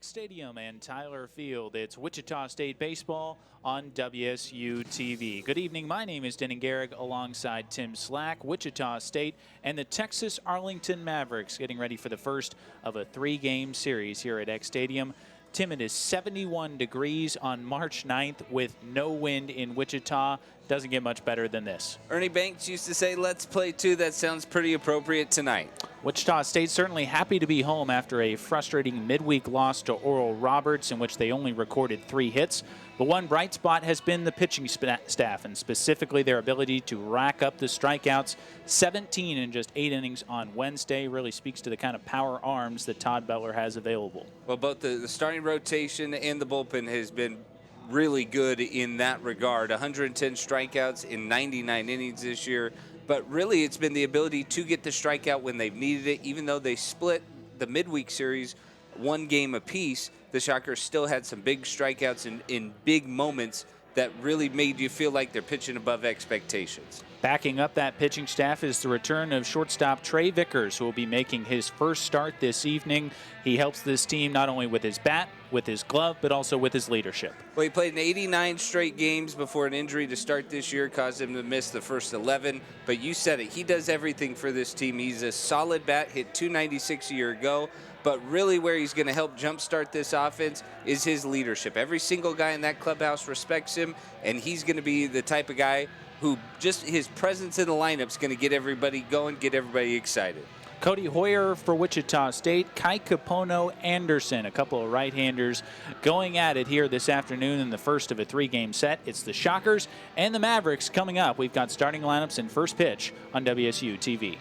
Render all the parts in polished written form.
Stadium and Tyler Field. It's Wichita State baseball on WSU TV. Good evening. My name is Denning Garrick alongside Tim Slack. Wichita State and the Texas Arlington Mavericks getting ready for the first of a three-game series here at Eck Stadium. Tim, it is 71 degrees on March 9th with no wind in Wichita. Doesn't get much better than this. Ernie Banks used to say, let's play two. That sounds pretty appropriate tonight. Wichita State certainly happy to be home after a frustrating midweek loss to Oral Roberts in which they only recorded 3 hits. But one bright spot has been the pitching staff, and specifically their ability to rack up the strikeouts. 17 in just 8 innings on Wednesday really speaks to the kind of power arms that Todd Beller has available. Well, both the starting rotation and the bullpen has been really good in that regard. 110 strikeouts in 99 innings this year. But really, it's been the ability to get the strikeout when they've needed it. Even though they split the midweek series 1 game apiece, the Shockers still had some big strikeouts in big moments that really made you feel like they're pitching above expectations. Backing up that pitching staff is the return of shortstop Trey Vickers, who will be making his first start this evening. He helps this team not only with his bat, with his glove, but also with his leadership. Well, he played in 89 straight games before an injury to start this year caused him to miss the first 11. But you said it, he does everything for this team. He's a solid bat, hit .296 a year ago. But really where he's going to help jumpstart this offense is his leadership. Every single guy in that clubhouse respects him, and he's going to be the type of guy who just his presence in the lineup is going to get everybody going, get everybody excited. Cody Hoyer for Wichita State, Kai Capono Anderson, a couple of right-handers going at it here this afternoon in the first of a 3-game set. It's the Shockers and the Mavericks coming up. We've got starting lineups and first pitch on WSU TV.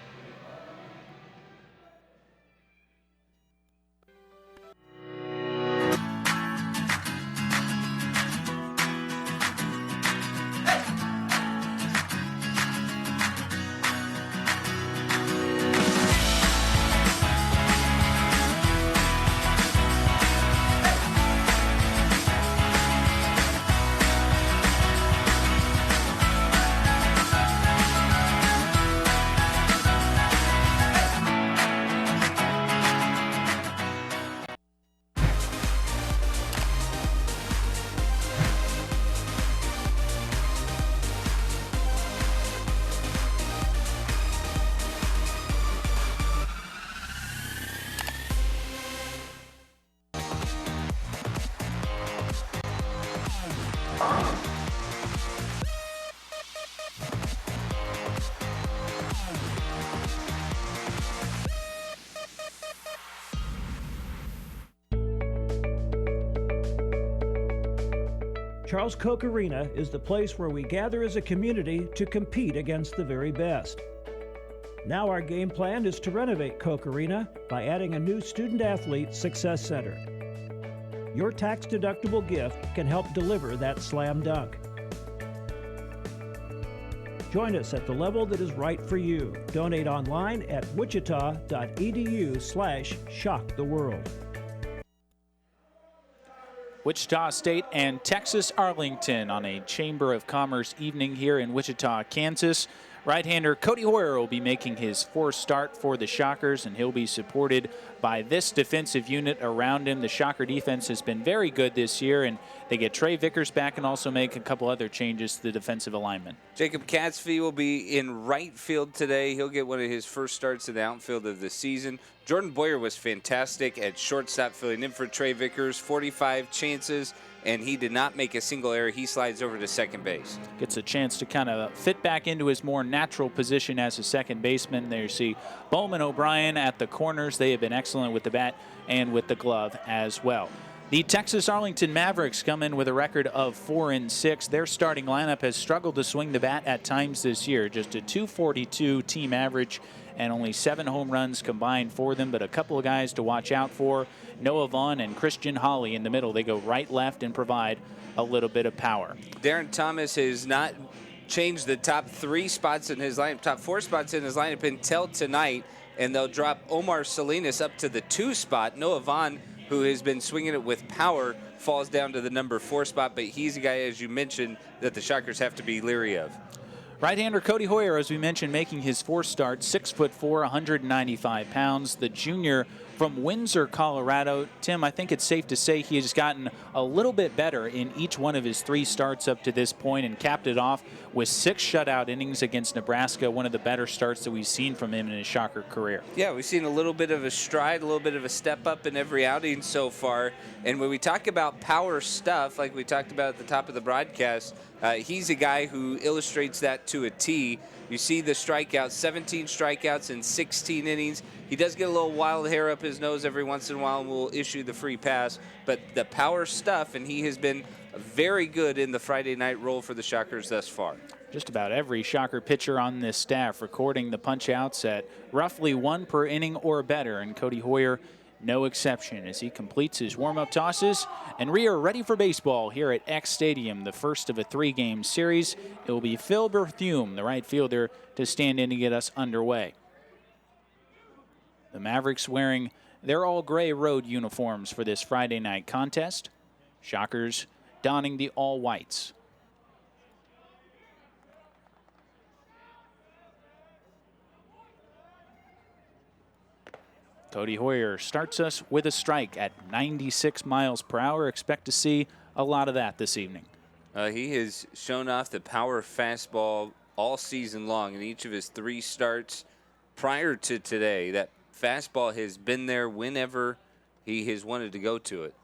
Charles Koch Arena is the place where we gather as a community to compete against the very best. Now our game plan is to renovate Koch Arena by adding a new student-athlete success center. Your tax-deductible gift can help deliver that slam dunk. Join us at the level that is right for you. Donate online at wichita.edu/shocktheworld. Wichita State and Texas Arlington on a Chamber of Commerce evening here in Wichita, Kansas. Right-hander Cody Hoyer will be making his 4th start for the Shockers, and he'll be supported by this defensive unit around him. The Shocker defense has been very good this year, and they get Trey Vickers back and also make a couple other changes to the defensive alignment. Jacob Catsby will be in right field today. He'll get one of his first starts in the outfield of the season. Jordan Boyer was fantastic at shortstop, filling in for Trey Vickers. 45 chances, and he did not make a single error. He slides over to second base. Gets a chance to kind of fit back into his more natural position as a second baseman. There you see Boehm and O'Brien at the corners. They have been excellent with the bat and with the glove as well. The Texas Arlington Mavericks come in with a record of 4-6. Their starting lineup has struggled to swing the bat at times this year. Just a .242 team average and only 7 home runs combined for them, but a couple of guys to watch out for. Noah Vaughn and Christian Hawley in the middle. They go right, left, and provide a little bit of power. Darren Thomas has not changed the top 3 spots in his lineup, top 4 spots in his lineup until tonight, and they'll drop Omar Salinas up to the 2 spot. Noah Vaughn, who has been swinging it with power, falls down to the number 4 spot, but he's a guy, as you mentioned, that the Shockers have to be leery of. Right-hander Cody Hoyer, as we mentioned, making his 4th start, 6'4", 195 pounds. The junior from Windsor, Colorado. Tim, I think it's safe to say he has gotten a little bit better in each one of his 3 starts up to this point and capped it off with 6 shutout innings against Nebraska, one of the better starts that we've seen from him in his Shocker career. Yeah, we've seen a little bit of a stride, a little bit of a step up in every outing so far. And when we talk about power stuff, like we talked about at the top of the broadcast, he's a guy who illustrates that to a T. You see the strikeouts, 17 strikeouts in 16 innings. He does get a little wild hair up his nose every once in a while and will issue the free pass. But the power stuff, and he has been very good in the Friday night role for the Shockers thus far. Just about every Shocker pitcher on this staff recording the punch-outs at roughly 1 per inning or better, and Cody Hoyer no exception as he completes his warm-up tosses. And we are ready for baseball here at X Stadium, the first of a 3-game series. It will be Phil Berthume, the right fielder, to stand in to get us underway. The Mavericks wearing their all-gray road uniforms for this Friday night contest. Shockers donning the all-whites. Cody Hoyer starts us with a strike at 96 miles per hour. Expect to see a lot of that this evening. He has shown off the power fastball all season long in each of his 3 starts prior to today. That fastball has been there whenever he has wanted to go to it.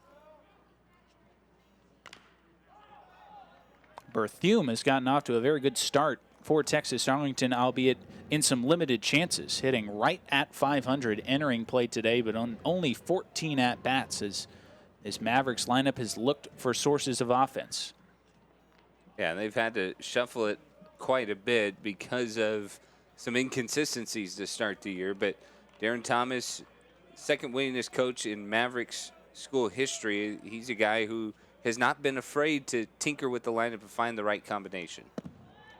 Berthume has gotten off to a very good start for Texas Arlington, albeit in some limited chances, hitting right at 500 entering play today, but on only 14 at-bats as this Mavericks lineup has looked for sources of offense. Yeah, they've had to shuffle it quite a bit because of some inconsistencies to start the year, but Darren Thomas, second winningest coach in Mavericks school history, he's a guy who has not been afraid to tinker with the lineup and find the right combination.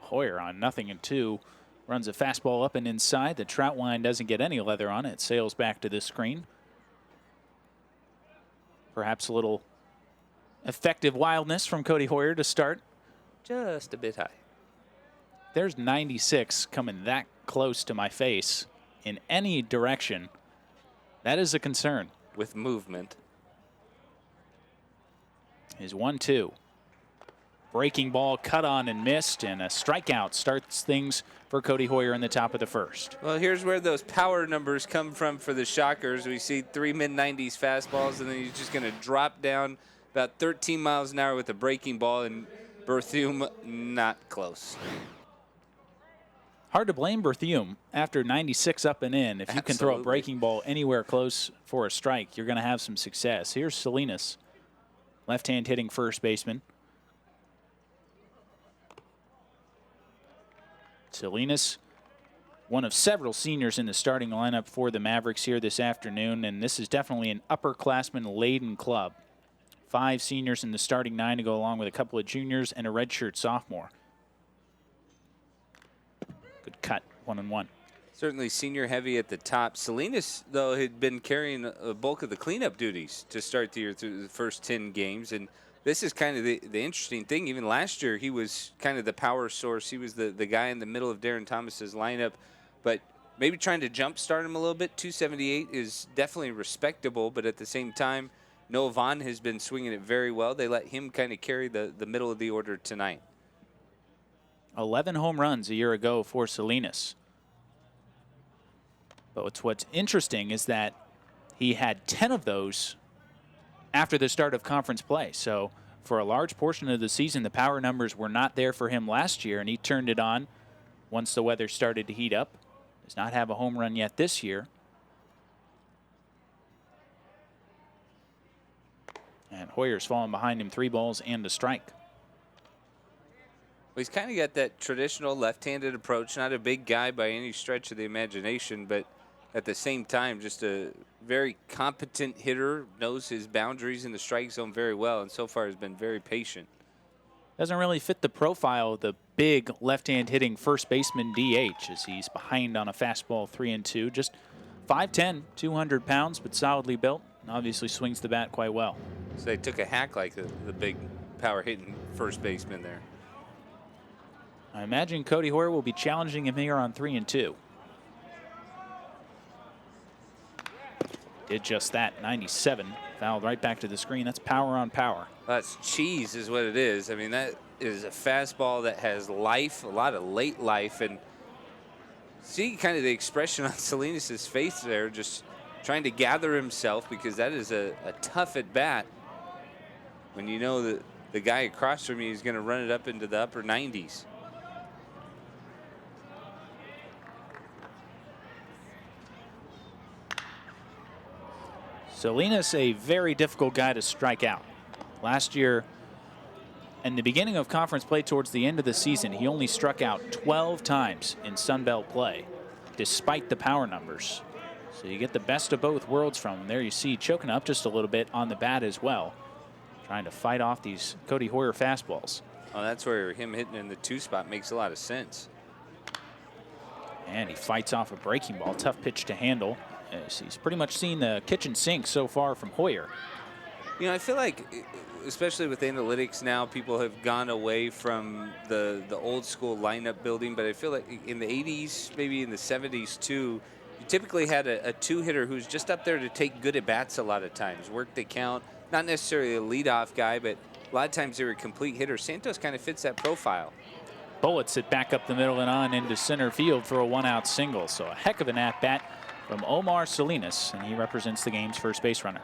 Hoyer on 0-2. Runs a fastball up and inside. The trout line doesn't get any leather on it. It sails back to the screen. Perhaps a little effective wildness from Cody Hoyer to start. Just a bit high. There's 96 coming that close to my face in any direction. That is a concern. With movement. Is 1-2. Breaking ball cut on and missed, and a strikeout starts things for Cody Hoyer in the top of the first. Well, here's where those power numbers come from for the Shockers. We see 3 mid-90s fastballs, and then he's just going to drop down about 13 miles an hour with a breaking ball, and Berthume not close. Hard to blame Berthume after 96 up and in. If you can throw a breaking ball anywhere close for a strike, you're going to have some success. Here's Salinas, left-hand hitting first baseman. Salinas, one of several seniors in the starting lineup for the Mavericks here this afternoon, and this is definitely an upperclassman-laden club. 5 seniors in the starting 9 to go along with a couple of juniors and a redshirt sophomore. Good cut, 1-1. Certainly senior heavy at the top. Salinas, though, had been carrying a bulk of the cleanup duties to start the year through the first 10 games, and this is kind of the interesting thing. Even last year, he was kind of the power source. He was the guy in the middle of Darren Thomas's lineup. But maybe trying to jumpstart him a little bit. 278 is definitely respectable, but at the same time, Noah Vaughn has been swinging it very well. They let him kind of carry the middle of the order tonight. 11 home runs a year ago for Salinas. But what's interesting is that he had 10 of those after the start of conference play. So for a large portion of the season, the power numbers were not there for him last year, and he turned it on once the weather started to heat up. Does not have a home run yet this year. And Hoyer's falling behind him, 3 balls and a strike. Well, he's kind of got that traditional left-handed approach. Not a big guy by any stretch of the imagination, but at the same time, just a very competent hitter, knows his boundaries in the strike zone very well, and so far has been very patient. Doesn't really fit the profile of the big left-hand hitting first baseman DH, as he's behind on a fastball 3-2. Just 5'10", 200 pounds, but solidly built, and obviously swings the bat quite well. So they took a hack like the big power hitting first baseman there. I imagine Cody Hoyer will be challenging him here on 3-2. Did just that. 97. Fouled right back to the screen. That's power on power. That's cheese is what it is. I mean, that is a fastball that has life, a lot of late life. And see kind of the expression on Salinas' face there, just trying to gather himself, because that is a tough at bat when you know that the guy across from you is going to run it up into the upper 90s. Salinas, a very difficult guy to strike out. Last year, in the beginning of conference play towards the end of the season, he only struck out 12 times in Sun Belt play, despite the power numbers. So you get the best of both worlds from him. There you see choking up just a little bit on the bat as well, trying to fight off these Cody Hoyer fastballs. Oh, that's where him hitting in the 2 spot makes a lot of sense. And he fights off a breaking ball. Tough pitch to handle. He's pretty much seen the kitchen sink so far from Hoyer. You know, I feel like, especially with analytics now, people have gone away from the old school lineup building. But I feel like in the 80s, maybe in the 70s too, you typically had a 2-hitter who's just up there to take good at-bats a lot of times, work the count. Not necessarily a leadoff guy, but a lot of times they were complete hitters. Santos kind of fits that profile. Bullets it back up the middle and on into center field for a 1-out single. So a heck of an at-bat from Omar Salinas, and he represents the game's first base runner.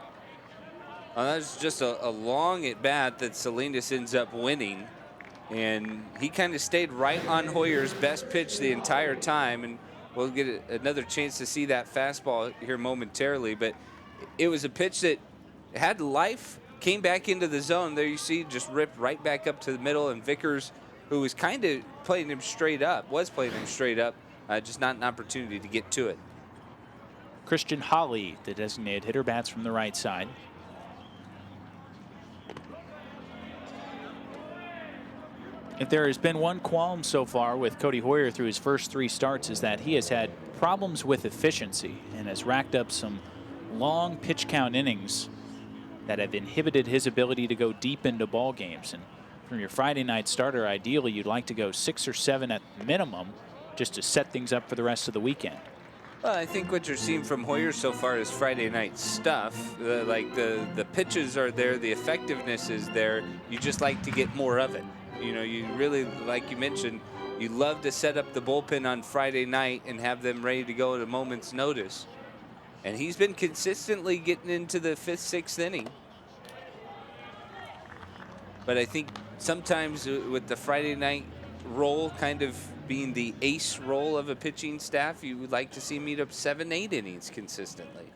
That's just a long at-bat that Salinas ends up winning. And he kind of stayed right on Hoyer's best pitch the entire time. And we'll get another chance to see that fastball here momentarily. But it was a pitch that had life, came back into the zone. There you see, just ripped right back up to the middle. And Vickers, who was kind of playing him straight up, just not an opportunity to get to it. Christian Holly, the designated hitter, bats from the right side. If there has been one qualm so far with Cody Hoyer through his first 3 starts, is that he has had problems with efficiency and has racked up some long pitch count innings that have inhibited his ability to go deep into ball games. And from your Friday night starter, ideally you'd like to go 6 or 7 at minimum just to set things up for the rest of the weekend. Well, I think what you're seeing from Hoyer so far is Friday night stuff. Like the pitches are there, the effectiveness is there. You just like to get more of it. You know, you really, like you mentioned, you love to set up the bullpen on Friday night and have them ready to go at a moment's notice. And he's been consistently getting into the 5th, 6th inning. But I think sometimes with the Friday night role kind of being the ace role of a pitching staff, you would like to see him eat up 7, 8 innings consistently.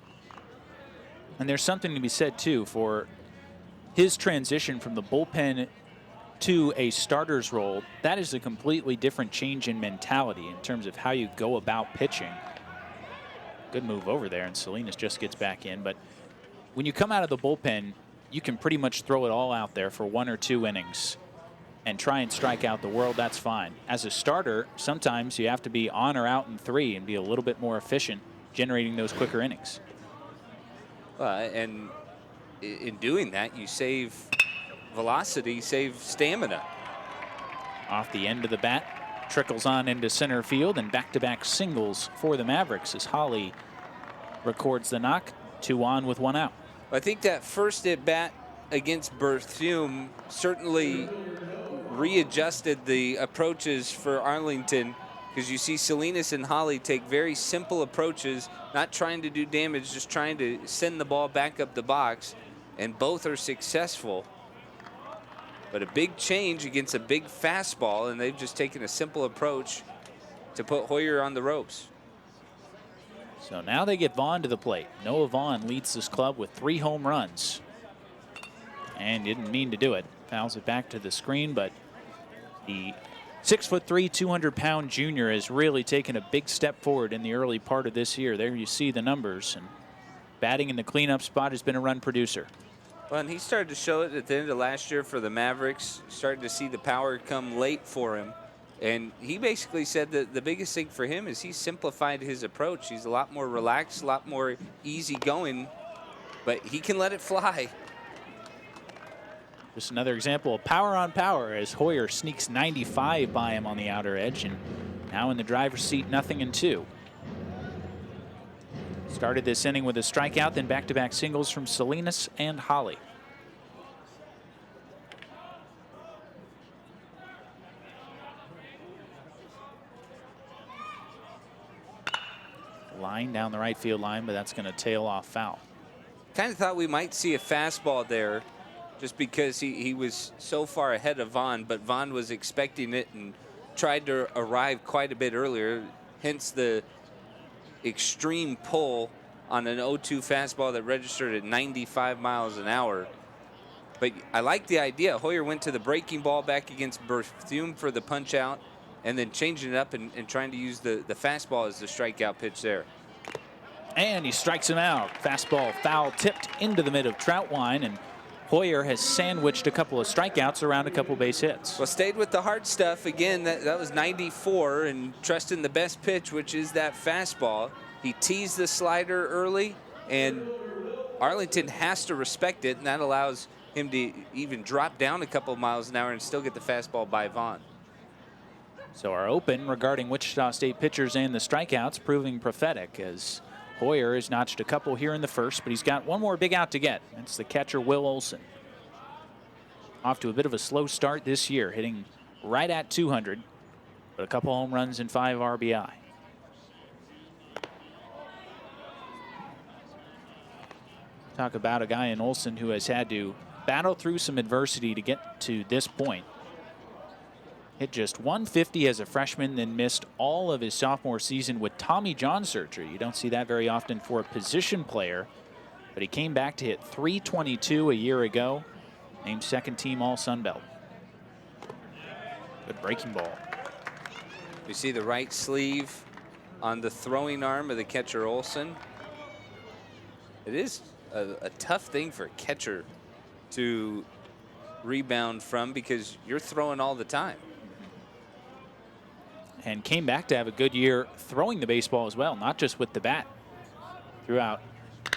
And there's something to be said, too, for his transition from the bullpen to a starter's role. That is a completely different change in mentality in terms of how you go about pitching. Good move over there, and Salinas just gets back in. But when you come out of the bullpen, you can pretty much throw it all out there for 1 or 2 innings and try and strike out the world. That's fine. As a starter, sometimes you have to be on or out in 3 and be a little bit more efficient generating those quicker innings. And in doing that, you save velocity, save stamina. Off the end of the bat, trickles on into center field, and back-to-back singles for the Mavericks as Holly records the knock. 2 on with 1 out. I think that first at bat against Berthume certainly readjusted the approaches for Arlington, because you see Salinas and Holly take very simple approaches, not trying to do damage, just trying to send the ball back up the box, and both are successful. But a big change against a big fastball, and they've just taken a simple approach to put Hoyer on the ropes. So now they get Vaughn to the plate. Noah Vaughn leads this club with 3 home runs. And didn't mean to do it. Fouls it back to the screen, but the 6'3", 200-pound junior has really taken a big step forward in the early part of this year. There you see the numbers. And batting in the cleanup spot has been a run producer. Well, and he started to show it at the end of last year for the Mavericks. Started to see the power come late for him. And he basically said that the biggest thing for him is he simplified his approach. He's a lot more relaxed, a lot more easygoing, but he can let it fly. Just another example of power on power as Hoyer sneaks 95 by him on the outer edge, and now in the driver's seat, 0-2. Started this inning with a strikeout, then back-to-back singles from Salinas and Holly. Line down the right field line, but that's going to tail off foul. Kind of thought we might see a fastball there just because he was so far ahead of Vaughn, but Vaughn was expecting it and tried to arrive quite a bit earlier, hence the extreme pull on an 0-2 fastball that registered at 95 miles an hour. But I like the idea. Hoyer went to the breaking ball back against Berthume for the punch out, and then changing it up and trying to use the fastball as the strikeout pitch there. And he strikes him out. Fastball foul tipped into the mid of Troutwine, and Hoyer has sandwiched a couple of strikeouts around a couple base hits. Well, stayed with the hard stuff. Again, that was 94, and trusting the best pitch, which is that fastball. He teased the slider early, and Arlington has to respect it, and that allows him to even drop down a couple of miles an hour and still get the fastball by Vaughn. So our open regarding Wichita State pitchers and the strikeouts proving prophetic, as Hoyer has notched a couple here in the first, but he's got one more big out to get. That's the catcher, Will Olson. Off to a bit of a slow start this year, hitting right at 200, but a couple home runs and 5 RBI. Talk about a guy in Olson who has had to battle through some adversity to get to this point. Hit just 150 as a freshman, then missed all of his sophomore season with Tommy John surgery. You don't see that very often for a position player, but he came back to hit 322 a year ago, named second team All Sun Belt. Good breaking ball. We see the right sleeve on the throwing arm of the catcher Olson. It is a tough thing for a catcher to rebound from because you're throwing all the time. And came back to have a good year throwing the baseball as well, not just with the bat. Threw out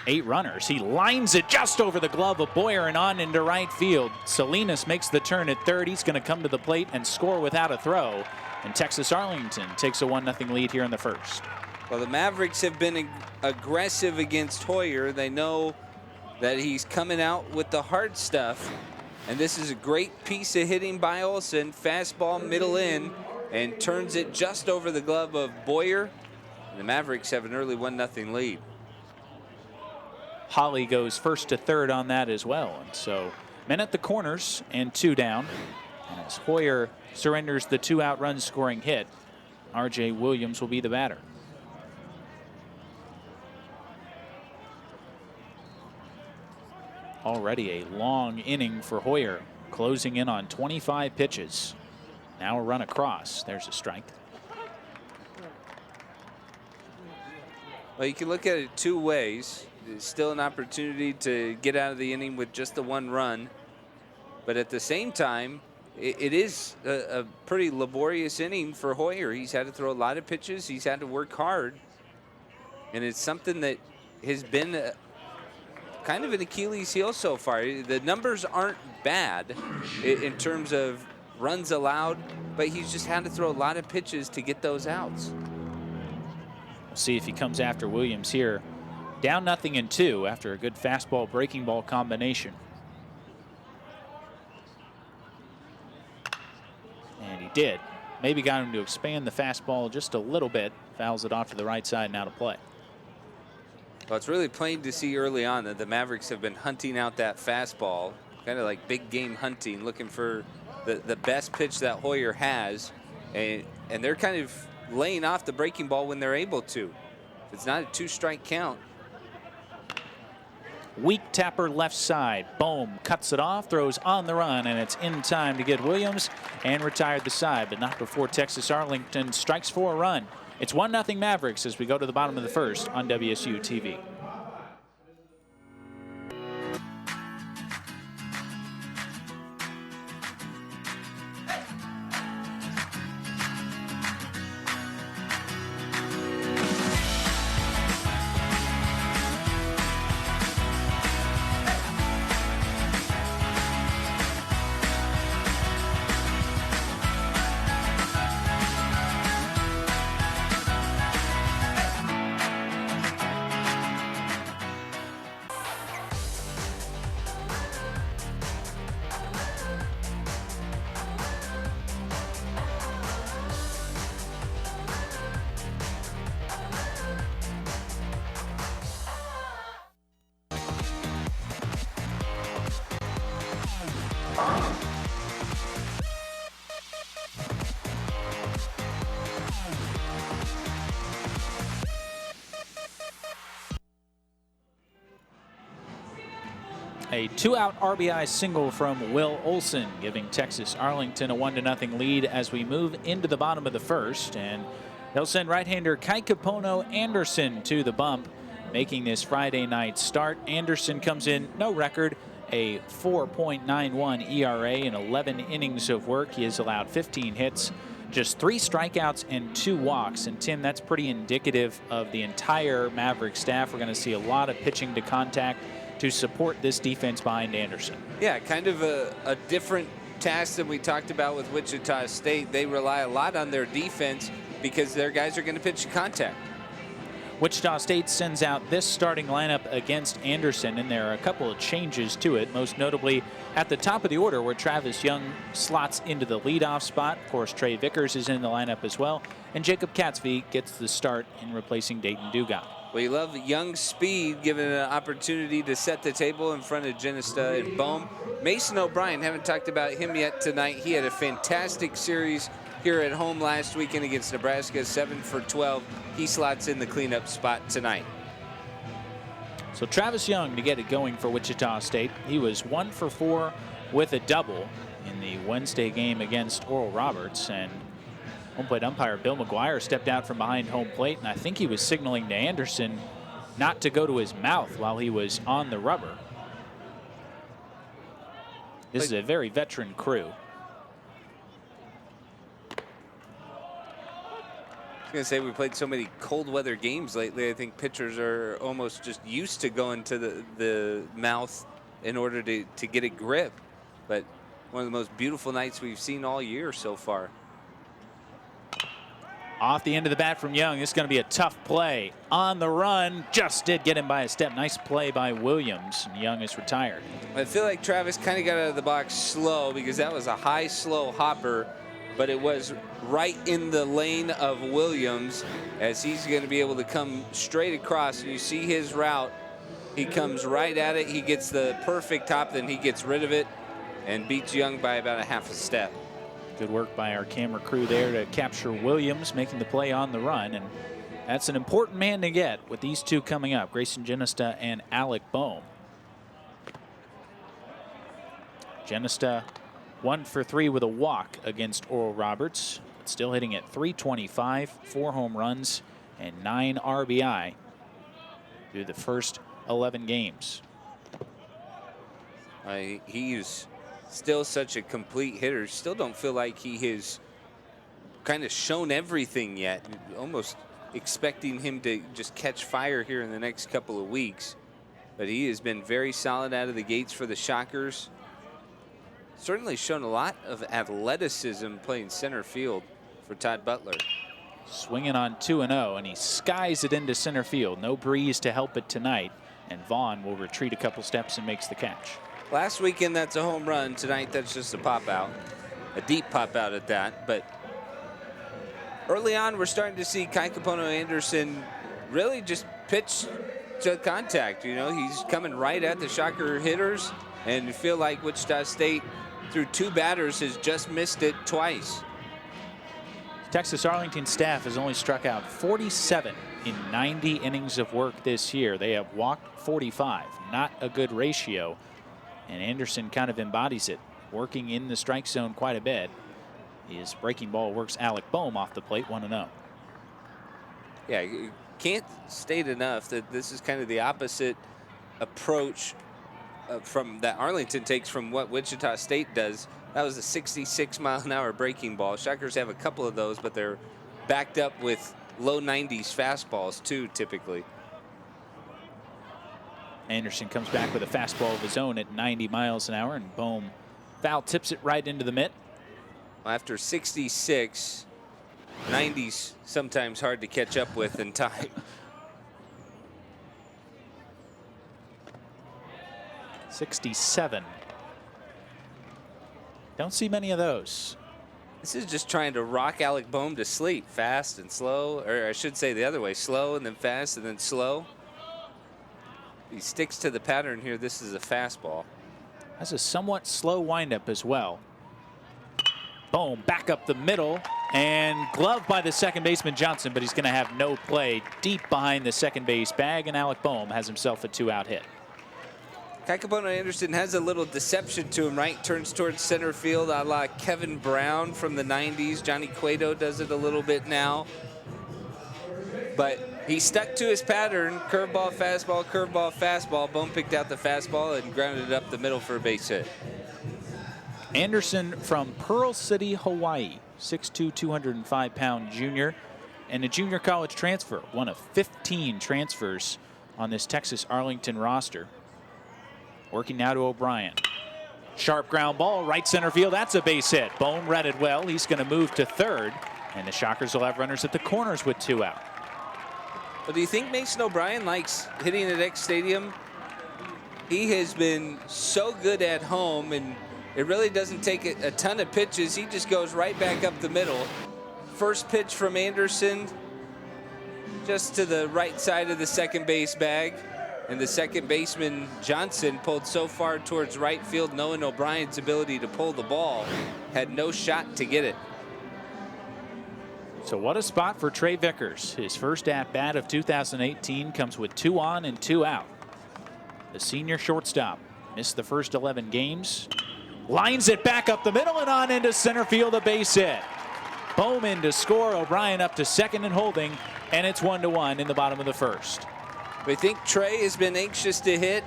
8 runners. He lines it just over the glove of Boyer and on into right field. Salinas makes the turn at third. He's going to come to the plate and score without a throw. And Texas Arlington takes a 1-0 lead here in the first. Well, the Mavericks have been aggressive against Hoyer. They know that he's coming out with the hard stuff. And this is a great piece of hitting by Olson. Fastball middle in, and turns it just over the glove of Boyer. And the Mavericks have an early 1-0 lead. Holly goes first to third on that as well. And so men at the corners and 2 down. As Hoyer surrenders the 2-out run scoring hit, R.J. Williams will be the batter. Already a long inning for Hoyer, closing in on 25 pitches. Now a run across. There's a strike. Well, you can look at it 2 ways. There's still an opportunity to get out of the inning with just the 1 run. But at the same time, it is a pretty laborious inning for Hoyer. He's had to throw a lot of pitches. He's had to work hard. And it's something that has been kind of an Achilles heel so far. The numbers aren't bad in terms of runs allowed, but he's just had to throw a lot of pitches to get those outs. We'll see if he comes after Williams here. Down 0-2 after a good fastball breaking ball combination. And he did. Maybe got him to expand the fastball just a little bit. Fouls it off to the right side, now to play. Well, it's really plain to see early on that the Mavericks have been hunting out that fastball, kind of like big game hunting, looking for the best pitch that Hoyer has, and they're kind of laying off the breaking ball when they're able to. If it's not a 2-strike count. Weak tapper left side. Boehm cuts it off, throws on the run, and it's in time to get Williams and retired the side, but not before Texas Arlington strikes for a run. It's 1-0 Mavericks as we go to the bottom of the first on WSU TV. A 2-out RBI single from Will Olson, giving Texas Arlington a 1-0 lead as we move into the bottom of the first. And they'll send right-hander Kaikapono Anderson to the bump, making this Friday night start. Anderson comes in no record, a 4.91 ERA in 11 innings of work. He has allowed 15 hits, just 3 strikeouts and 2 walks. And Tim, that's pretty indicative of the entire Maverick staff. We're going to see a lot of pitching to contact to support this defense behind Anderson. Yeah, kind of a different task than we talked about with Wichita State. They rely a lot on their defense because their guys are going to pitch to contact. Wichita State sends out this starting lineup against Anderson, and there are a couple of changes to it, most notably at the top of the order where Travis Young slots into the leadoff spot. Of course, Trey Vickers is in the lineup as well, and Jacob Katzvey gets the start in replacing Dayton Dugas. We love Young's speed, given an opportunity to set the table in front of Genesta and Boehm. Mason O'Brien, haven't talked about him yet tonight. He had a fantastic series here at home last weekend against Nebraska, 7 for 12. He slots in the cleanup spot tonight. So Travis Young to get it going for Wichita State. He was 1 for 4 with a double in the Wednesday game against Oral Roberts, and home plate umpire Bill McGuire stepped out from behind home plate, and I think he was signaling to Anderson not to go to his mouth while he was on the rubber. This is a very veteran crew. I was going to say, we played so many cold weather games lately. I think pitchers are almost just used to going to the mouth in order to get a grip. But one of the most beautiful nights we've seen all year so far. Off the end of the bat from Young. This is going to be a tough play. On the run, just did get him by a step. Nice play by Williams, and Young is retired. I feel like Travis kind of got out of the box slow because that was a high, slow hopper, but it was right in the lane of Williams as he's going to be able to come straight across. And you see his route. He comes right at it. He gets the perfect hop, then he gets rid of it and beats Young by about a half a step. Good work by our camera crew there to capture Williams making the play on the run, and that's an important man to get with these two coming up, Grayson Genesta and Alec Boehm. Genesta 1 for 3 with a walk against Oral Roberts, but still hitting at .325, 4 home runs and 9 RBI through the first 11 games. He's still such a complete hitter. Still don't feel like he has kind of shown everything yet. Almost expecting him to just catch fire here in the next couple of weeks. But he has been very solid out of the gates for the Shockers. Certainly shown a lot of athleticism playing center field for Todd Butler. Swinging on 2-0, and he skies it into center field. No breeze to help it tonight, and Vaughn will retreat a couple steps and makes the catch. Last weekend, that's a home run. Tonight, that's just a pop out, a deep pop out at that. But early on, we're starting to see Kaikapono Anderson really just pitch to contact. You know, he's coming right at the Shocker hitters, and you feel like Wichita State, through 2 batters, has just missed it twice. Texas Arlington staff has only struck out 47 in 90 innings of work this year. They have walked 45, not a good ratio. And Anderson kind of embodies it, working in the strike zone quite a bit. His breaking ball works Alec Boehm off the plate, 1-0. Yeah, you can't state enough that this is kind of the opposite approach from that Arlington takes from what Wichita State does. That was a 66-mile-an-hour breaking ball. Shockers have a couple of those, but they're backed up with low 90s fastballs too, typically. Anderson comes back with a fastball of his own at 90 miles an hour, and Boehm foul tips it right into the mitt. After 66, 90's sometimes hard to catch up with in time. 67. Don't see many of those. This is just trying to rock Alec Boehm to sleep, fast and slow, or I should say the other way, slow and then fast and then slow. He sticks to the pattern here. This is a fastball. Has a somewhat slow windup as well. Boehm back up the middle and gloved by the second baseman Johnson, but he's going to have no play deep behind the second base bag, and Alec Boehm has himself a 2-out hit. Kaikapono Anderson has a little deception to him, right? Turns towards center field a la Kevin Brown from the 90s. Johnny Cueto does it a little bit now. But he stuck to his pattern, curveball, fastball. Boehm picked out the fastball and grounded it up the middle for a base hit. Anderson from Pearl City, Hawaii, 6'2", 205-pound junior, and a junior college transfer, one of 15 transfers on this Texas Arlington roster. Working now to O'Brien. Sharp ground ball, right center field. That's a base hit. Boehm read it well. He's going to move to third, and the Shockers will have runners at the corners with 2 out. But do you think Mason O'Brien likes hitting at X Stadium? He has been so good at home, and it really doesn't take a ton of pitches. He just goes right back up the middle. First pitch from Anderson, just to the right side of the second base bag. And the second baseman, Johnson, pulled so far towards right field, knowing O'Brien's ability to pull the ball, had no shot to get it. So what a spot for Trey Vickers. His first at-bat of 2018 comes with 2 on and 2 out. The senior shortstop missed the first 11 games. Lines it back up the middle and on into center field, a base hit. Boehm in to score, O'Brien up to second and holding, and it's 1-1 in the bottom of the first. We think Trey has been anxious to hit.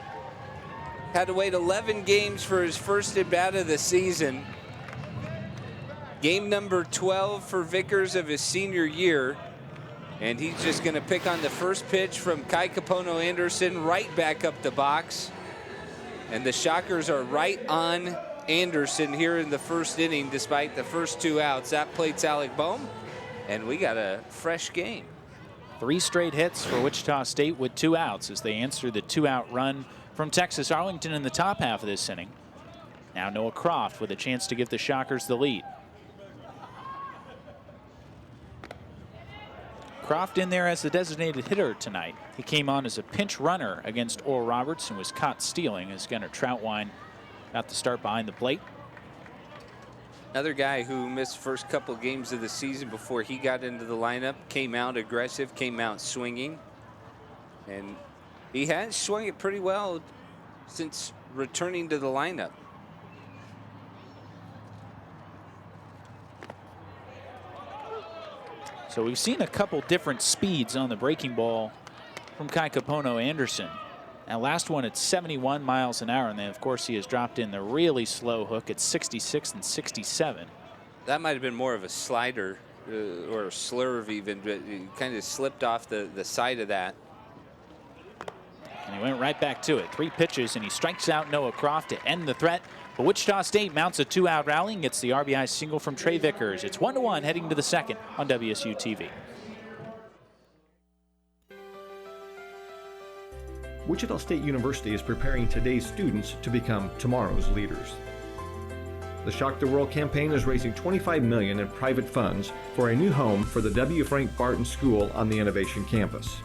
Had to wait 11 games for his first at-bat of the season. Game number 12 for Vickers of his senior year. And he's just going to pick on the first pitch from Kaikapono Anderson right back up the box. And the Shockers are right on Anderson here in the first inning despite the first 2 outs. That plate's Alec Boehm, and we got a fresh game. 3 straight hits for Wichita State with 2 outs as they answer the 2-out run from Texas Arlington in the top half of this inning. Now Noah Croft with a chance to give the Shockers the lead. Croft in there as the designated hitter tonight. He came on as a pinch runner against Oral Roberts and was caught stealing as Gunnar Troutwine got the start behind the plate. Another guy who missed first couple games of the season before he got into the lineup, came out aggressive, came out swinging. And he has swung it pretty well since returning to the lineup. So we've seen a couple different speeds on the breaking ball from Kaikapono Anderson. That last one at 71 miles an hour, and then of course he has dropped in the really slow hook at 66 and 67. That might have been more of a slider or a slurve even, but he kind of slipped off the side of that. And he went right back to it. 3 pitches, and he strikes out Noah Croft to end the threat. But Wichita State mounts a 2-out rally and gets the RBI single from Trey Vickers. It's 1-1 heading to the second on WSU TV. Wichita State University is preparing today's students to become tomorrow's leaders. The Shock the World campaign is raising $25 million in private funds for a new home for the W. Frank Barton School on the Innovation Campus.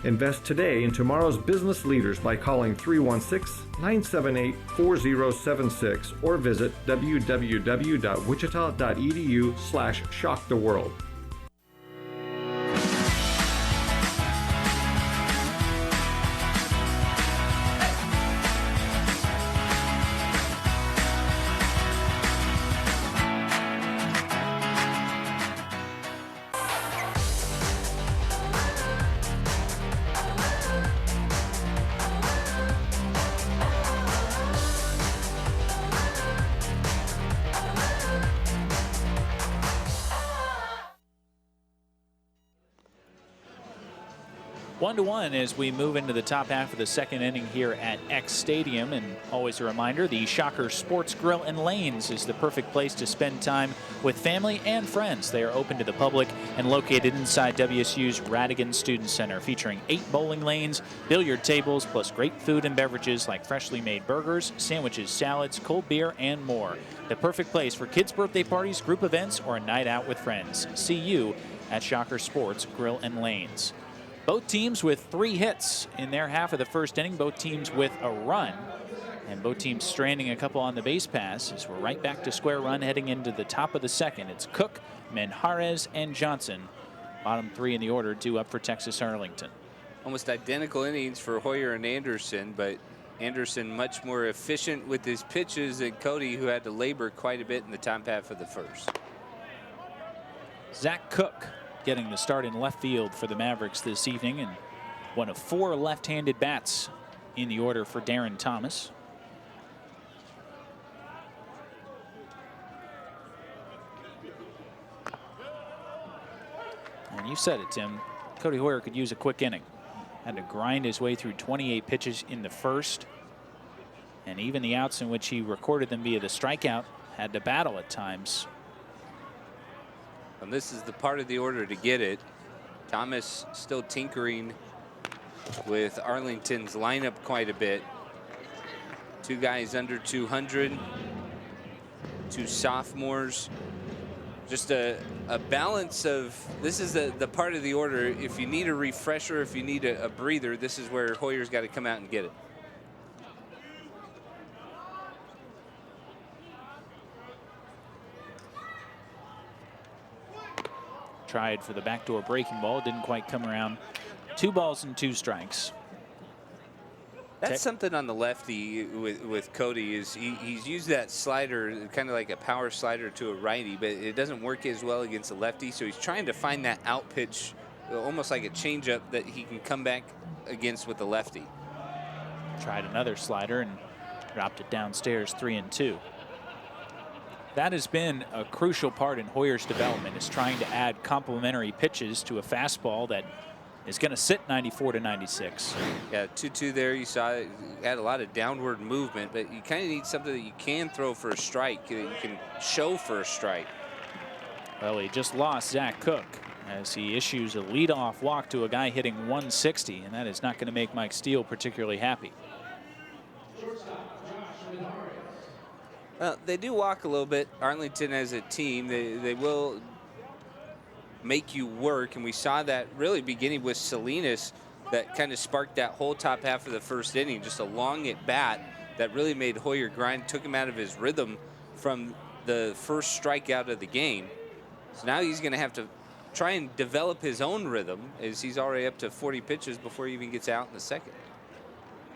Invest today in tomorrow's business leaders by calling 316-978-4076 or visit www.wichita.edu/shocktheworld. One to one as we move into the top half of the second inning here at X Stadium. And always a reminder, the Shocker Sports Grill and Lanes is the perfect place to spend time with family and friends. They are open to the public and located inside WSU's Radigan Student Center, featuring 8 bowling lanes, billiard tables, plus great food and beverages like freshly made burgers, sandwiches, salads, cold beer, and more. The perfect place for kids' birthday parties, group events, or a night out with friends. See you at Shocker Sports Grill and Lanes. Both teams with 3 hits in their half of the first inning. Both teams with a run. And both teams stranding a couple on the base pass as we're right back to square one heading into the top of the second. It's Cook, Menjarez, and Johnson. Bottom 3 in the order due up for Texas Arlington. Almost identical innings for Hoyer and Anderson, but Anderson much more efficient with his pitches than Cody, who had to labor quite a bit in the top half of the first. Zach Cook getting the start in left field for the Mavericks this evening, and one of 4 left-handed bats in the order for Darren Thomas. And you said it, Tim. Cody Hoyer could use a quick inning. Had to grind his way through 28 pitches in the first. And even the outs in which he recorded them via the strikeout had to battle at times. And this is the part of the order to get it. Thomas still tinkering with Arlington's lineup quite a bit. 2 guys under 200. 2 sophomores. Just a balance of, this is the part of the order. If you need a refresher, if you need a breather, this is where Hoyer's got to come out and get it. Tried for the backdoor breaking ball, didn't quite come around. 2 balls and 2 strikes. That's something on the lefty with Cody, is he's used that slider, kind of like a power slider to a righty, but it doesn't work as well against a lefty. So he's trying to find that out pitch, almost like a changeup that he can come back against with the lefty. Tried another slider and dropped it downstairs, 3-2. That has been a crucial part in Hoyer's development, is trying to add complementary pitches to a fastball that is going to sit 94 to 96. Yeah, 2-2 there. You saw it had a lot of downward movement, but you kind of need something that you can throw for a strike, that you can show for a strike. Well, he just lost Zach Cook as he issues a leadoff walk to a guy hitting 160, and that is not going to make Mike Steele particularly happy. Well, they do walk a little bit. Arlington as a team, they will make you work, and we saw that really beginning with Salinas, that kind of sparked that whole top half of the first inning. Just a long at bat that really made Hoyer grind, took him out of his rhythm from the first strikeout of the game. So now he's going to have to try and develop his own rhythm, as he's already up to 40 pitches before he even gets out in the second.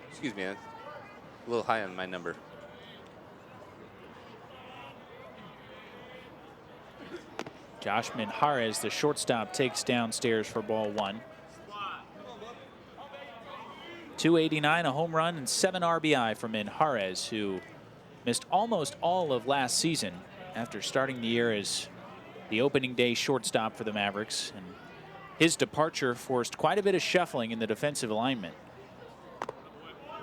Excuse me, that's a little high on my number. Josh Minjarez, the shortstop, takes downstairs for ball 1. 289, a home run, and 7 RBI for Minjarez, who missed almost all of last season after starting the year as the opening day shortstop for the Mavericks. And his departure forced quite a bit of shuffling in the defensive alignment.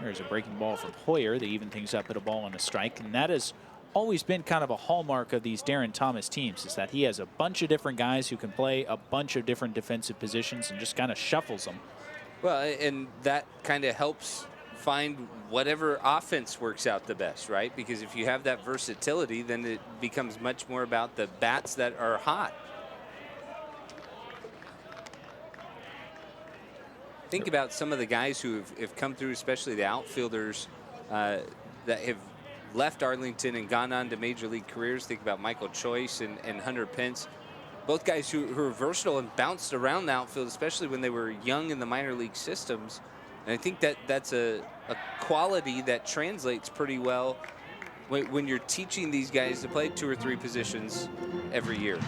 There's a breaking ball from Hoyer. They even things up at a ball and a strike, and that is always been kind of a hallmark of these Darren Thomas teams, is that he has a bunch of different guys who can play a bunch of different defensive positions and just kind of shuffles them. Well, and that kind of helps find whatever offense works out the best, right? Because if you have that versatility, then it becomes much more about the bats that are hot. Think about some of the guys who have come through, especially the outfielders that have left Arlington and gone on to major league careers. Think about Michael Choice and Hunter Pence. Both guys who are versatile and bounced around the outfield, especially when they were young in the minor league systems. And I think that's a quality that translates pretty well when you're teaching these guys to play 2 or 3 positions every year.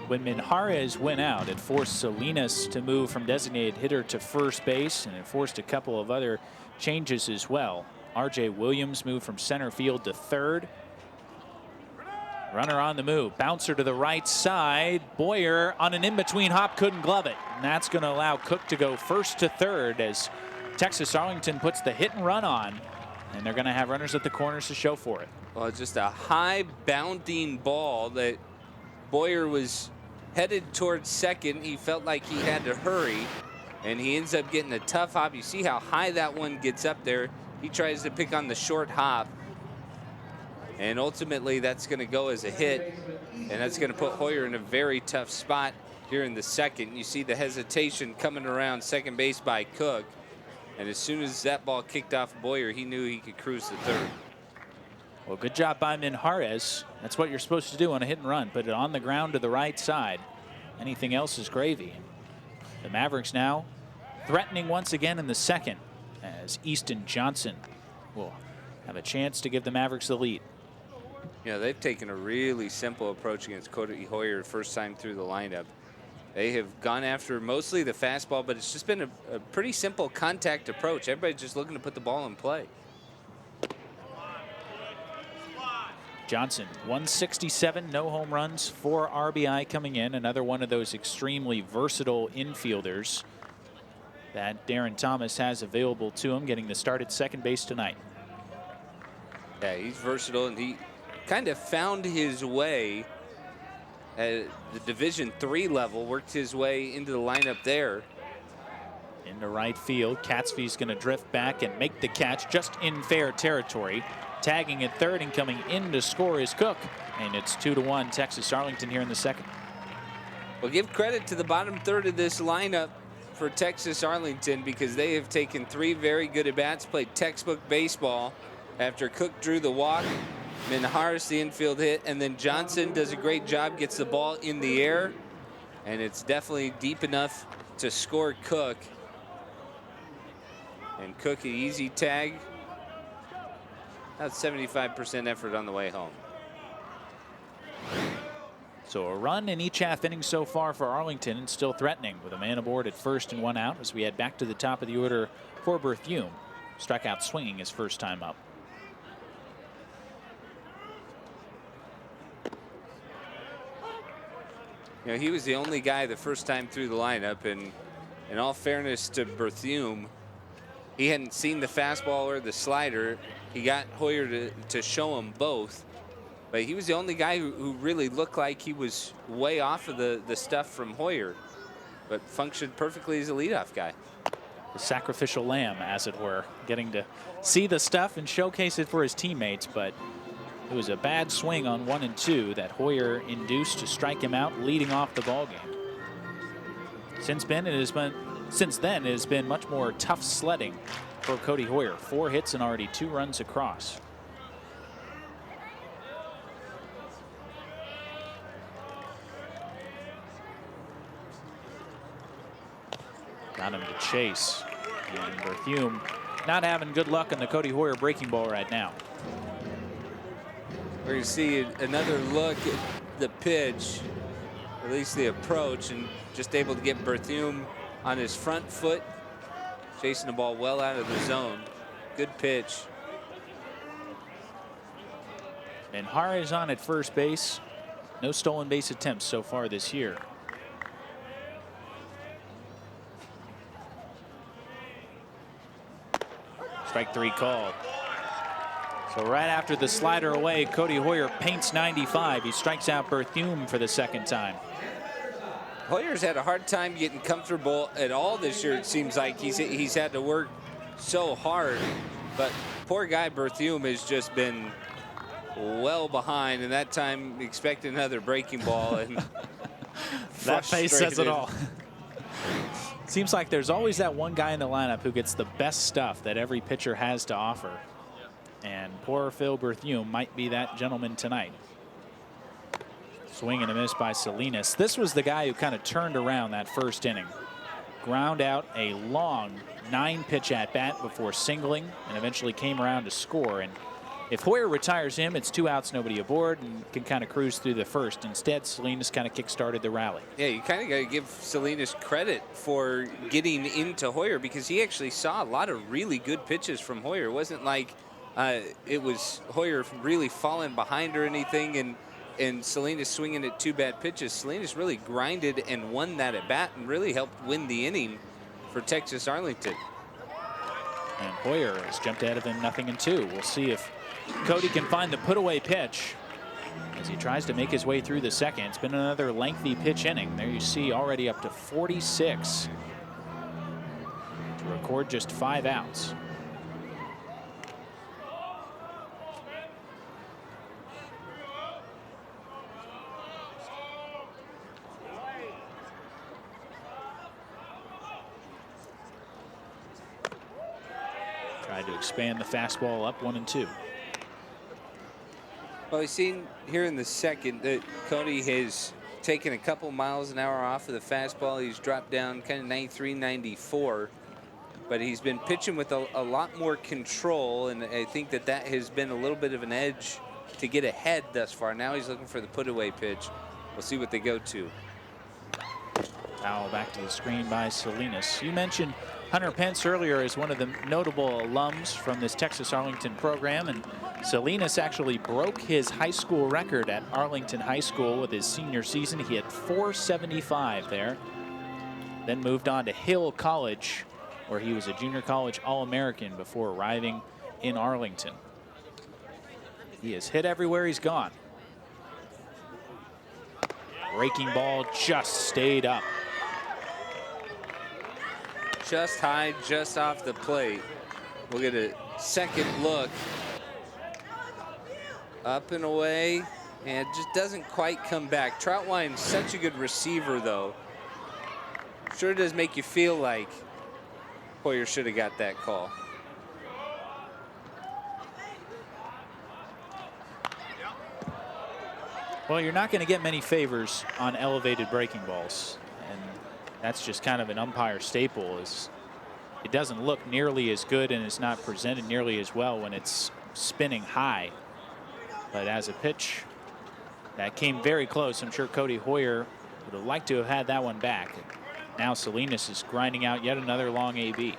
When Minjarez went out, it forced Salinas to move from designated hitter to first base, and it forced a couple of other changes as well. R.J. Williams moved from center field to third. Runner on the move. Bouncer to the right side. Boyer on an in-between hop, couldn't glove it. And that's going to allow Cook to go first to third as Texas Arlington puts the hit and run on. And they're going to have runners at the corners to show for it. Well, just a high bounding ball that Boyer was headed towards second. He felt like he had to hurry, and he ends up getting a tough hop. You see how high that one gets up there. He tries to pick on the short hop, and ultimately that's going to go as a hit, and that's going to put Hoyer in a very tough spot here in the second. You see the hesitation coming around second base by Cook, and as soon as that ball kicked off Boyer, he knew he could cruise to third. Well, good job by Minjarez. That's what you're supposed to do on a hit and run. Put it on the ground to the right side. Anything else is gravy. The Mavericks now threatening once again in the second, as Easton Johnson will have a chance to give the Mavericks the lead. You know, they've taken a really simple approach against Cody Hoyer first time through the lineup. They have gone after mostly the fastball, but it's just been a pretty simple contact approach. Everybody's just looking to put the ball in play. Johnson, 167, no home runs, 4 RBI coming in. Another one of those extremely versatile infielders that Darren Thomas has available to him, getting the start at second base tonight. Yeah, he's versatile, and he kind of found his way at the Division III level, worked his way into the lineup there. Into right field, Catsby's going to drift back and make the catch just in fair territory. Tagging at third and coming in to score is Cook. And it's 2-1 Texas Arlington here in the second. Well, give credit to the bottom third of this lineup for Texas Arlington, because they have taken 3 very good at-bats, played textbook baseball. After Cook drew the walk, Minharis the infield hit, and then Johnson does a great job, gets the ball in the air, and it's definitely deep enough to score Cook. And Cook, an easy tag. That's 75% effort on the way home. So a run in each half inning so far for Arlington, and still threatening with a man aboard at first and 1 out as we head back to the top of the order for Berthume. Struck out swinging his first time up. You know, he was the only guy the first time through the lineup, and in all fairness to Berthume, he hadn't seen the fastball or the slider. He got Hoyer to show him both, but he was the only guy who really looked like he was way off of the stuff from Hoyer, but functioned perfectly as a leadoff guy. The sacrificial lamb, as it were, getting to see the stuff and showcase it for his teammates, but it was a bad swing on 1 and 2 that Hoyer induced to strike him out, leading off the ballgame. Since then, it has been much more tough sledding for Cody Hoyer. 4 hits and already 2 runs across. Got him to chase. And Berthume not having good luck on the Cody Hoyer breaking ball right now. We're going to see another look at the pitch, or at least the approach, and just able to get Berthume on his front foot, chasing the ball well out of the zone. Good pitch. And Hara is on at first base. No stolen base attempts so far this year. Strike 3 called. So right after the slider away, Cody Hoyer paints 95. He strikes out Berthume for the second time. Hoyer's had a hard time getting comfortable at all this year. It seems like he's had to work so hard, but poor guy Berthume has just been well behind, and that time expecting another breaking ball, and that face says it all. Seems like there's always that one guy in the lineup who gets the best stuff that every pitcher has to offer. And poor Phil Berthume might be that gentleman tonight. Swing and a miss by Salinas. This was the guy who kind of turned around that first inning. Ground out a long 9-pitch at bat before singling, and eventually came around to score. And if Hoyer retires him, it's 2 outs, nobody aboard, and can kind of cruise through the first. Instead, Salinas kind of kick-started the rally. Yeah, you kind of got to give Salinas credit for getting into Hoyer, because he actually saw a lot of really good pitches from Hoyer. It wasn't like it was Hoyer really falling behind or anything, and Salinas swinging at 2 bad pitches. Salinas really grinded and won that at bat and really helped win the inning for Texas Arlington. And Hoyer has jumped ahead of him 0-2. We'll see if Cody can find the put-away pitch as he tries to make his way through the second. It's been another lengthy pitch inning. There you see already up to 46 to record just 5 outs. Tried to expand the fastball up 1-2. Well, we've seen here in the second that Cody has taken a couple miles an hour off of the fastball. He's dropped down kind of 93, 94. but he's been pitching with a lot more control, and I think that has been a little bit of an edge to get ahead thus far. Now he's looking for the put-away pitch. We'll see what they go to. Foul back to the screen by Salinas. You mentioned Hunter Pence earlier as one of the notable alums from this Texas Arlington program, and Salinas actually broke his high school record at Arlington High School with his senior season. He had 475 there, then moved on to Hill College, where he was a junior college All-American before arriving in Arlington. He has hit everywhere he's gone. Breaking ball just stayed up. Just high, just off the plate. We'll get a second look. Up and away, and it just doesn't quite come back. Troutwine's such a good receiver, though. Sure does make you feel like Hoyer should have got that call. Well, you're not going to get many favors on elevated breaking balls, and that's just kind of an umpire staple. Is it doesn't look nearly as good and it's not presented nearly as well when it's spinning high. But as a pitch, that came very close. I'm sure Cody Hoyer would have liked to have had that one back. Now Salinas is grinding out yet another long AB.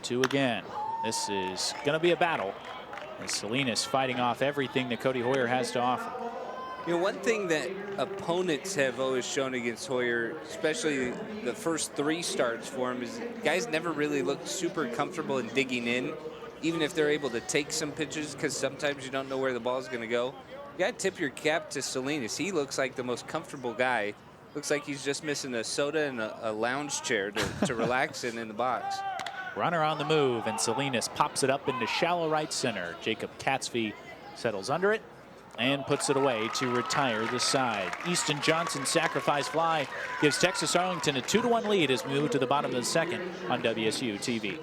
Two again. This is going to be a battle as Salinas fighting off everything that Cody Hoyer has to offer. You know, one thing that opponents have always shown against Hoyer, especially the first 3 starts for him, is guys never really look super comfortable in digging in, even if they're able to take some pitches, because sometimes you don't know where the ball is going to go. You got to tip your cap to Salinas. He looks like the most comfortable guy. Looks like he's just missing a soda and a lounge chair to relax in the box. Runner on the move, and Salinas pops it up into shallow right center. Jacob Katzvey settles under it and puts it away to retire the side. Easton Johnson's sacrifice fly gives Texas Arlington a 2-1 lead as we move to the bottom of the second on WSU TV.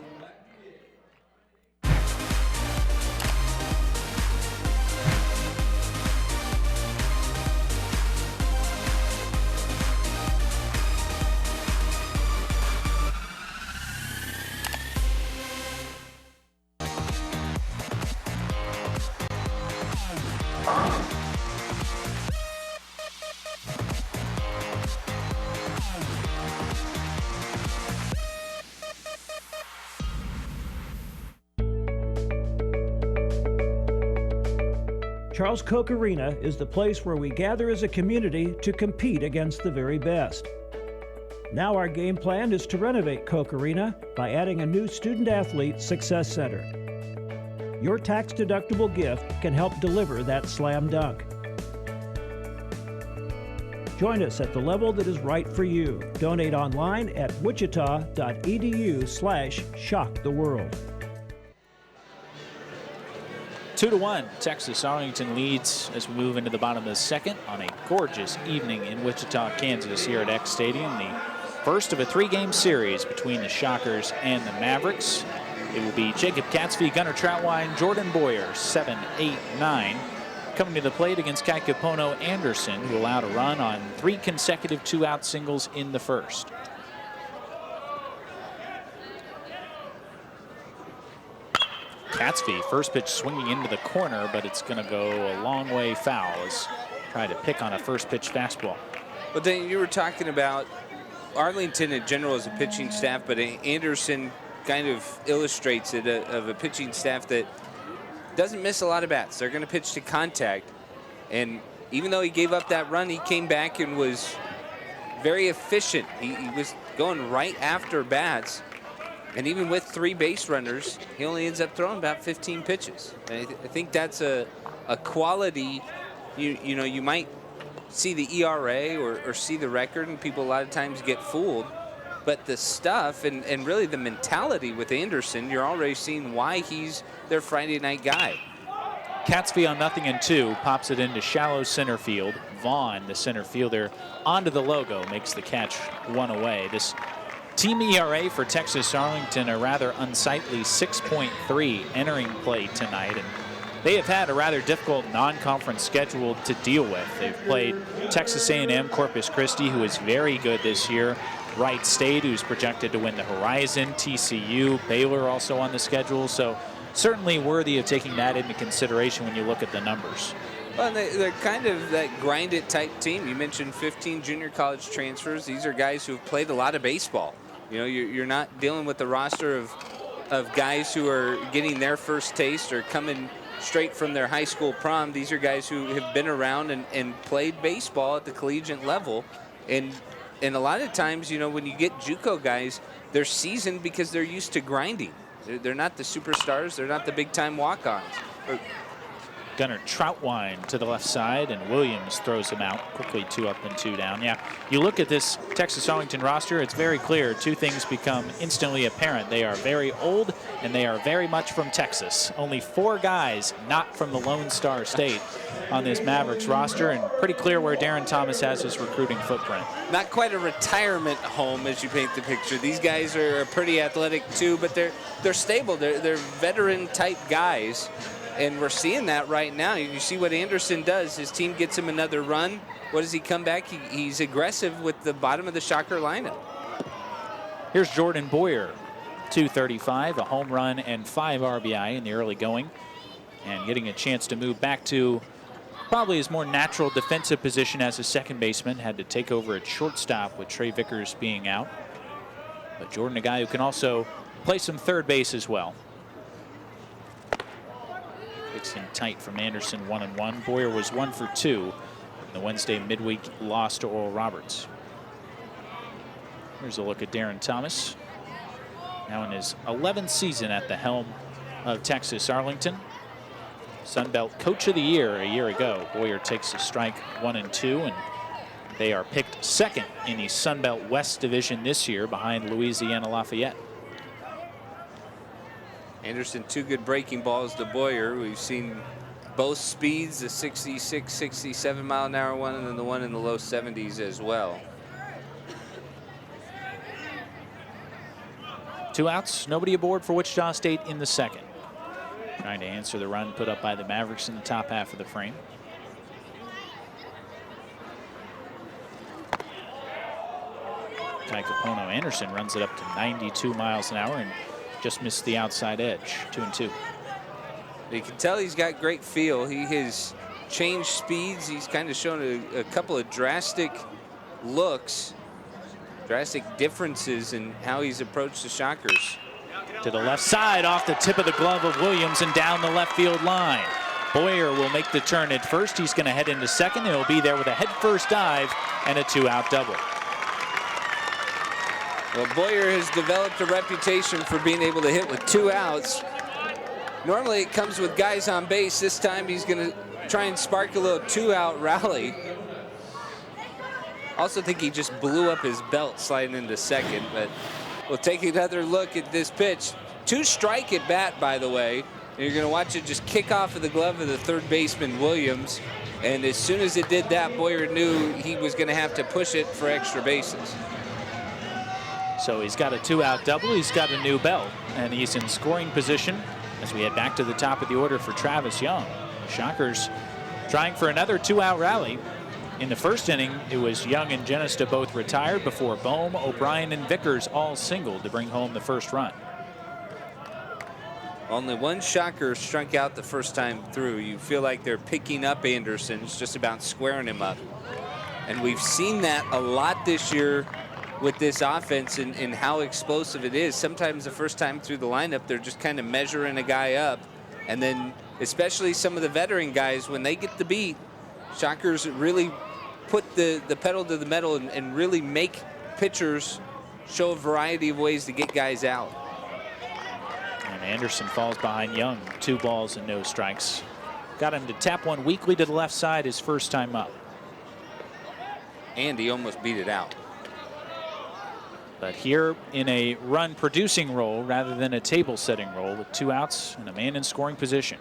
Charles Koch Arena is the place where we gather as a community to compete against the very best. Now our game plan is to renovate Koch Arena by adding a new student-athlete success center. Your tax-deductible gift can help deliver that slam dunk. Join us at the level that is right for you. Donate online at wichita.edu/shocktheworld. 2-1, Texas Arlington leads as we move into the bottom of the second on a gorgeous evening in Wichita, Kansas here at X Stadium. The first of a 3-game series between the Shockers and the Mavericks. It will be Jacob Katzvey, Gunnar Troutwine, Jordan Boyer, 7, 8, 9. Coming to the plate against Kai Capono Anderson, who allowed a run on 3 consecutive 2-out singles in the first. Katzvey, first pitch swinging into the corner, but it's going to go a long way foul as trying to pick on a first pitch fastball. But then you were talking about Arlington in general as a pitching staff, but Anderson kind of illustrates it of a pitching staff that doesn't miss a lot of bats. They're going to pitch to contact. And even though he gave up that run, he came back and was very efficient. He was going right after bats. And even with 3 base runners, he only ends up throwing about 15 pitches. And I think that's a quality. You know, you might see the ERA or see the record, and people a lot of times get fooled. But the stuff and really the mentality with Anderson, you're already seeing why he's their Friday night guy. Katzvey on 0-2, pops it into shallow center field. Vaughn, the center fielder, onto the logo, makes the catch 1 away. This team ERA for Texas Arlington, a rather unsightly 6.3 entering play tonight. And they have had a rather difficult non-conference schedule to deal with. They've played Texas A&M, Corpus Christi, who is very good this year, Wright State, who's projected to win the Horizon, TCU, Baylor also on the schedule. So certainly worthy of taking that into consideration when you look at the numbers. Well, they're kind of that grind-it type team. You mentioned 15 junior college transfers. These are guys who've played a lot of baseball. You know, you're not dealing with the roster of guys who are getting their first taste or coming straight from their high school prom. These are guys who have been around and played baseball at the collegiate level. And a lot of times, you know, when you get JUCO guys, they're seasoned because they're used to grinding. They're not the superstars. They're not the big-time walk-ons. Gunnar Troutwine to the left side, and Williams throws him out quickly, 2 up and 2 down. Yeah, you look at this Texas Arlington roster, it's very clear. 2 things become instantly apparent. They are very old, and they are very much from Texas. Only 4 guys not from the Lone Star State on this Mavericks roster, and pretty clear where Darren Thomas has his recruiting footprint. Not quite a retirement home as you paint the picture. These guys are pretty athletic too, but they're stable. They're veteran-type guys. And we're seeing that right now. You see what Anderson does. His team gets him another run. What does he come back? He's aggressive with the bottom of the Shocker lineup. Here's Jordan Boyer, 235, a home run and 5 RBI in the early going. And getting a chance to move back to probably his more natural defensive position as a second baseman. Had to take over at shortstop with Trey Vickers being out. But Jordan, a guy who can also play some third base as well. In tight from Anderson, 1-1. Boyer was 1 for 2 in the Wednesday midweek loss to Oral Roberts. Here's a look at Darren Thomas, now in his 11th season at the helm of Texas Arlington. Sun Belt Coach of the Year a year ago. Boyer takes a strike 1 and 2, and they are picked second in the Sun Belt West Division this year behind Louisiana Lafayette. Anderson, 2 good breaking balls to Boyer. We've seen both speeds, the 66, 67 mile an hour one, and then the one in the low 70s as well. 2 outs, nobody aboard for Wichita State in the second. Trying to answer the run put up by the Mavericks in the top half of the frame. Ty Capono Anderson runs it up to 92 miles an hour and just missed the outside edge. 2-2. You can tell he's got great feel. He has changed speeds. He's kind of shown a couple of drastic looks, drastic differences in how he's approached the Shockers. To the left side off the tip of the glove of Williams and down the left field line. Boyer will make the turn at first. He's going to head into second. He'll be there with a head-first dive and a 2-out double. Well, Boyer has developed a reputation for being able to hit with 2 outs. Normally it comes with guys on base. This time he's going to try and spark a little 2-out rally. Also think he just blew up his belt sliding into second, but we'll take another look at this pitch. 2-strike at bat, by the way. And you're going to watch it just kick off of the glove of the third baseman, Williams. And as soon as it did that, Boyer knew he was going to have to push it for extra bases. So he's got a 2-out double. He's got a new belt, and he's in scoring position as we head back to the top of the order for Travis Young. Shockers trying for another 2-out rally. In the first inning, it was Young and Genesta both retired before Boehm, O'Brien, and Vickers all singled to bring home the first run. Only one Shocker struck out the first time through. You feel like they're picking up Anderson. It's just about squaring him up. And we've seen that a lot this year with this offense and how explosive it is. Sometimes the first time through the lineup, they're just kind of measuring a guy up. And then especially some of the veteran guys, when they get the beat, Shockers really put the pedal to the metal and really make pitchers show a variety of ways to get guys out. And Anderson falls behind Young. 2 balls and no strikes. Got him to tap one weakly to the left side his first time up. And he almost beat it out. But here in a run-producing role rather than a table-setting role with 2 outs and a man in scoring position.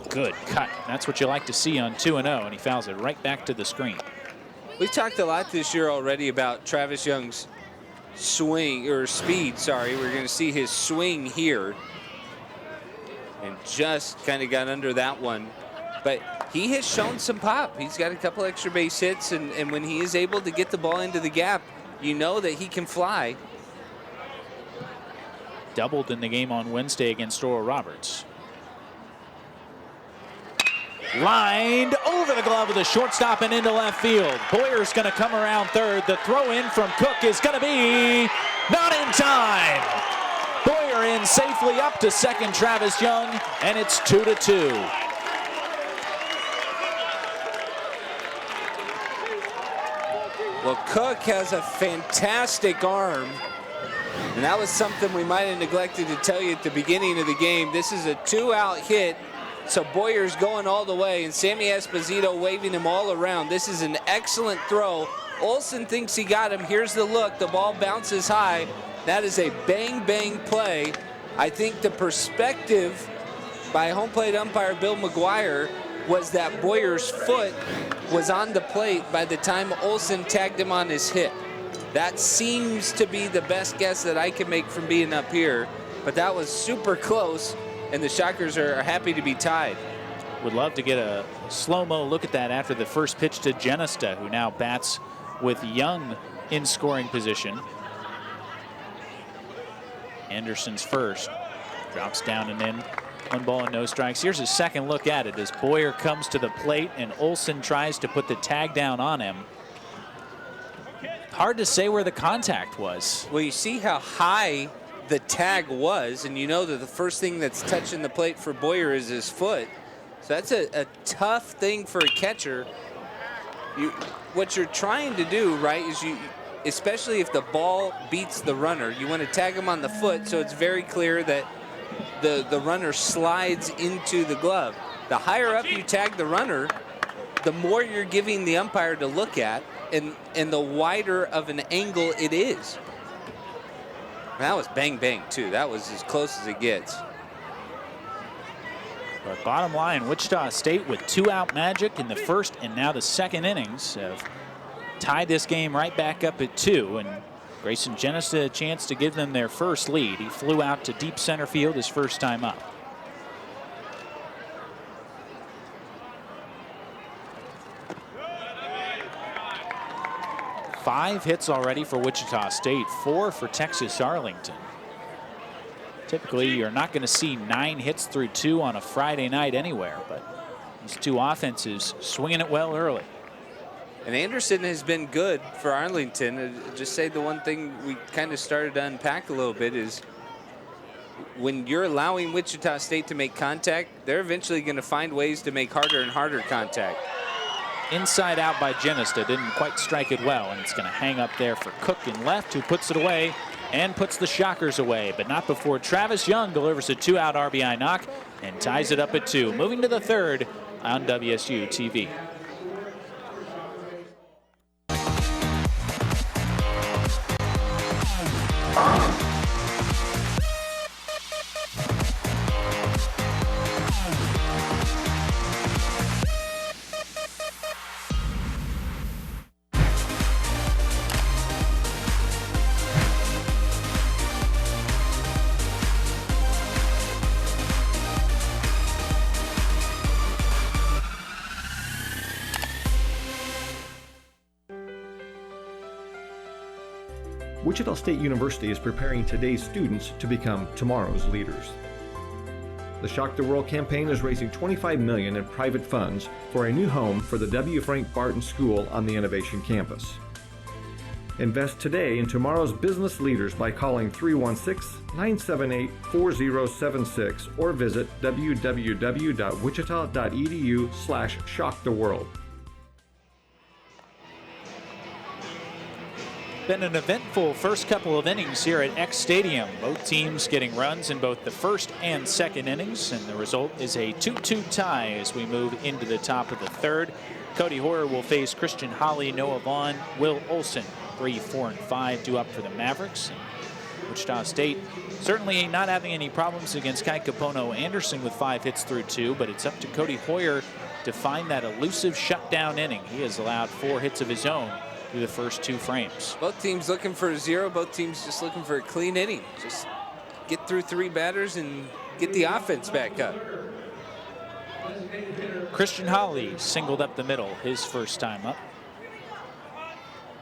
Good cut. That's what you like to see on 2-0, and he fouls it right back to the screen. We've talked a lot this year already about Travis Young's swing, or speed, sorry. We're going to see his swing here. and just kind of got under that one. But he has shown some pop. He's got a couple extra base hits, and when he is able to get the ball into the gap, you know that he can fly. Doubled in the game on Wednesday against Oral Roberts. Lined over the glove of the shortstop and into left field. Boyer's going to come around third. The throw in from Cook is going to be not in time. Boyer in safely up to second, Travis Young, and it's 2-2. Well, Cook has a fantastic arm, and that was something we might have neglected to tell you at the beginning of the game. This is a 2-out hit, so Boyer's going all the way, and Sammy Esposito waving him all around. This is an excellent throw. Olsen thinks he got him. Here's the look. The ball bounces high. That is a bang-bang play. I think the perspective by home plate umpire Bill McGuire was that Boyer's foot was on the plate by the time Olsen tagged him on his hip. That seems to be the best guess that I can make from being up here, but that was super close, and the Shockers are happy to be tied. Would love to get a slow-mo look at that after the first pitch to Genesta, who now bats with Young in scoring position. Anderson's first, drops down and in. 1 ball and no strikes. Here's a second look at it as Boyer comes to the plate and Olsen tries to put the tag down on him. Hard to say where the contact was. Well, you see how high the tag was, and you know that the first thing that's touching the plate for Boyer is his foot. So that's a tough thing for a catcher. What you're trying to do, right, is especially if the ball beats the runner, you want to tag him on the foot so it's very clear that the runner slides into the glove. The higher up you tag the runner, the more you're giving the umpire to look at, and the wider of an angle it is. That was bang bang too. That was as close as it gets. But bottom line, Wichita State with 2-out magic in the first and now the second innings have tied this game right back up at 2, and Grayson Genesta a chance to give them their first lead. He flew out to deep center field his first time up. Five hits already for Wichita State, 4 for Texas Arlington. Typically, you're not going to see 9 hits through 2 on a Friday night anywhere, but these two offenses swinging it well early. And Anderson has been good for Arlington. Just say the one thing we kind of started to unpack a little bit is when you're allowing Wichita State to make contact, they're eventually going to find ways to make harder and harder contact. Inside out by Genesta, didn't quite strike it well, and it's going to hang up there for Cook in left, who puts it away and puts the Shockers away, but not before Travis Young delivers a 2-out RBI knock and ties it up at 2. Moving to the third on WSU TV. Wichita State University is preparing today's students to become tomorrow's leaders. The Shock the World campaign is raising $25 million in private funds for a new home for the W. Frank Barton School on the Innovation Campus. Invest today in tomorrow's business leaders by calling 316-978-4076 or visit www.wichita.edu/shocktheworld. Been an eventful first couple of innings here at X Stadium. Both teams getting runs in both the first and second innings, and the result is a 2-2 tie as we move into the top of the third. Cody Hoyer will face Christian Holly, Noah Vaughn, Will Olson. 3, 4, and 5 due up for the Mavericks. And Wichita State certainly not having any problems against Kai Capono Anderson with 5 hits through 2, but it's up to Cody Hoyer to find that elusive shutdown inning. He has allowed 4 hits of his own through the first 2 frames. Both teams looking for a 0. Both teams just looking for a clean inning. Just get through 3 batters and get the offense back up. Christian Holly singled up the middle his first time up.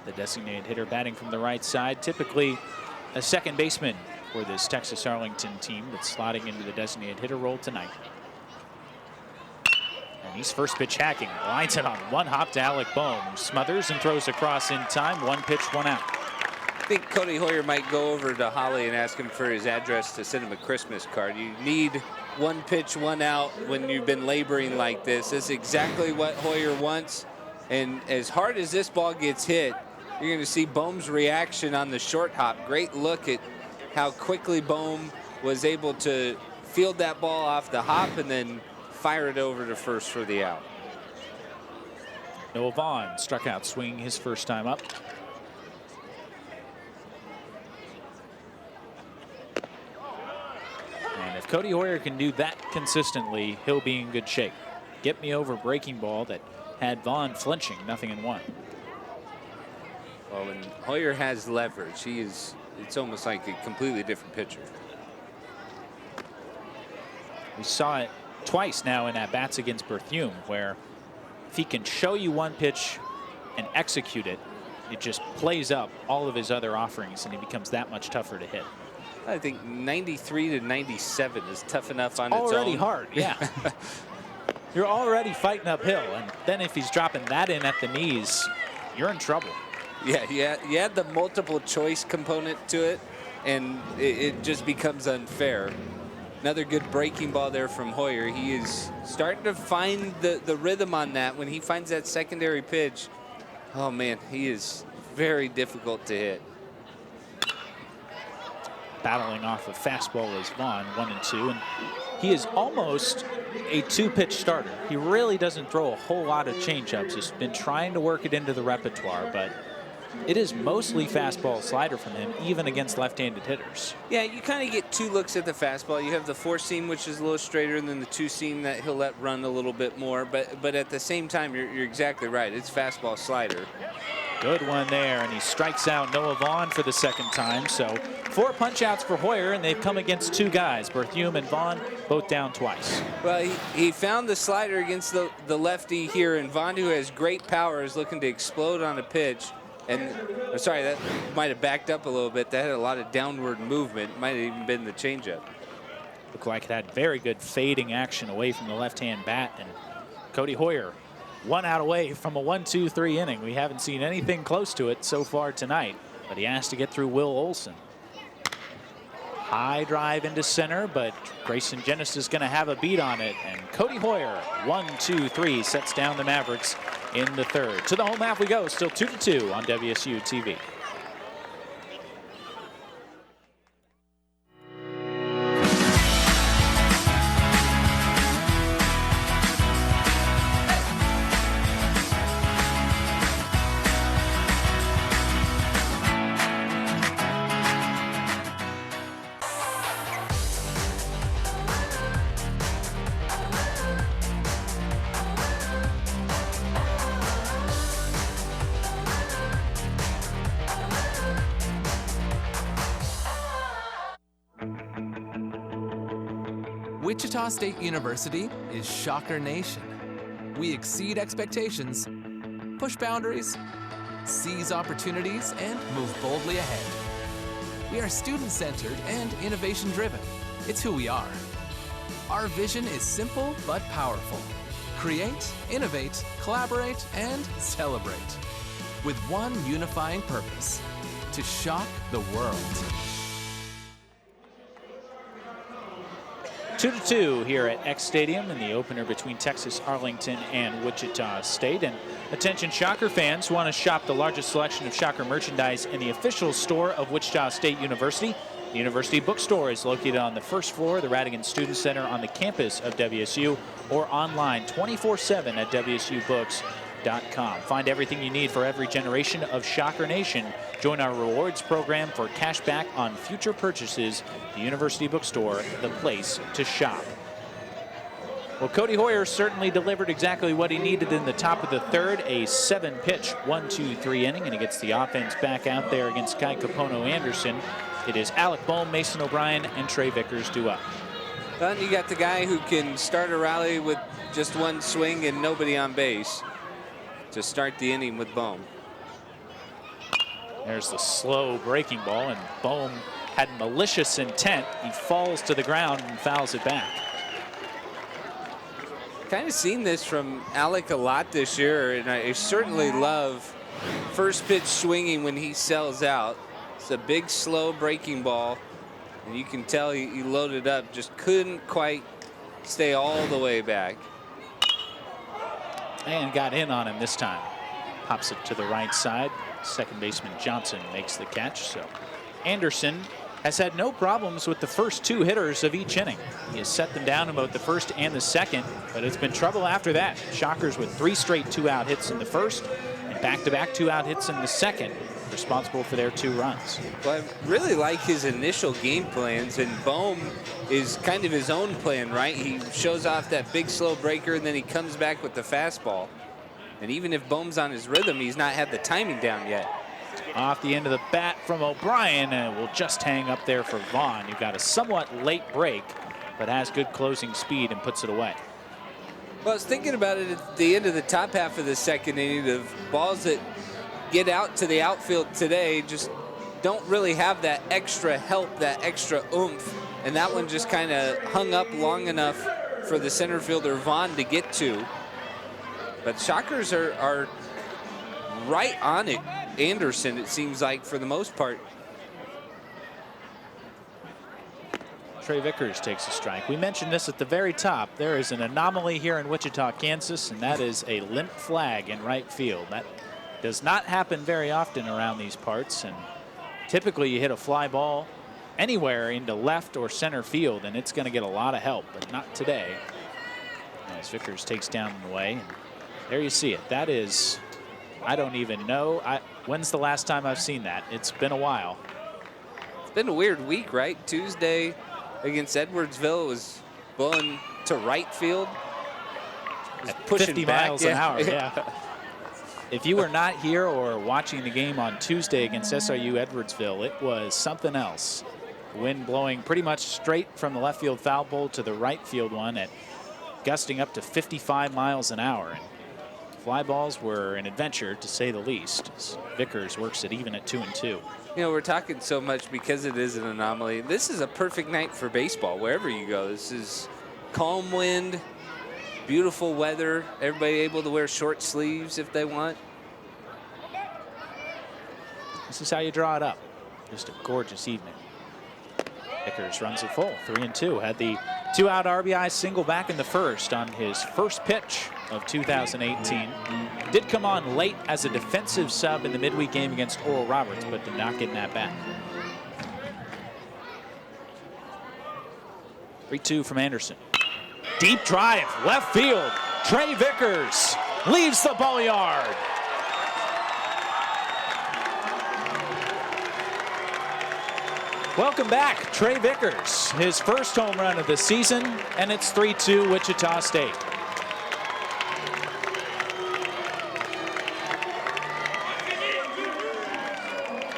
The designated hitter batting from the right side, typically a second baseman for this Texas Arlington team that's slotting into the designated hitter role tonight. And he's first pitch hacking, lines it on one hop to Alec Boehm, smothers and throws across in time. 1 pitch, 1 out. I think Cody Hoyer might go over to Holly and ask him for his address to send him a Christmas card. You need 1 pitch, 1 out when you've been laboring like this. That's exactly what Hoyer wants. And as hard as this ball gets hit, you're going to see Boehm's reaction on the short hop. Great look at how quickly Boehm was able to field that ball off the hop and then fire it over to first for the out. Noah Vaughn struck out swinging his first time up. And if Cody Hoyer can do that consistently, he'll be in good shape. Get me over breaking ball that had Vaughn flinching, 0-1. Well, when Hoyer has leverage, it's almost like a completely different pitcher. We saw it twice now in at-bats against Berthume, where if he can show you 1 pitch and execute it, it just plays up all of his other offerings and he becomes that much tougher to hit. I think 93 to 97 is tough enough on its own. Already hard, yeah. You're already fighting uphill, and then if he's dropping that in at the knees, you're in trouble. Yeah, you add the multiple choice component to it, and it just becomes unfair. Another good breaking ball there from Hoyer. He is starting to find the rhythm on that. When he finds that secondary pitch, oh man, he is very difficult to hit. Battling off a fastball is Vaughn, 1-2, and he is almost a 2-pitch starter. He really doesn't throw a whole lot of changeups. He's been trying to work it into the repertoire, but it is mostly fastball slider from him, even against left-handed hitters. Yeah, you kind of get 2 looks at the fastball. You have the 4-seam, which is a little straighter, and then the 2-seam that he'll let run a little bit more. But at the same time, you're exactly right. It's fastball slider. Good one there, and he strikes out Noah Vaughn for the second time. So 4 punch-outs for Hoyer, and they've come against 2 guys. Berthume and Vaughn both down twice. Well, he found the slider against the lefty here, and Vaughn, who has great power, is looking to explode on a pitch. And I'm sorry, that might have backed up a little bit. That had a lot of downward movement. Might have even been the changeup. Looked like it had very good fading action away from the left-hand bat, and Cody Hoyer 1 out away from a 1-2-3 inning. We haven't seen anything close to it so far tonight, but he has to get through Will Olson. High drive into center, but Grayson Jennis is going to have a beat on it, and Cody Hoyer, 1-2-3, sets down the Mavericks in the third. To the home half we go, still 2-2 on WSU TV. Wichita State University is Shocker Nation. We exceed expectations, push boundaries, seize opportunities, and move boldly ahead. We are student-centered and innovation-driven. It's who we are. Our vision is simple but powerful. Create, innovate, collaborate, and celebrate. With one unifying purpose: to shock the world. 2-2 here at X Stadium in the opener between Texas Arlington and Wichita State. And attention Shocker fans who want to shop the largest selection of Shocker merchandise in the official store of Wichita State University. The University Bookstore is located on the first floor of the Radigan Student Center on the campus of WSU, or online 24/7 at WSUBooks.com. Find everything you need for every generation of Shocker Nation. Join our rewards program for cash back on future purchases. The University Bookstore, the place to shop. Well, Cody Hoyer certainly delivered exactly what he needed in the top of the third. A 7-pitch 1-2-3 inning, and he gets the offense back out there against Kai Capono Anderson. it is Alec Boehm, Mason O'Brien, and Trey Vickers due up. Well, you got the guy who can start a rally with just one swing and nobody on base to start the inning with Boehm. There's the slow breaking ball, and Boehm had malicious intent. He falls to the ground and fouls it back. Kind of seen this from Alec a lot this year, and I certainly love first pitch swinging when he sells out. It's a big, slow breaking ball, and you can tell he loaded up, just couldn't quite stay all the way back. And got in on him this time. Pops it to the right side. Second baseman Johnson makes the catch. So Anderson has had no problems with the first two hitters of each inning. He has set them down in both the first and the second, but it's been trouble after that. Shockers with 3 straight 2-out hits in the first and back-to-back 2-out hits in the second, responsible for their 2 runs. Well, I really like his initial game plans, and Boehm is kind of his own plan, right? He shows off that big slow breaker, and then he comes back with the fastball. And even if Boehm's on his rhythm, he's not had the timing down yet. Off the end of the bat from O'Brien, and will just hang up there for Vaughn. You've got a somewhat late break, but has good closing speed and puts it away. Well, I was thinking about it at the end of the top half of the second inning, of balls that get out to the outfield today just don't really have that extra help, that extra oomph. And that one just kind of hung up long enough for the center fielder Vaughn to get to. But Shockers are right on it. Anderson, it seems like, for the most part. Trey Vickers takes a strike. We mentioned this at the very top. There is an anomaly here in Wichita, Kansas, and that is a limp flag in right field. That does not happen very often around these parts, and typically you hit a fly ball anywhere into left or center field and it's going to get a lot of help, but not today. As Vickers takes down and away, and there you see it. That is, I don't even know. When's the last time I've seen that? It's been a while. It's been a weird week, right? Tuesday against Edwardsville was blowing to right field. At pushing 50 back, miles an hour, yeah. If you were not here or watching the game on Tuesday against SRU Edwardsville, it was something else. The wind blowing pretty much straight from the left field foul pole to the right field one, at gusting up to 55 miles an hour. And fly balls were an adventure, to say the least, as Vickers works it even at 2-2. You know, we're talking so much because it is an anomaly. This is a perfect night for baseball, wherever you go. This is calm wind, beautiful weather, everybody able to wear short sleeves if they want. This is how you draw it up. Just a gorgeous evening. Vickers runs it full, 3-2. Had the 2-out RBI single back in the first on his first pitch of 2018. Did come on late as a defensive sub in the midweek game against Oral Roberts, but did not get in that bat. 3-2 from Anderson. Deep drive, left field. Trey Vickers leaves the ball yard. Welcome back, Trey Vickers. His first home run of the season, and it's 3-2 Wichita State.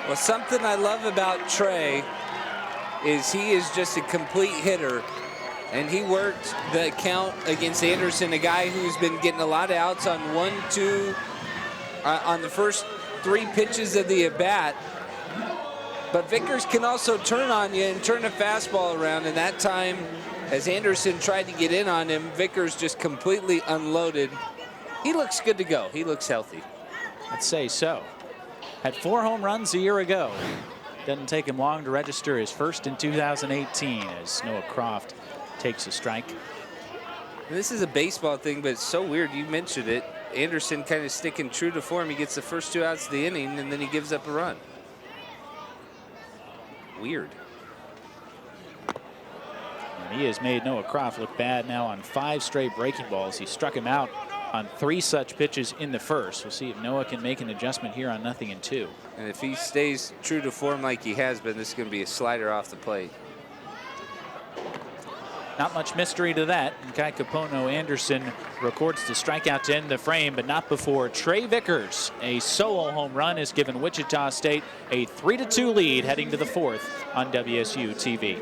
Well, something I love about Trey is he is just a complete hitter. And he worked the count against Anderson, a guy who's been getting a lot of outs on 1-2 on the first 3 pitches of the at-bat. But Vickers can also turn on you and turn a fastball around. And that time, as Anderson tried to get in on him, Vickers just completely unloaded. He looks good to go. He looks healthy. I'd say so. Had 4 home runs a year ago. Doesn't take him long to register his first in 2018 as Noah Croft takes a strike. This is a baseball thing, but it's so weird. You mentioned it. Anderson kind of sticking true to form. He gets the first 2 outs of the inning, and then he gives up a run. Weird. And he has made Noah Croft look bad now on 5 straight breaking balls. He struck him out on 3 such pitches in the first. We'll see if Noah can make an adjustment here on 0-2. And if he stays true to form like he has been, this is going to be a slider off the plate. Not much mystery to that. Kai Capono Anderson records the strikeout to end the frame, but not before Trey Vickers. A solo home run has given Wichita State a 3-2 lead heading to the 4th on WSU TV.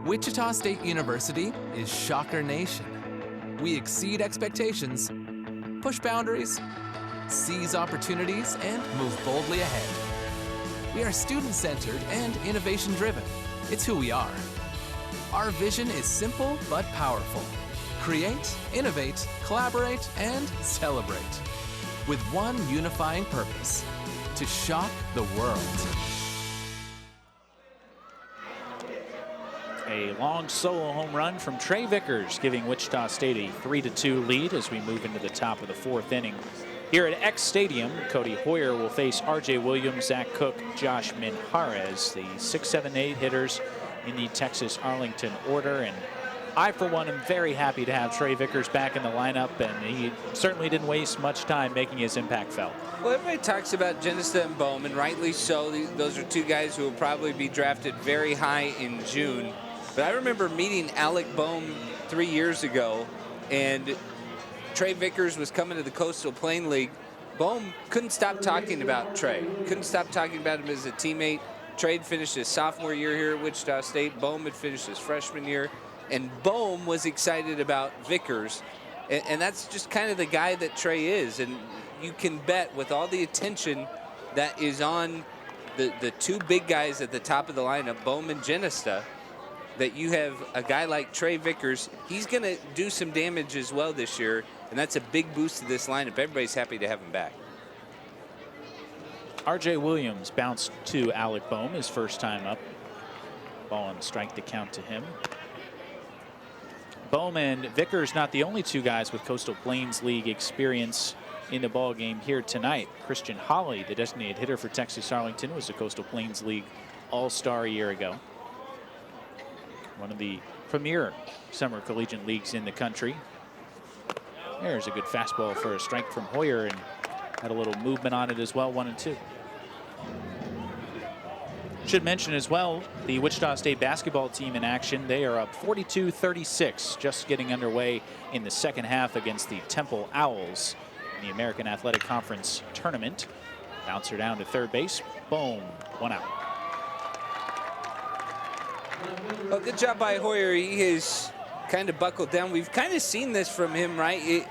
Wichita State University is Shocker Nation. We exceed expectations, push boundaries, seize opportunities, and move boldly ahead. We are student-centered and innovation-driven. It's who we are. Our vision is simple but powerful. Create, innovate, collaborate, and celebrate. With one unifying purpose: to shock the world. A long solo home run from Trey Vickers, giving Wichita State a 3-2 lead as we move into the top of the fourth inning. Here at X Stadium, Cody Hoyer will face R.J. Williams, Zach Cook, Josh Minjarez, the 6, 7, 8 hitters in the Texas Arlington order. And I, for one, am very happy to have Trey Vickers back in the lineup, and he certainly didn't waste much time making his impact felt. Well, everybody talks about Genesta and Boehm, and rightly so. Those are two guys who will probably be drafted very high in June. But I remember meeting Alec Boehm 3 years ago, and Trey Vickers was coming to the Coastal Plain League. Boehm couldn't stop talking about Trey, couldn't stop talking about him as a teammate. Trey had finished his sophomore year here at Wichita State. Boehm had finished his freshman year, and Boehm was excited about Vickers. And that's just kind of the guy that Trey is. And you can bet with all the attention that is on the two big guys at the top of the lineup, Boehm and Genesta, that you have a guy like Trey Vickers. He's going to do some damage as well this year, and that's a big boost to this lineup. Everybody's happy to have him back. R.J. Williams bounced to Alec Boehm his first time up. Ball and strike to count to him. Boehm and Vickers not the only two guys with Coastal Plains League experience in the ball game here tonight. Christian Holly, the designated hitter for Texas Arlington, was a Coastal Plains League All-Star a year ago. One of the premier summer collegiate leagues in the country. There's a good fastball for a strike from Hoyer, and had a little movement on it as well, 1-2. Should mention as well, the Wichita State basketball team in action. They are up 42-36, just getting underway in the second half against the Temple Owls in the American Athletic Conference tournament. Bouncer down to third base. Boom, 1 out. Well, good job by Hoyer. He has kind of buckled down. We've kind of seen this from him, right?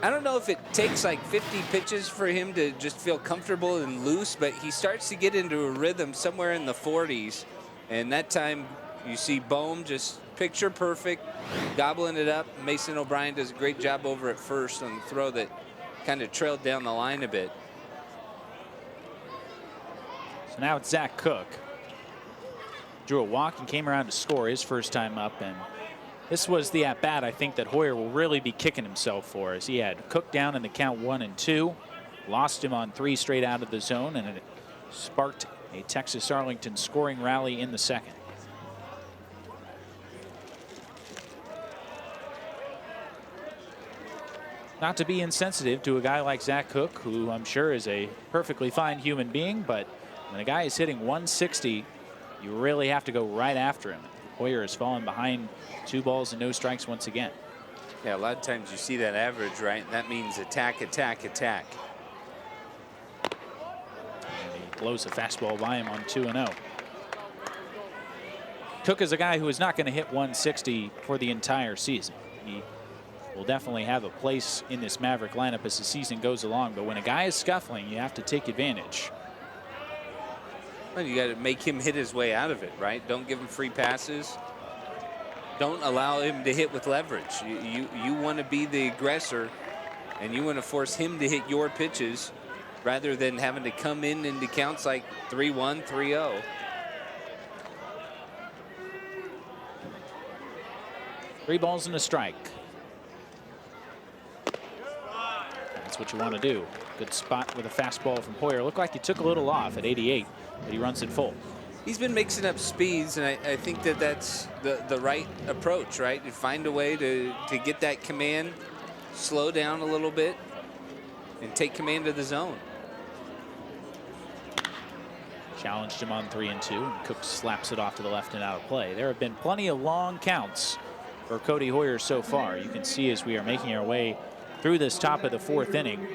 I don't know if it takes like 50 pitches for him to just feel comfortable and loose, but he starts to get into a rhythm somewhere in the 40s. And that time you see Boehm just picture perfect, gobbling it up. Mason O'Brien does a great job over at first on the throw that kind of trailed down the line a bit. So now it's Zach Cook. Drew a walk and came around to score his first time up, and this was the at-bat I think that Hoyer will really be kicking himself for, as he had Cook down in the count 1-2, lost him on 3 straight out of the zone, and it sparked a Texas Arlington scoring rally in the second. Not to be insensitive to a guy like Zach Cook, who I'm sure is a perfectly fine human being, but when a guy is hitting 160, you really have to go right after him. Hoyer has fallen behind 2 balls and no strikes once again. Yeah, a lot of times you see that average, right? And that means attack, attack, attack. And he blows a fastball by him on 2-0. Cook is a guy who is not going to hit 160 for the entire season. He will definitely have a place in this Maverick lineup as the season goes along, but when a guy is scuffling, you have to take advantage. Well, you got to make him hit his way out of it, right? Don't give him free passes. Don't allow him to hit with leverage. You want to be the aggressor, and you want to force him to hit your pitches rather than having to come in into counts like 3-1, 3-0. what you want to do. Good spot with a fastball from Hoyer. Looked like he took a little off at 88, but he runs it full. He's been mixing up speeds, and I think that's the right approach, right? You find a way to get that command, slow down a little bit, and take command of the zone. Challenged him on 3-2, and Cook slaps it off to the left and out of play. There have been plenty of long counts for Cody Hoyer so far. You can see as we are making our way through this top of the 4th inning,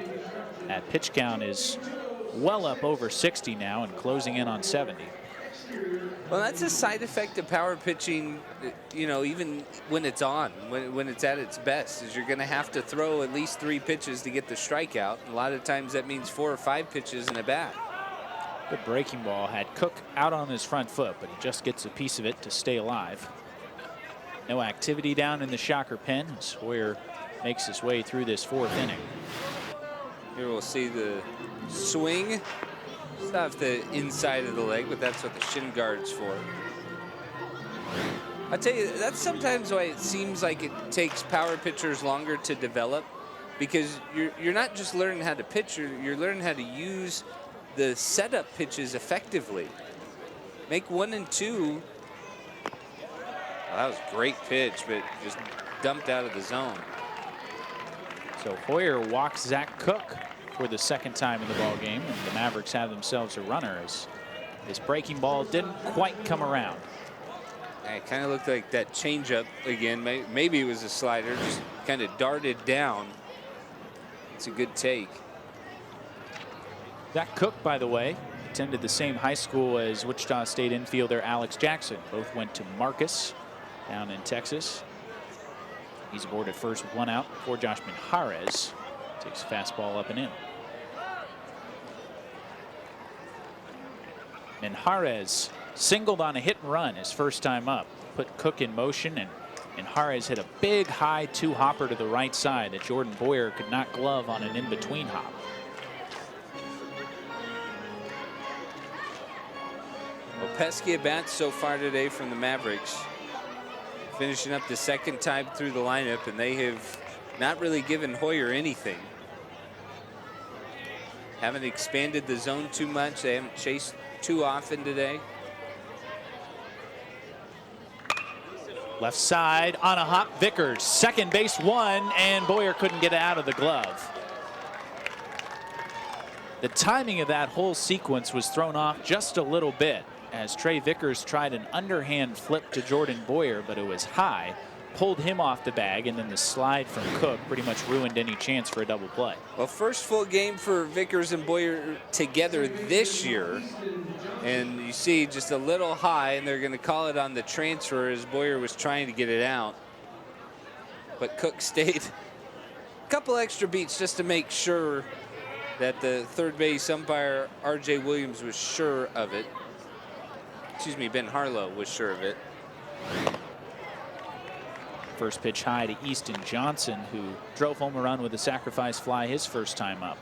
that pitch count is well up over 60 now and closing in on 70. Well, that's a side effect of power pitching, you know, even when it's on, when it's at its best, is you're going to have to throw at least 3 pitches to get the strikeout. A lot of times that means 4 or 5 pitches in a bat. Good breaking ball had Cook out on his front foot, but he just gets a piece of it to stay alive. No activity down in the Shocker pen as Hoyer makes his way through this 4th inning. Here we'll see the swing. It's not the inside of the leg, but that's what the shin guard's for. I tell you, that's sometimes why it seems like it takes power pitchers longer to develop, because you're not just learning how to pitch, you're learning how to use the setup pitches effectively. Make 1 and 2. Well, that was a great pitch, but just dumped out of the zone. So Hoyer walks Zach Cook for the 2nd time in the ball game, and the Mavericks have themselves a runner as his breaking ball didn't quite come around. It kind of looked like that changeup again. Maybe it was a slider, just kind of darted down. It's a good take. Zach Cook, by the way, attended the same high school as Wichita State infielder Alex Jackson. Both went to Marcus down in Texas. He's aboard at first with 1 out before Josh Minjarez takes a fastball up and in. Minjarez singled on a hit and run his first time up. Put Cook in motion, and Minjarez hit a big high 2-hopper to the right side that Jordan Boyer could not glove on an in-between hop. Well, pesky at bats so far today from the Mavericks. Finishing up the 2nd time through the lineup, and they have not really given Hoyer anything. Haven't expanded the zone too much. They haven't chased too often today. Left side on a hop, Vickers, second base 1, and Boyer couldn't get it out of the glove. The timing of that whole sequence was thrown off just a little bit as Trey Vickers tried an underhand flip to Jordan Boyer, but it was high, pulled him off the bag, and then the slide from Cook pretty much ruined any chance for a double play. Well, first full game for Vickers and Boyer together this year, and you see just a little high, and they're going to call it on the transfer as Boyer was trying to get it out, but Cook stayed a couple extra beats just to make sure that the 3rd base umpire R.J. Williams was sure of it. Excuse me, Ben Harlow was sure of it. First pitch high to Easton Johnson, who drove home a run with a sacrifice fly his first time up.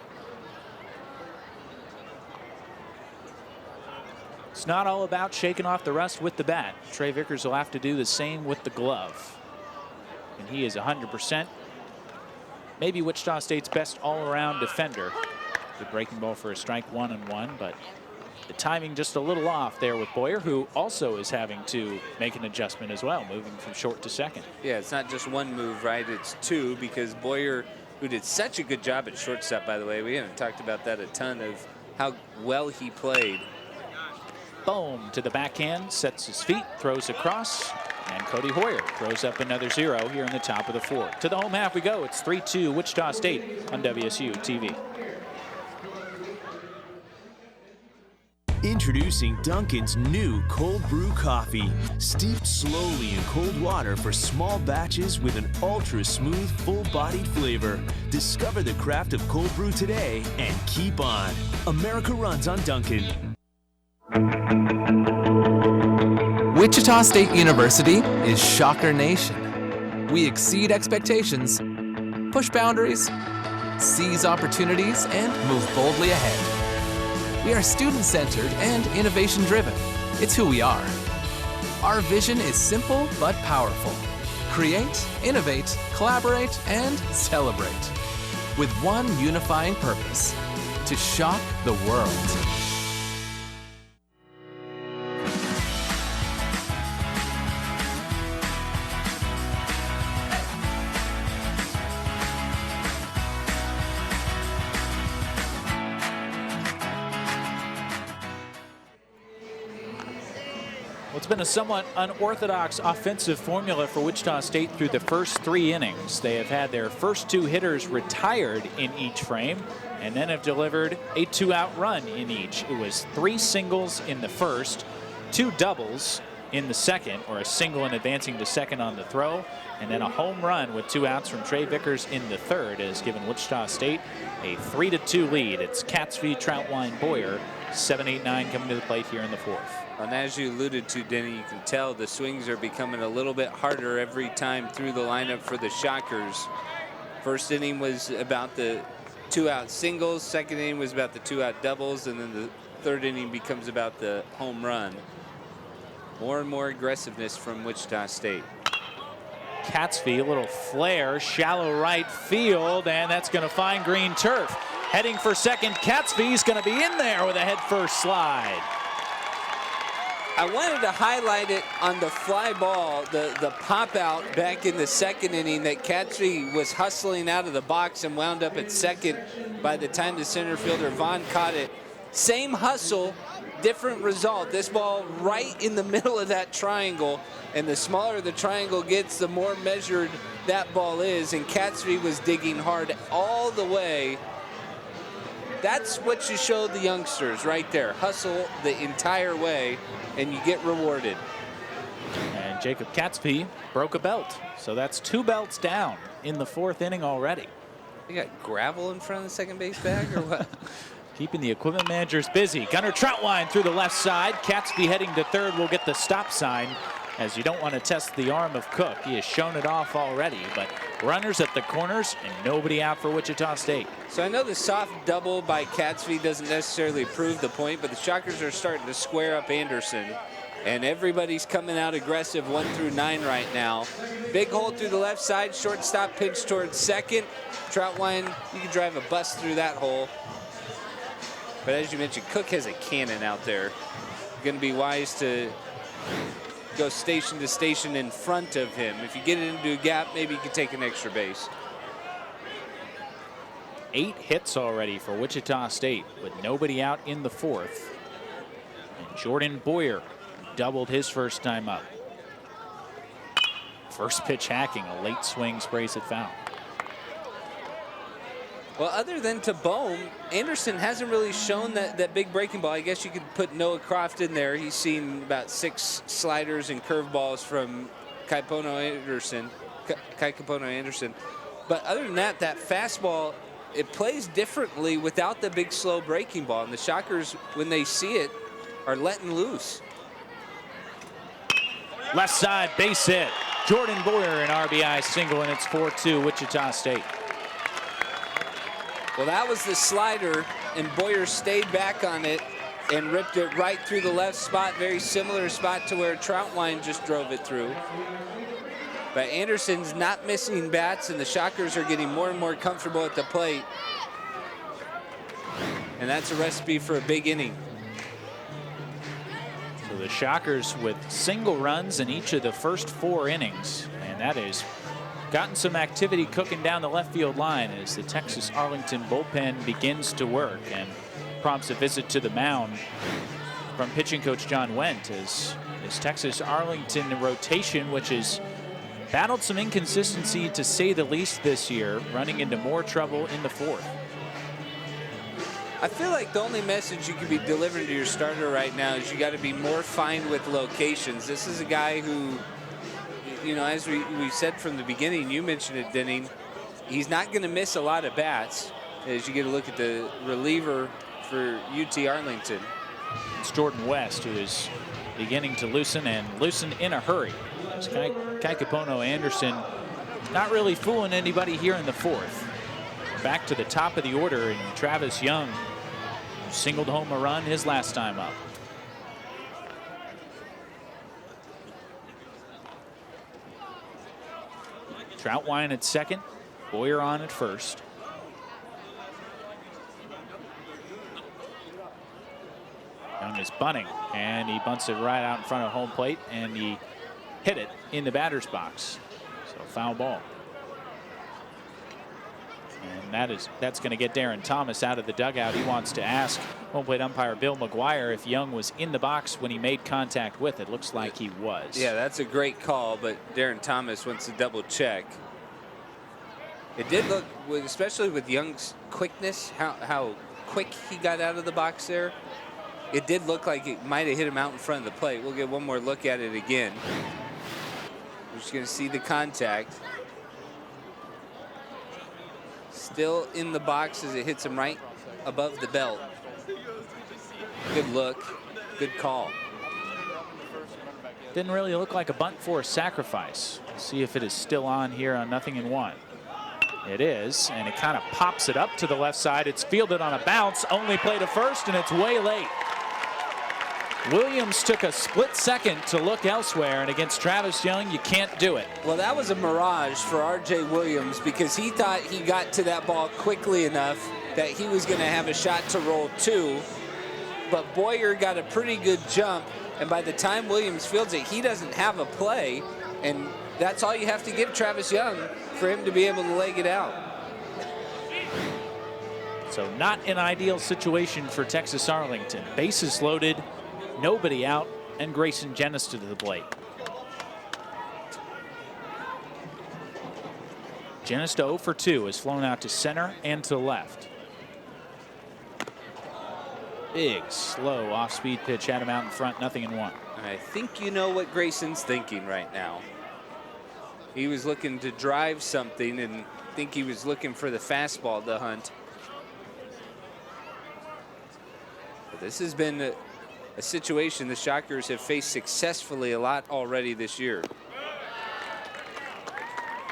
It's not all about shaking off the rust with the bat. Trey Vickers will have to do the same with the glove. And he is 100%. Maybe Wichita State's best all-around defender. Good breaking ball for a strike, 1-1, but the timing just a little off there with Boyer, who also is having to make an adjustment as well, moving from short to second. Yeah, it's not just 1 move, right? It's 2, because Boyer, who did such a good job at shortstop, by the way, we haven't talked about that a ton, of how well he played. Boehm to the backhand, sets his feet, throws across, and Cody Hoyer throws up another 0 here in the top of the 4th. To the home half we go. It's 3-2 Wichita State on WSU TV. Introducing Dunkin's new cold brew coffee, steeped slowly in cold water for small batches with an ultra smooth, full-bodied flavor. Discover the craft of cold brew today and keep on. America runs on Dunkin'. Wichita State University is Shocker Nation. We exceed expectations, push boundaries, seize opportunities, and move boldly ahead. We are student-centered and innovation-driven. It's who we are. Our vision is simple but powerful. Create, innovate, collaborate, and celebrate. with one unifying purpose: to shock the world. Well, it's been a somewhat unorthodox offensive formula for Wichita State through the first 3 innings. They have had their first 2 hitters retired in each frame and then have delivered a 2-out run in each. It was 3 singles in the first, 2 doubles in the second, or a single and advancing to second on the throw, and then a home run with 2 outs from Trey Vickers in the third has given Wichita State a 3-2 lead. It's Catsby, Troutwine, Boyer, 7, 8, 9 coming to the plate here in the fourth. And as you alluded to, Denny, you can tell the swings are becoming a little bit harder every time through the lineup for the Shockers. First inning was about the 2-out singles, second inning was about the 2-out doubles, and then the third inning becomes about the home run. More and more aggressiveness from Wichita State. Catsby, a little flare, shallow right field, and that's going to find green turf. Heading for second, Catsby's going to be in there with a head-first slide. I wanted to highlight it on the fly ball, the pop out back in the second inning, that Catsby was hustling out of the box and wound up at second by the time the center fielder Vaughn caught it. Same hustle, different result. This ball right in the middle of that triangle, and the smaller the triangle gets, the more measured that ball is, and Catsby was digging hard all the way. That's what you showed the youngsters right there. Hustle the entire way, and you get rewarded. And Jacob Catsby broke a belt, so that's 2 belts down in the fourth inning already. You got gravel in front of the second base bag or what? Keeping the equipment managers busy. Gunnar Troutwine through the left side. Catsby heading to third will get the stop sign, as you don't want to test the arm of Cook. He has shown it off already, but runners at the corners and nobody out for Wichita State. So I know the soft double by Catsby doesn't necessarily prove the point, but the Shockers are starting to square up Anderson, and everybody's coming out aggressive 1 through 9 right now. Big hole through the left side, shortstop pitch towards second. Troutwine, you can drive a bus through that hole. But as you mentioned, Cook has a cannon out there. Going to be wise to go station to station in front of him. If you get it into a gap, maybe you can take an extra base. 8 hits already for Wichita State, with nobody out in the fourth. And Jordan Boyer doubled his first time up. First pitch hacking, a late swing, sprays it foul. Well, other than to Boehm, Anderson hasn't really shown that big breaking ball. I guess you could put Noah Croft in there. He's seen about 6 sliders and curveballs from Kai Capono Anderson. But other than that, that fastball, it plays differently without the big slow breaking ball. And the Shockers, when they see it, are letting loose. Left side base hit. Jordan Boyer an RBI single, and it's 4-2 Wichita State. Well, that was the slider, and Boyer stayed back on it and ripped it right through the left spot, very similar spot to where Troutwine just drove it through. But Anderson's not missing bats, and the Shockers are getting more and more comfortable at the plate. And that's a recipe for a big inning. So the Shockers with single runs in each of the first 4 innings, and that is gotten some activity cooking down the left field line as the Texas Arlington bullpen begins to work and prompts a visit to the mound from pitching coach John Wendt, as Texas Arlington rotation, which has battled some inconsistency to say the least this year, running into more trouble in the fourth. I feel like the only message you could be delivering to your starter right now is you got to be more fine with locations. This is a guy who, you know, as we said from the beginning, you mentioned it, Denning, he's not going to miss a lot of bats as you get a look at the reliever for UT Arlington. It's Jordan West, who is beginning to loosen, and loosen in a hurry. As Kai Capono Anderson not really fooling anybody here in the fourth. Back to the top of the order, and Travis Young singled home a run his last time up. Troutwine at second, Boyer on at first. Young is bunting, and he bunts it right out in front of home plate, and he hit it in the batter's box. So foul ball. And that's going to get Darren Thomas out of the dugout. He wants to ask home plate umpire Bill McGuire if Young was in the box when he made contact with it. Looks like he was. Yeah, that's a great call, but Darren Thomas wants to double check. It did look, especially with Young's quickness, how quick he got out of the box there. It did look like it might have hit him out in front of the plate. We'll get one more look at it again. We're just going to see the contact. Still in the box as it hits him right above the belt. Good look, good call. Didn't really look like a bunt for a sacrifice. We'll see if it is still on here on 0-1. It is, and it kind of pops it up to the left side. It's fielded on a bounce, only play to first, and it's way late. Williams took a split second to look elsewhere, and against Travis Young, you can't do it. Well, that was a mirage for R.J. Williams because he thought he got to that ball quickly enough that he was going to have a shot to roll two. But Boyer got a pretty good jump, and by the time Williams fields it, he doesn't have a play, and that's all you have to give Travis Young for him to be able to leg it out. So not an ideal situation for Texas Arlington. Bases loaded, nobody out, and Grayson Genista to the plate. Genista 0 for 2 is flown out to center and to left. Big, slow off-speed pitch had him out in front, 0-1. I think you know what Grayson's thinking right now. He was looking to drive something, and I think he was looking for the fastball to hunt. But this has been a situation the Shockers have faced successfully a lot already this year.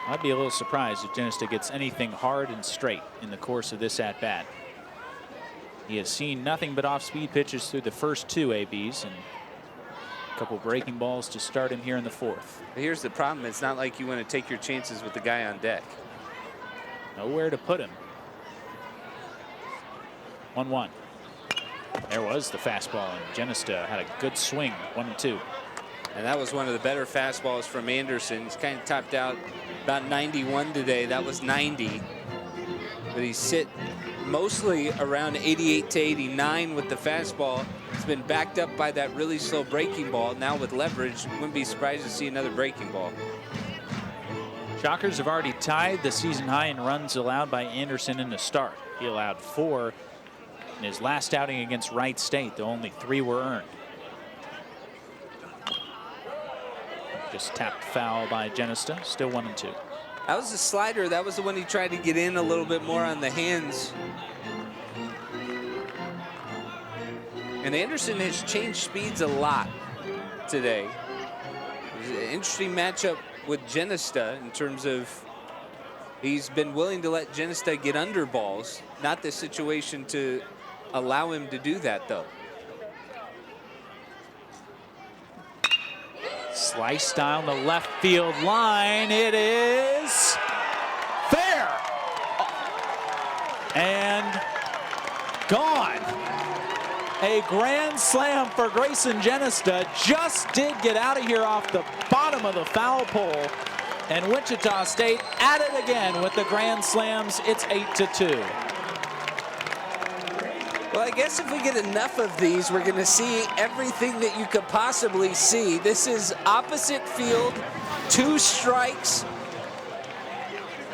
I'd be a little surprised if Genista gets anything hard and straight in the course of this at-bat. He has seen nothing but off-speed pitches through the first two ABs, and a couple breaking balls to start him here in the fourth. But here's the problem. It's not like you want to take your chances with the guy on deck. Nowhere to put him. 1-1. There was the fastball, and Genista had a good swing, 1-2. And that was one of the better fastballs from Anderson. He's kind of topped out about 91 today. That was 90. But he's sit mostly around 88 to 89 with the fastball. It's been backed up by that really slow breaking ball. Now with leverage, wouldn't be surprised to see another breaking ball. Shockers have already tied the season high in runs allowed by Anderson in the start. He allowed 4 in his last outing against Wright State, though only 3 were earned. Just tapped foul by Genista, still 1-2. That was the slider. That was the one he tried to get in a little bit more on the hands. And Anderson has changed speeds a lot today. It was an interesting matchup with Genista in terms of he's been willing to let Genista get under balls. Not the situation to allow him to do that, though. Sliced down the left field line. It is fair. And gone. A grand slam for Grayson Genista. Just did get out of here off the bottom of the foul pole. And Wichita State at it again with the grand slams. It's 8-2. Well, I guess if we get enough of these, we're going to see everything that you could possibly see. This is opposite field, 2 strikes,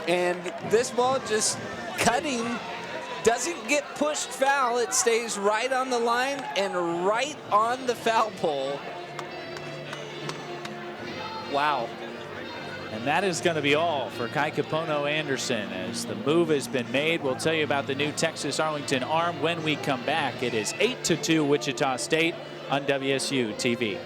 and this ball just cutting, doesn't get pushed foul. It stays right on the line and right on the foul pole. Wow. And that is going to be all for Kai Kapono Anderson as the move has been made. We'll tell you about the new Texas Arlington arm when we come back. It is 8-2 Wichita State on WSU TV.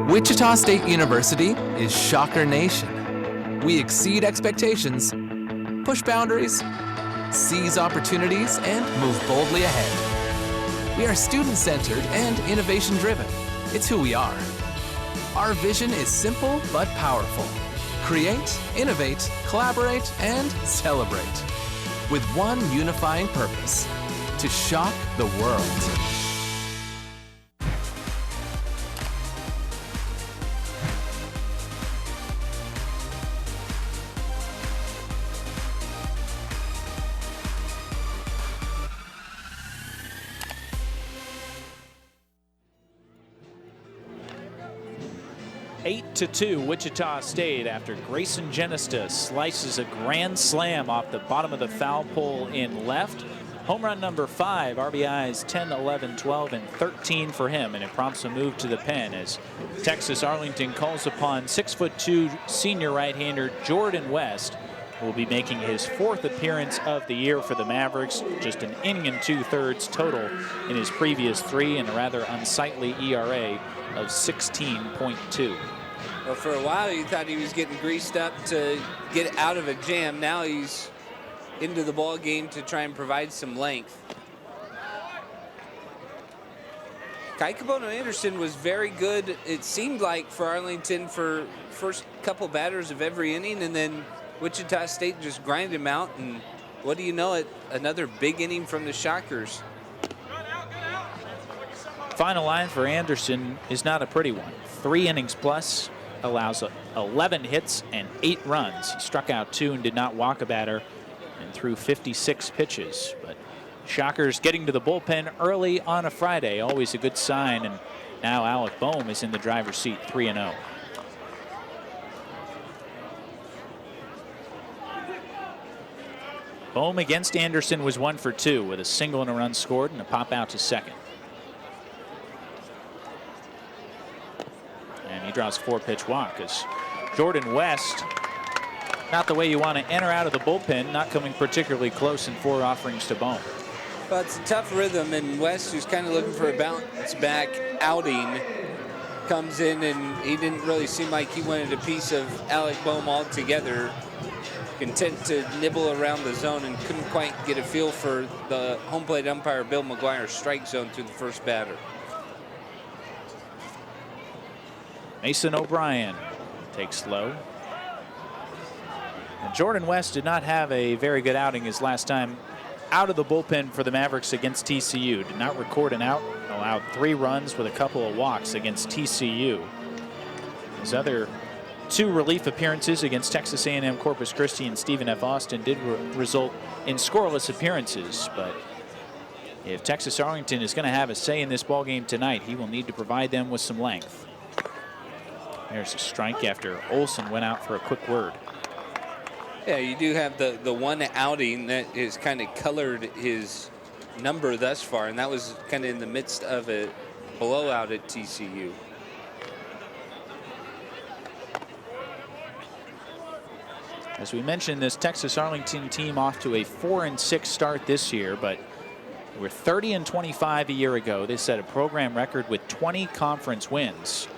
Wichita State University is Shocker Nation. We exceed expectations, push boundaries, seize opportunities, and move boldly ahead. We are student-centered and innovation-driven. It's who we are. Our vision is simple but powerful. Create, innovate, collaborate, and celebrate. With one unifying purpose: to shock the world. Eight to 2, Wichita State after Grayson Genista slices a grand slam off the bottom of the foul pole in left. Home run number 5, RBIs 10, 11, 12, and 13 for him, and it prompts a move to the pen as Texas Arlington calls upon 6'2" senior right-hander Jordan West, who will be making his 4th appearance of the year for the Mavericks. Just an inning and 2/3 total in his previous 3, and a rather unsightly ERA of 16.2. Well, for a while you thought he was getting greased up to get out of a jam. Now he's into the ball game to try and provide some length. Boehm Anderson was very good, it seemed like, for Arlington for first couple batters of every inning, and then Wichita State just grinded him out, and what do you know it, another big inning from the Shockers. Final line for Anderson is not a pretty one. 3 innings plus, allows 11 hits and 8 runs. He struck out 2 and did not walk a batter and threw 56 pitches. But Shockers getting to the bullpen early on a Friday, always a good sign. And now Alec Boehm is in the driver's seat, 3-0. Boehm against Anderson was 1 for 2 with a single and a run scored and a pop out to second. And he draws 4-pitch walk as Jordan West, not the way you want to enter out of the bullpen, not coming particularly close in 4 offerings to Boehm. Well, it's a tough rhythm, and West, who's kind of looking for a bounce back outing, comes in, and he didn't really seem like he wanted a piece of Alec Boehm altogether. Content to nibble around the zone and couldn't quite get a feel for the home plate umpire Bill McGuire's strike zone through the first batter. Mason O'Brien takes low. And Jordan West did not have a very good outing his last time out of the bullpen for the Mavericks against TCU. Did not record an out, allowed 3 runs with a couple of walks against TCU. His other 2 relief appearances against Texas A&M Corpus Christi and Stephen F. Austin did result in scoreless appearances, but if Texas Arlington is going to have a say in this ballgame tonight, he will need to provide them with some length. There's a strike after Olsen went out for a quick word. Yeah, you do have the one outing that has kind of colored his number thus far, and that was kind of in the midst of a blowout at TCU. As we mentioned, this Texas Arlington team off to a 4-6 start this year, but we're 30-25 a year ago. They set a program record with 20 conference wins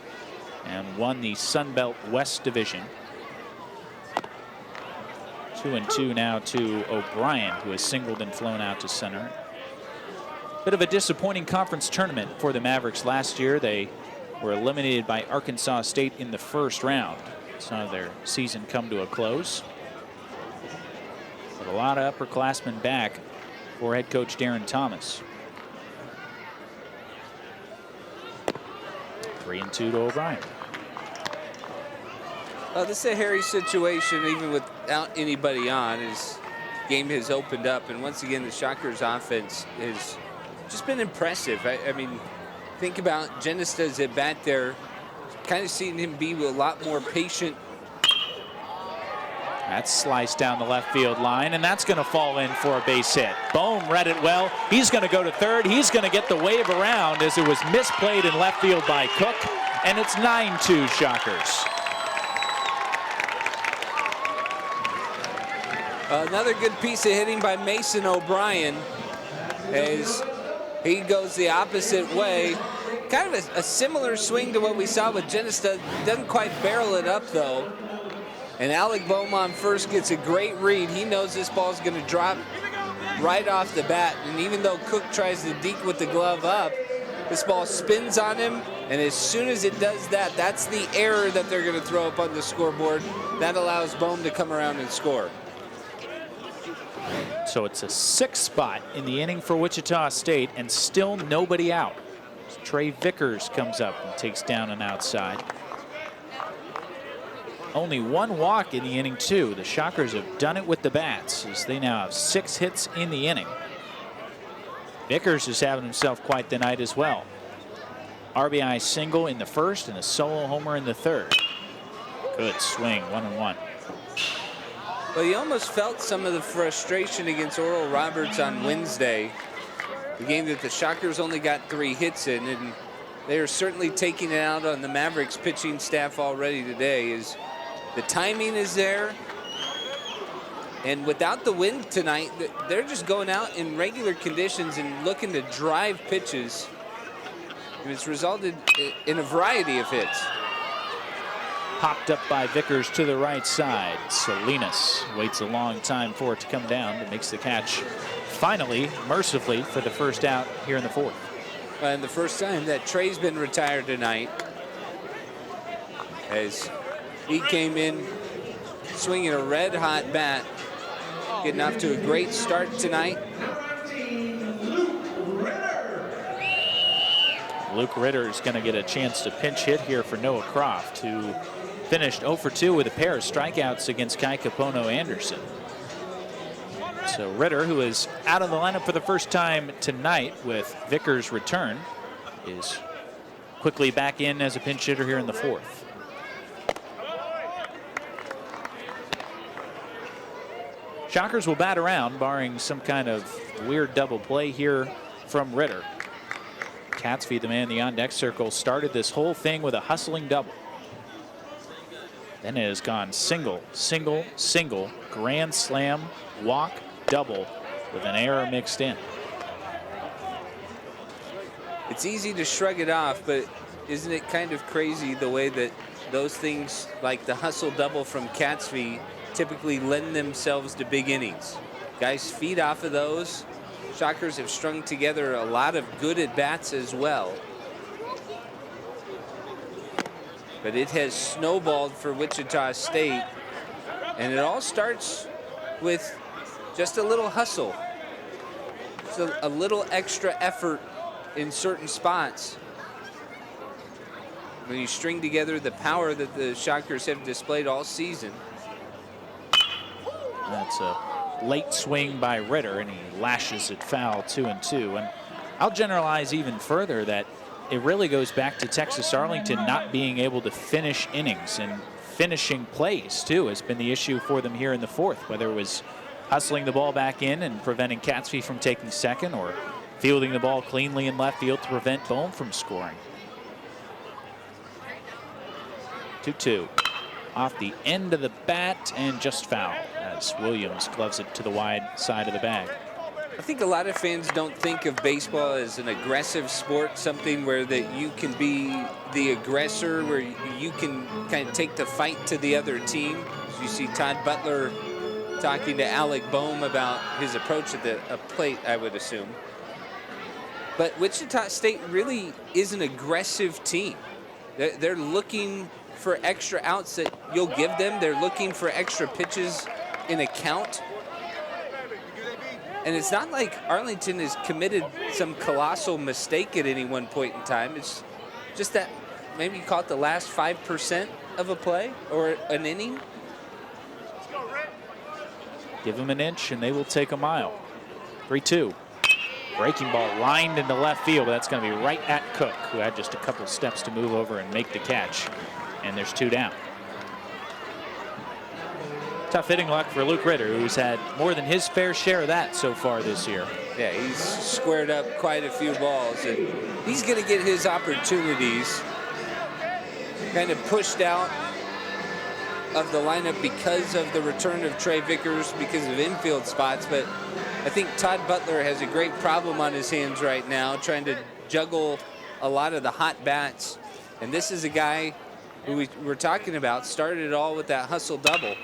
and won the Sun Belt West Division. 2-2 now to O'Brien, who has singled and flown out to center. Bit of a disappointing conference tournament for the Mavericks last year. They were eliminated by Arkansas State in the first round. Saw their season come to a close. But a lot of upperclassmen back for head coach Darren Thomas. 3-2 to O'Brien. This is a hairy situation, even without anybody on. His game has opened up, and once again, the Shockers offense has just been impressive. I mean, think about Genista's at bat there. Kind of seeing him be a lot more patient. That's sliced down the left field line, and that's going to fall in for a base hit. Boehm read it well. He's going to go to third. He's going to get the wave around as it was misplayed in left field by Cook, and it's 9-2 Shockers. Another good piece of hitting by Mason O'Brien as he goes the opposite way. Kind of a similar swing to what we saw with Genista. Doesn't quite barrel it up, though. And Alec Boehm on first gets a great read. He knows this ball's going to drop right off the bat. And even though Cook tries to deke with the glove up, this ball spins on him. And as soon as it does that, that's the error that they're going to throw up on the scoreboard. That allows Boehm to come around and score. So it's a 6th spot in the inning for Wichita State, and still nobody out. Trey Vickers comes up and takes down an outside. Only 1 walk in the inning, too. The Shockers have done it with the bats, as they now have 6 hits in the inning. Vickers is having himself quite the night as well. RBI single in the first and a solo homer in the third. Good swing, 1-1. Well, you almost felt some of the frustration against Oral Roberts on Wednesday, the game that the Shockers only got 3 hits in, and they are certainly taking it out on the Mavericks pitching staff already today. Is the timing is there, and without the wind tonight, they're just going out in regular conditions and looking to drive pitches, and it's resulted in a variety of hits. Popped up by Vickers to the right side. Salinas waits a long time for it to come down, but makes the catch finally, mercifully, for the first out here in the 4th. And the first time that Trey's been retired tonight, as he came in swinging a red-hot bat, getting off to a great start tonight. Luke Ritter is going to get a chance to pinch hit here for Noah Croft, who finished 0 for 2 with a pair of strikeouts against Kai Capono Anderson. So Ritter, who is out of the lineup for the first time tonight with Vickers' return, is quickly back in as a pinch hitter here in the 4th. Shockers will bat around, barring some kind of weird double play here from Ritter. Catsby, the man in the on-deck circle, started this whole thing with a hustling double. Then it has gone single, single, single, grand slam, walk, double, with an error mixed in. It's easy to shrug it off, but isn't it kind of crazy the way that those things like the hustle double from Catsby typically lend themselves to big innings? Guys feed off of those. Shockers have strung together a lot of good at-bats as well. But it has snowballed for Wichita State, and it all starts with just a little hustle, just a little extra effort in certain spots. When you string together the power that the Shockers have displayed all season. That's a late swing by Ritter, and he lashes it foul 2-2. And I'll generalize even further that it really goes back to Texas Arlington not being able to finish innings, and finishing plays too has been the issue for them here in the 4th, whether it was hustling the ball back in and preventing Catsby from taking second, or fielding the ball cleanly in left field to prevent Boehm from scoring. 2-2 off the end of the bat, and just foul as Williams gloves it to the wide side of the bag. I think a lot of fans don't think of baseball as an aggressive sport, something where that you can be the aggressor, where you can kind of take the fight to the other team. You see Todd Butler talking to Alec Boehm about his approach at the plate, I would assume. But Wichita State really is an aggressive team. They're looking for extra outs that you'll give them. They're looking for extra pitches in a count. And it's not like Arlington has committed some colossal mistake at any one point in time. It's just that maybe you call it the last 5% of a play or an inning. Give them an inch and they will take a mile. 3-2. Breaking ball lined into left field, but that's going to be right at Cook, who had just a couple steps to move over and make the catch. And there's 2 down. Tough hitting luck for Luke Ritter, who's had more than his fair share of that so far this year. Yeah, he's squared up quite a few balls, and he's going to get his opportunities kind of pushed out of the lineup because of the return of Trey Vickers, because of infield spots. But I think Todd Butler has a great problem on his hands right now, trying to juggle a lot of the hot bats. And this is a guy, who we were talking about, started it all with that hustle double.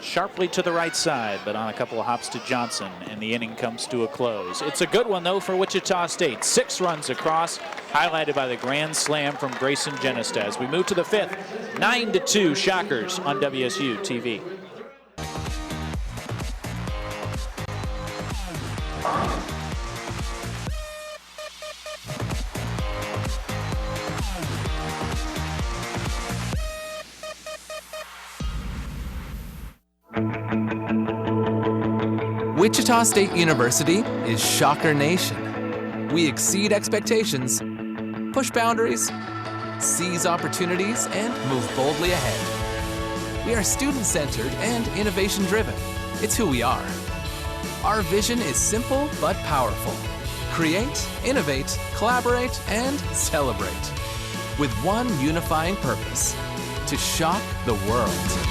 Sharply to the right side, but on a couple of hops to Johnson, and the inning comes to a close. It's a good one, though, for Wichita State. 6 runs across, highlighted by the grand slam from Grayson Genesta. As we move to the 5th, 9-2 Shockers on WSU TV. Wichita State University is Shocker Nation. We exceed expectations, push boundaries, seize opportunities, and move boldly ahead. We are student-centered and innovation-driven. It's who we are. Our vision is simple but powerful. Create, innovate, collaborate, and celebrate. With one unifying purpose: to shock the world.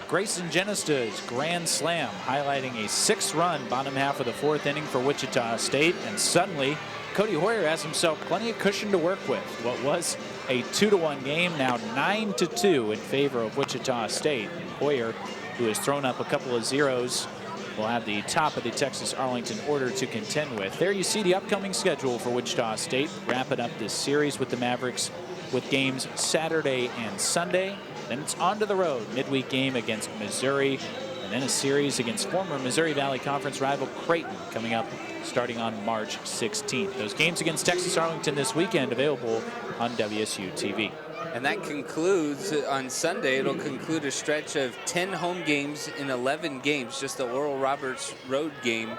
Grayson Genesta's grand slam, highlighting a 6-run bottom half of the 4th inning for Wichita State, and suddenly Cody Hoyer has himself plenty of cushion to work with. What was a 2-1 game, now 9-2 in favor of Wichita State. Hoyer, who has thrown up a couple of zeros, will have the top of the Texas Arlington order to contend with. There you see the upcoming schedule for Wichita State, wrapping up this series with the Mavericks with games Saturday and Sunday. Then it's on to the road, midweek game against Missouri, and then a series against former Missouri Valley Conference rival Creighton coming up starting on March 16th. Those games against Texas Arlington this weekend available on WSU TV. And that concludes, on Sunday, it'll conclude a stretch of 10 home games in 11 games, just the Oral Roberts road game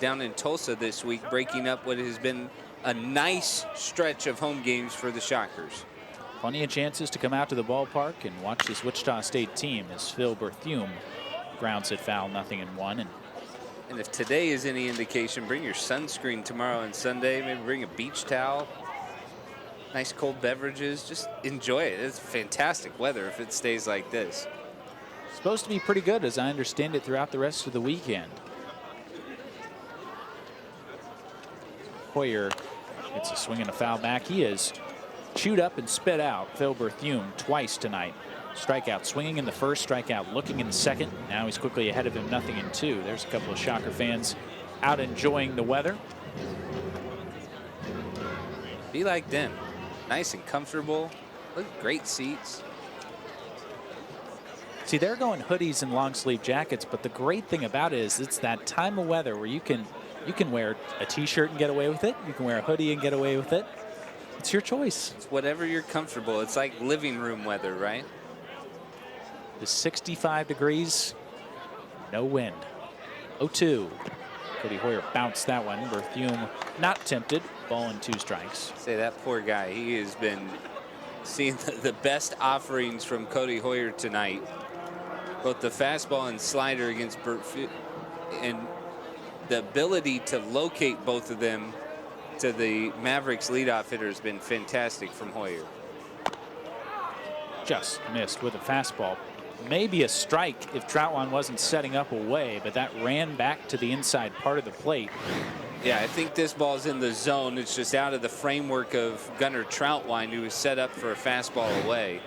down in Tulsa this week, breaking up what has been a nice stretch of home games for the Shockers. Plenty of chances to come out to the ballpark and watch this Wichita State team as Phil Berthume grounds it foul, 0-1. And if today is any indication, bring your sunscreen tomorrow and Sunday. Maybe bring a beach towel, nice cold beverages. Just enjoy it. It's fantastic weather if it stays like this. Supposed to be pretty good, as I understand it, throughout the rest of the weekend. Hoyer gets a swing and a foul back. He is chewed up and spit out. Phil Berthume twice tonight. Strikeout swinging in the first, strikeout looking in the second. Now he's quickly ahead of him, 0-2. There's a couple of Shocker fans out enjoying the weather. Be like them. Nice and comfortable. Look, great seats. See, they're going hoodies and long sleeve jackets, but the great thing about it is it's that time of weather where you can wear a t-shirt and get away with it. You can wear a hoodie and get away with it. It's your choice. It's whatever you're comfortable. It's like living room weather, right? The 65 degrees, no wind. 0-2. Cody Hoyer bounced that one. Berthume not tempted. Ball and 2 strikes. Say, that poor guy. He has been seeing the best offerings from Cody Hoyer tonight. Both the fastball and slider against Berthume, and the ability to locate both of them to the Mavericks leadoff hitter has been fantastic from Hoyer. Just missed with a fastball. Maybe a strike if Troutwine wasn't setting up away, but that ran back to the inside part of the plate. Yeah, I think this ball's in the zone. It's just out of the framework of Gunnar Troutwine, who was set up for a fastball away.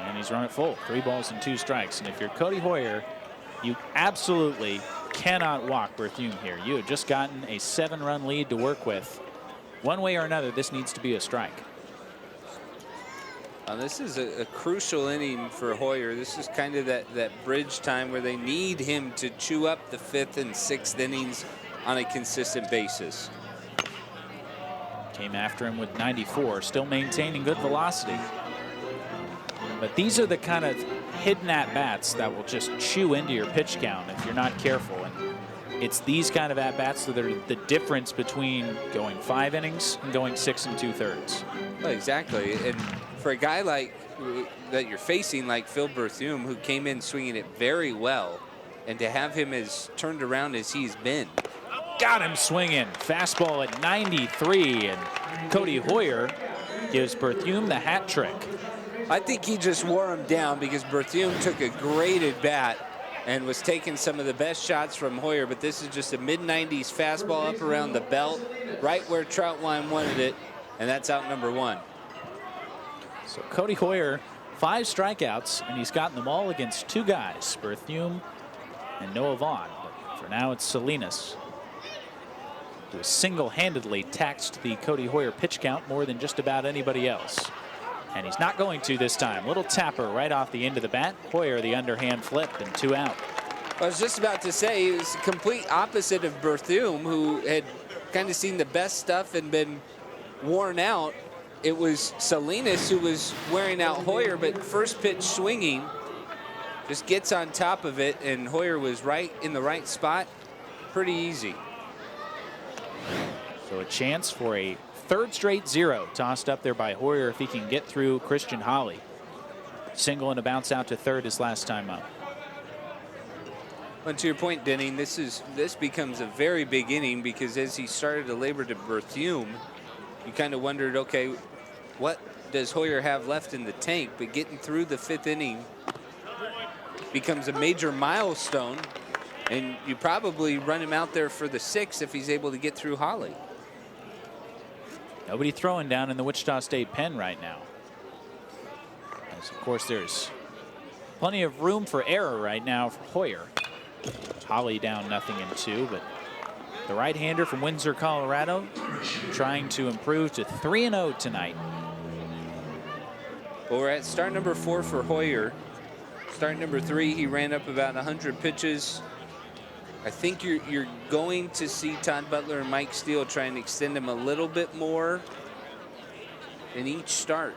And he's run it full. 3 balls and 2 strikes. And if you're Cody Hoyer, you absolutely cannot walk Berthume here. You have just gotten a 7-run lead to work with. One way or another, this needs to be a strike. This is a crucial inning for Hoyer. This is kind of that bridge time where they need him to chew up the 5th and 6th innings on a consistent basis. Came after him with 94, still maintaining good velocity. But these are the kind of hidden at-bats that will just chew into your pitch count if you're not careful. And it's these kind of at-bats that are the difference between going 5 innings and going 6 2/3. Well, exactly. And for a guy like that you're facing, like Phil Berthume, who came in swinging it very well, and to have him as turned around as he's been. Got him swinging. Fastball at 93, and Cody Hoyer gives Berthume the hat trick. I think he just wore him down because Berthume took a great at bat and was taking some of the best shots from Hoyer, but this is just a mid-90s fastball up around the belt, right where Troutwine wanted it, and that's out number 1. So Cody Hoyer, 5 strikeouts, and he's gotten them all against 2 guys, Berthume and Noah Vaughn. But for now, it's Salinas, who has single-handedly taxed the Cody Hoyer pitch count more than just about anybody else. And he's not going to this time. Little tapper right off the end of the bat. Hoyer the underhand flip, and 2 out. I was just about to say, he was the complete opposite of Berthume, who had kind of seen the best stuff and been worn out. It was Salinas who was wearing out Hoyer, but first pitch swinging, just gets on top of it, and Hoyer was right in the right spot. Pretty easy. So a chance for a 3rd straight 0 tossed up there by Hoyer if he can get through Christian Holly. Single and a bounce out to 3rd his last time up. Well, to your point, Denning, this becomes a very big inning because as he started to labor to Berthume, you kind of wondered, okay, what does Hoyer have left in the tank? But getting through the 5th inning becomes a major milestone, and you probably run him out there for the 6th if he's able to get through Holly. Nobody throwing down in the Wichita State pen right now. As of course, there's plenty of room for error right now for Hoyer. Holly down 0-2, but the right-hander from Windsor, Colorado, trying to improve to 3-0 tonight. Well, we're at start number 4 for Hoyer. Start number 3, he ran up about 100 pitches. I think you're going to see Todd Butler and Mike Steele try and extend him a little bit more in each start.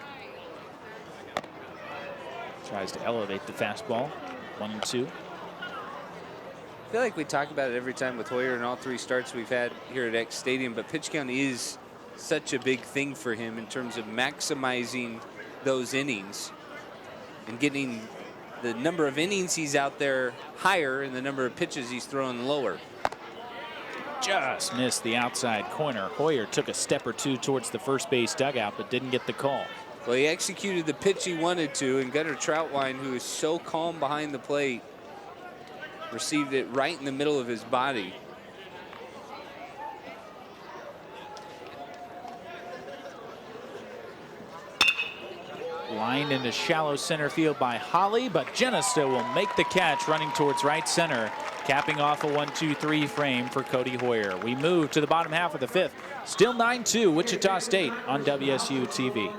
Tries to elevate the fastball. 1-2. I feel like we talk about it every time with Hoyer in all 3 starts we've had here at X Stadium, but pitch count is such a big thing for him in terms of maximizing those innings and getting the number of innings he's out there higher and the number of pitches he's throwing lower. Just missed the outside corner. Hoyer took a step or 2 towards the first base dugout, but didn't get the call. Well, he executed the pitch he wanted to, and Gunnar Troutwine, who is so calm behind the plate, received it right in the middle of his body. Lined into shallow center field by Holly, but Genesta will make the catch running towards right center, capping off a 1-2-3 frame for Cody Hoyer. We move to the bottom half of the 5th. Still 9-2 Wichita State on WSU TV.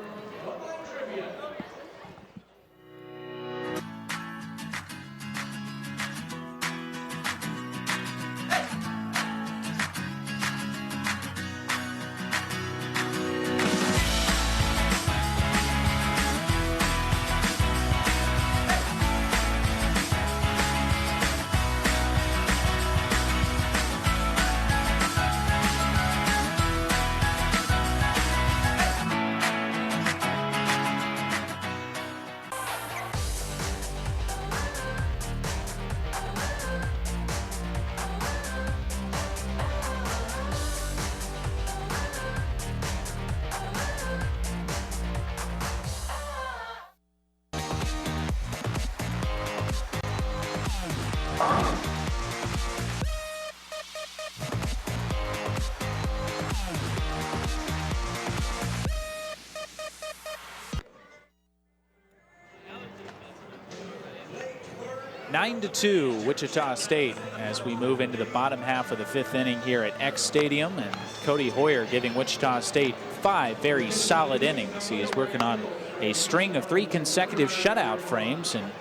Nine to 2 Wichita State as we move into the bottom half of the 5th inning here at X Stadium, and Cody Hoyer giving Wichita State 5 very solid innings. He is working on a string of 3 consecutive shutout frames and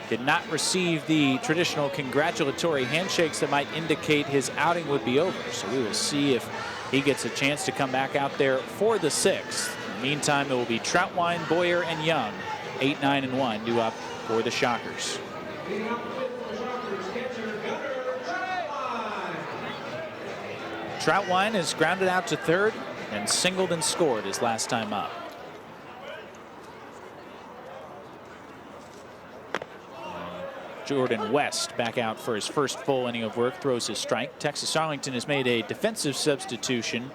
did not receive the traditional congratulatory handshakes that might indicate his outing would be over. So we will see if he gets a chance to come back out there for the 6th. In the meantime, it will be Troutwine, Boyer, and Young, 8, 9, and 1, due up for the Shockers. Troutwine is grounded out to third and singled and scored his last time up. Jordan West back out for his first full inning of work, throws his strike. Texas Arlington has made a defensive substitution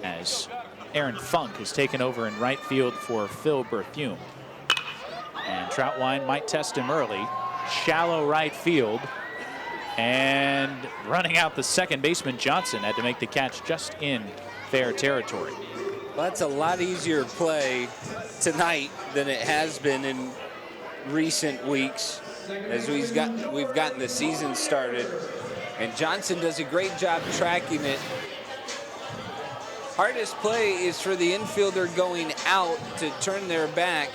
as Aaron Funk has taken over in right field for Phil Berthume. And Troutwine might test him early. Shallow right field. And running out the second baseman, Johnson had to make the catch just in fair territory. Well, that's a lot easier play tonight than it has been in recent weeks as we've gotten the season started. And Johnson does a great job tracking it. Hardest play is for the infielder going out to turn their back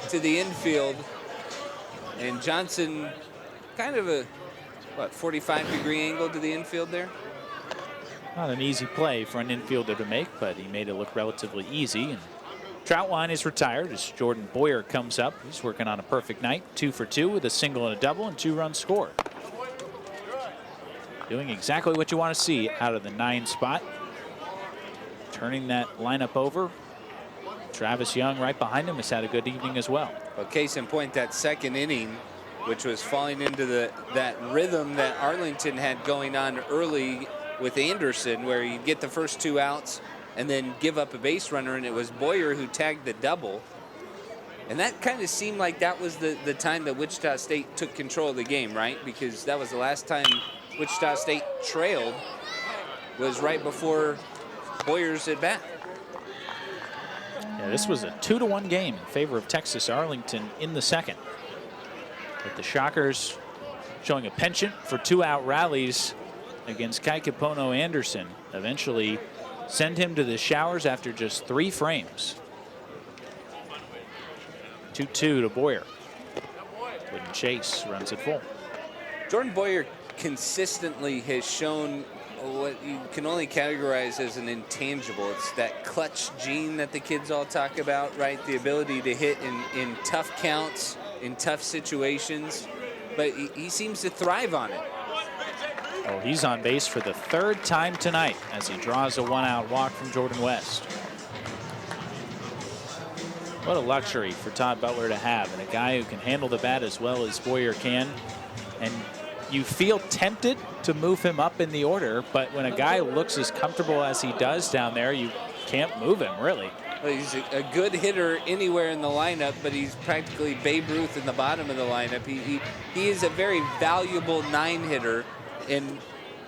to the infield. And Johnson kind of a, 45-degree angle to the infield there? Not an easy play for an infielder to make, but he made it look relatively easy. And Troutwine is retired as Jordan Boyer comes up. He's working on a perfect night, 2 for 2 with a single and a double and 2 runs scored. Doing exactly what you want to see out of the 9 spot. Turning that lineup over. Travis Young right behind him has had a good evening as well. Well, case in point, that second inning, which was falling into that rhythm that Arlington had going on early with Anderson, where you get the first 2 outs and then give up a base runner, and it was Boyer who tagged the double. And that kind of seemed like that was the time that Wichita State took control of the game, right? Because that was the last time Wichita State trailed, was right before Boyer's at bat. Yeah, this was a 2-1 game in favor of Texas Arlington in the second. But the Shockers showing a penchant for 2-out rallies against Kai Kapono Anderson. Eventually send him to the showers after just 3 frames. 2-2 to Boyer. Wooden Chase runs it full. Jordan Boyer consistently has shown what you can only categorize as an intangible. It's that clutch gene that the kids all talk about, right? The ability to hit in tough counts, in tough situations, but he seems to thrive on it. Oh, he's on base for the 3rd time tonight as he draws a 1-out walk from Jordan West. What a luxury for Todd Butler to have, and a guy who can handle the bat as well as Boyer can. And you feel tempted to move him up in the order, but when a guy looks as comfortable as he does down there, you can't move him, really. Well, he's a good hitter anywhere in the lineup, but he's practically Babe Ruth in the bottom of the lineup. He is a very valuable 9-hitter, and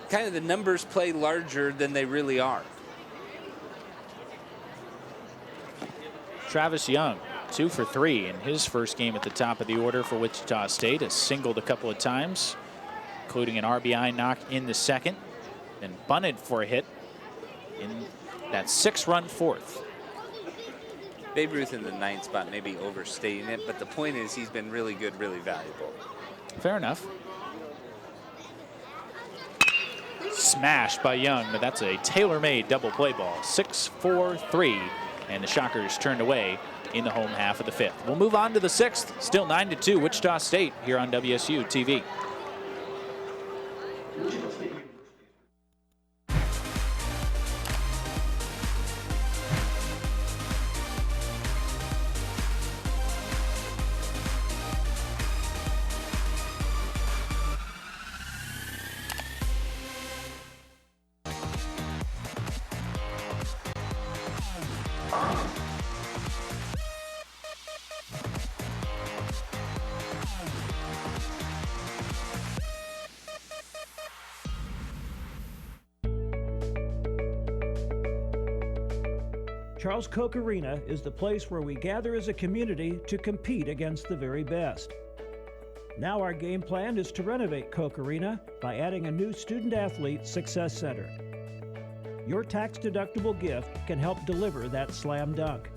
kind of the numbers play larger than they really are. Travis Young, 2 for 3 in his first game at the top of the order for Wichita State. Has singled a couple of times, including an RBI knock in the second, and bunted for a hit in that 6-run 4th. Babe Ruth in the 9th spot, maybe overstating it, but the point is he's been really good, really valuable. Fair enough. Smashed by Young, but that's a tailor-made double play ball. 6-4-3, and the Shockers turned away in the home half of the 5th. We'll move on to the 6th. Still 9-2 Wichita State here on WSU TV. Charles Koch Arena is the place where we gather as a community to compete against the very best. Now our game plan is to renovate Koch Arena by adding a new student-athlete success center. Your tax-deductible gift can help deliver that slam dunk.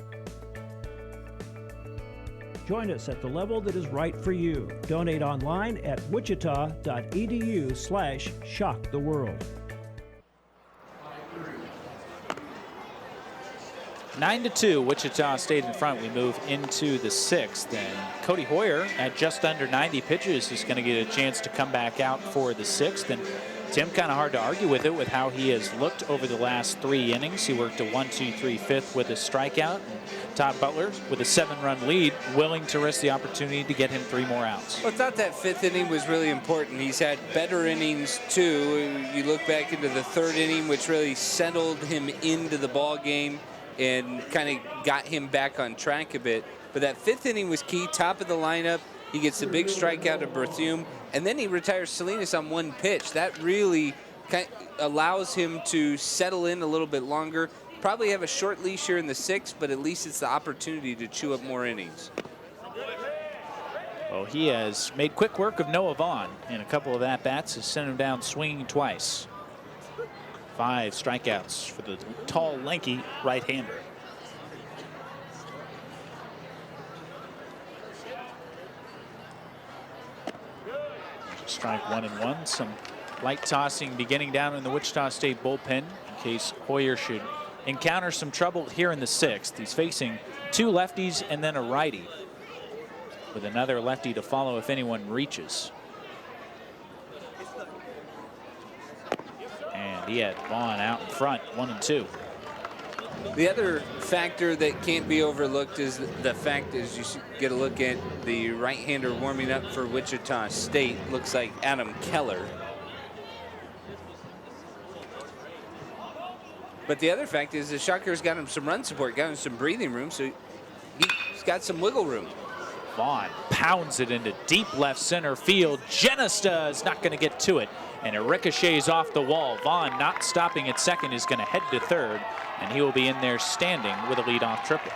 Join us at the level that is right for you. Donate online at wichita.edu/shocktheworld. 9-2, Wichita State in front. We move into the 6th, and Cody Hoyer at just under 90 pitches is going to get a chance to come back out for the 6th. And Tim, kind of hard to argue with it with how he has looked over the last 3 innings. He worked a 1-2-3 fifth with a strikeout. And Todd Butler with a 7-run lead, willing to risk the opportunity to get him 3 more outs. Well, I thought that 5th inning was really important. He's had better innings too. You look back into the 3rd inning, which really settled him into the ball game and kind of got him back on track a bit. But that 5th inning was key, top of the lineup. He gets the big strikeout of Berthume, and then he retires Salinas on 1 pitch. That really kind of allows him to settle in a little bit longer. Probably have a short leash here in the 6th, but at least it's the opportunity to chew up more innings. Well, he has made quick work of Noah Vaughn in a couple of at-bats, has sent him down swinging twice. 5 strikeouts for the tall, lanky right-hander. Strike 1-1. Some light tossing beginning down in the Wichita State bullpen in case Hoyer should encounter some trouble here in the 6th. He's facing 2 lefties and then a righty, with another lefty to follow if anyone reaches. And he had Vaughn out in front, 1-2. The other factor that can't be overlooked is the fact is you get a look at the right-hander warming up for Wichita State. Looks like Adam Keller. But the other fact is the Shockers got him some run support, got him some breathing room, so he's got some wiggle room. Vaughn pounds it into deep left center field. Genesta is not going to get to it, and it ricochets off the wall. Vaughn, not stopping at second, is going to head to third, and he will be in there standing with a leadoff triple.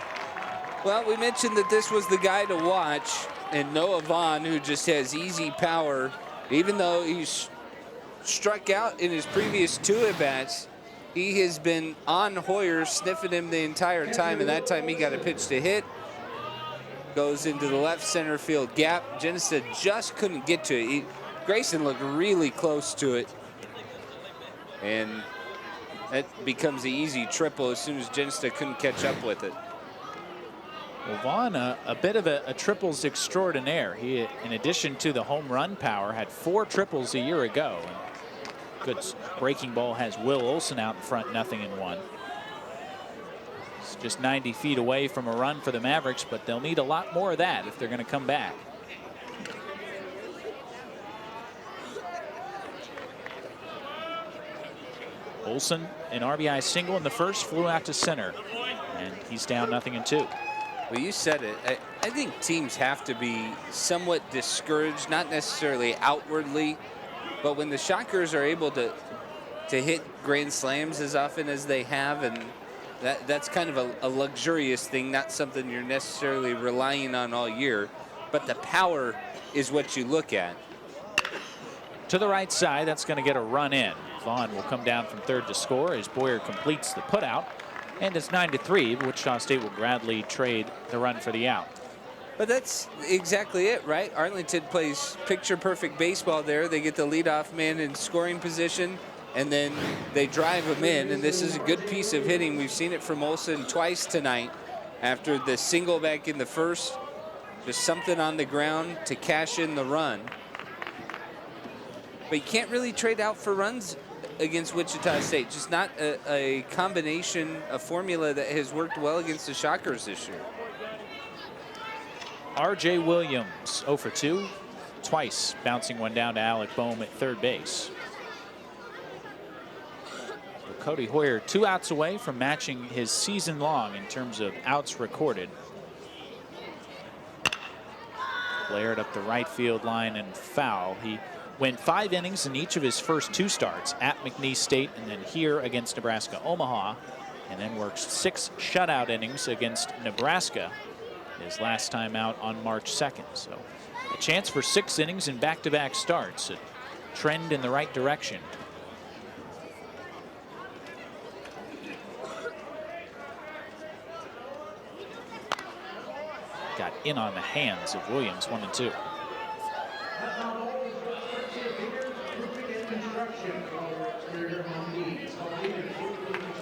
Well, we mentioned that this was the guy to watch, and Noah Vaughn, who just has easy power, even though he's struck out in his previous 2 at-bats, he has been on Hoyer, sniffing him the entire time, and that time he got a pitch to hit. Goes into the left center field gap. Genesta just couldn't get to it. Grayson looked really close to it, and that becomes the easy triple as soon as Genesta couldn't catch up with it. Well, Vaughn, a bit of a triples extraordinaire. He, in addition to the home run power, had 4 triples a year ago. And good breaking ball has Will Olson out in front, 0-1. It's just 90 feet away from a run for the Mavericks, but they'll need a lot more of that if they're going to come back. Olson, an RBI single in the first, flew out to center, and he's down 0-2. Well, you said it. I think teams have to be somewhat discouraged, not necessarily outwardly, but when the Shockers are able to hit grand slams as often as they have, and that's kind of a luxurious thing, not something you're necessarily relying on all year, but the power is what you look at. To the right side, that's going to get a run in. Vaughn will come down from third to score as Boyer completes the putout, and it's 9-3. Wichita State will gladly trade the run for the out. But that's exactly it, right? Arlington plays picture-perfect baseball there. They get the leadoff man in scoring position, and then they drive him in, and this is a good piece of hitting. We've seen it from Olson twice tonight. After the single back in the first, just something on the ground to cash in the run. But you can't really trade out for runs against Wichita State. Just not a combination, a formula that has worked well against the Shockers this year. R.J. Williams, 0-2, twice bouncing one down to Alec Boehm at third base. So Cody Hoyer 2 outs away from matching his season long in terms of outs recorded. Blared up the right field line and foul. He went 5 innings in each of his first 2 starts at McNeese State and then here against Nebraska Omaha, and then worked 6 shutout innings against Nebraska his last time out on March 2nd. So a chance for 6 innings in back-to-back starts, a trend in the right direction. Got in on the hands of Williams, 1-2.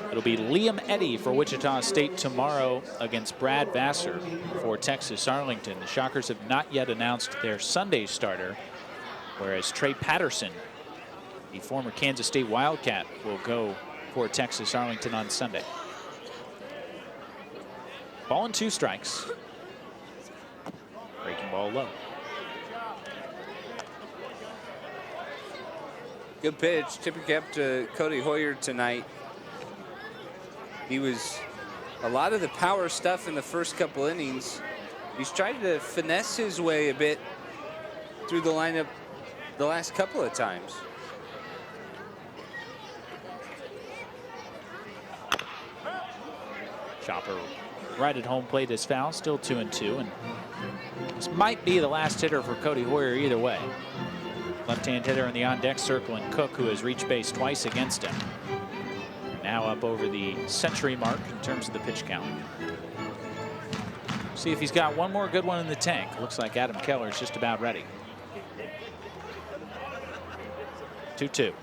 It'll be Liam Eddy for Wichita State tomorrow against Brad Vassar for Texas Arlington. The Shockers have not yet announced their Sunday starter, whereas Trey Patterson, the former Kansas State Wildcat, will go for Texas Arlington on Sunday. Ball and 2 strikes. Breaking ball low. Good pitch. Tip your cap to Cody Hoyer tonight. He was a lot of the power stuff in the first couple innings. He's tried to finesse his way a bit through the lineup the last couple of times. Chopper right at home plate is foul, still 2-2, and this might be the last hitter for Cody Hoyer either way. Left-hand hitter in the on-deck circle, and Cook, who has reached base twice against him. Now up over the century mark in terms of the pitch count. See if he's got one more good one in the tank. Looks like Adam Keller is just about ready. 2-2.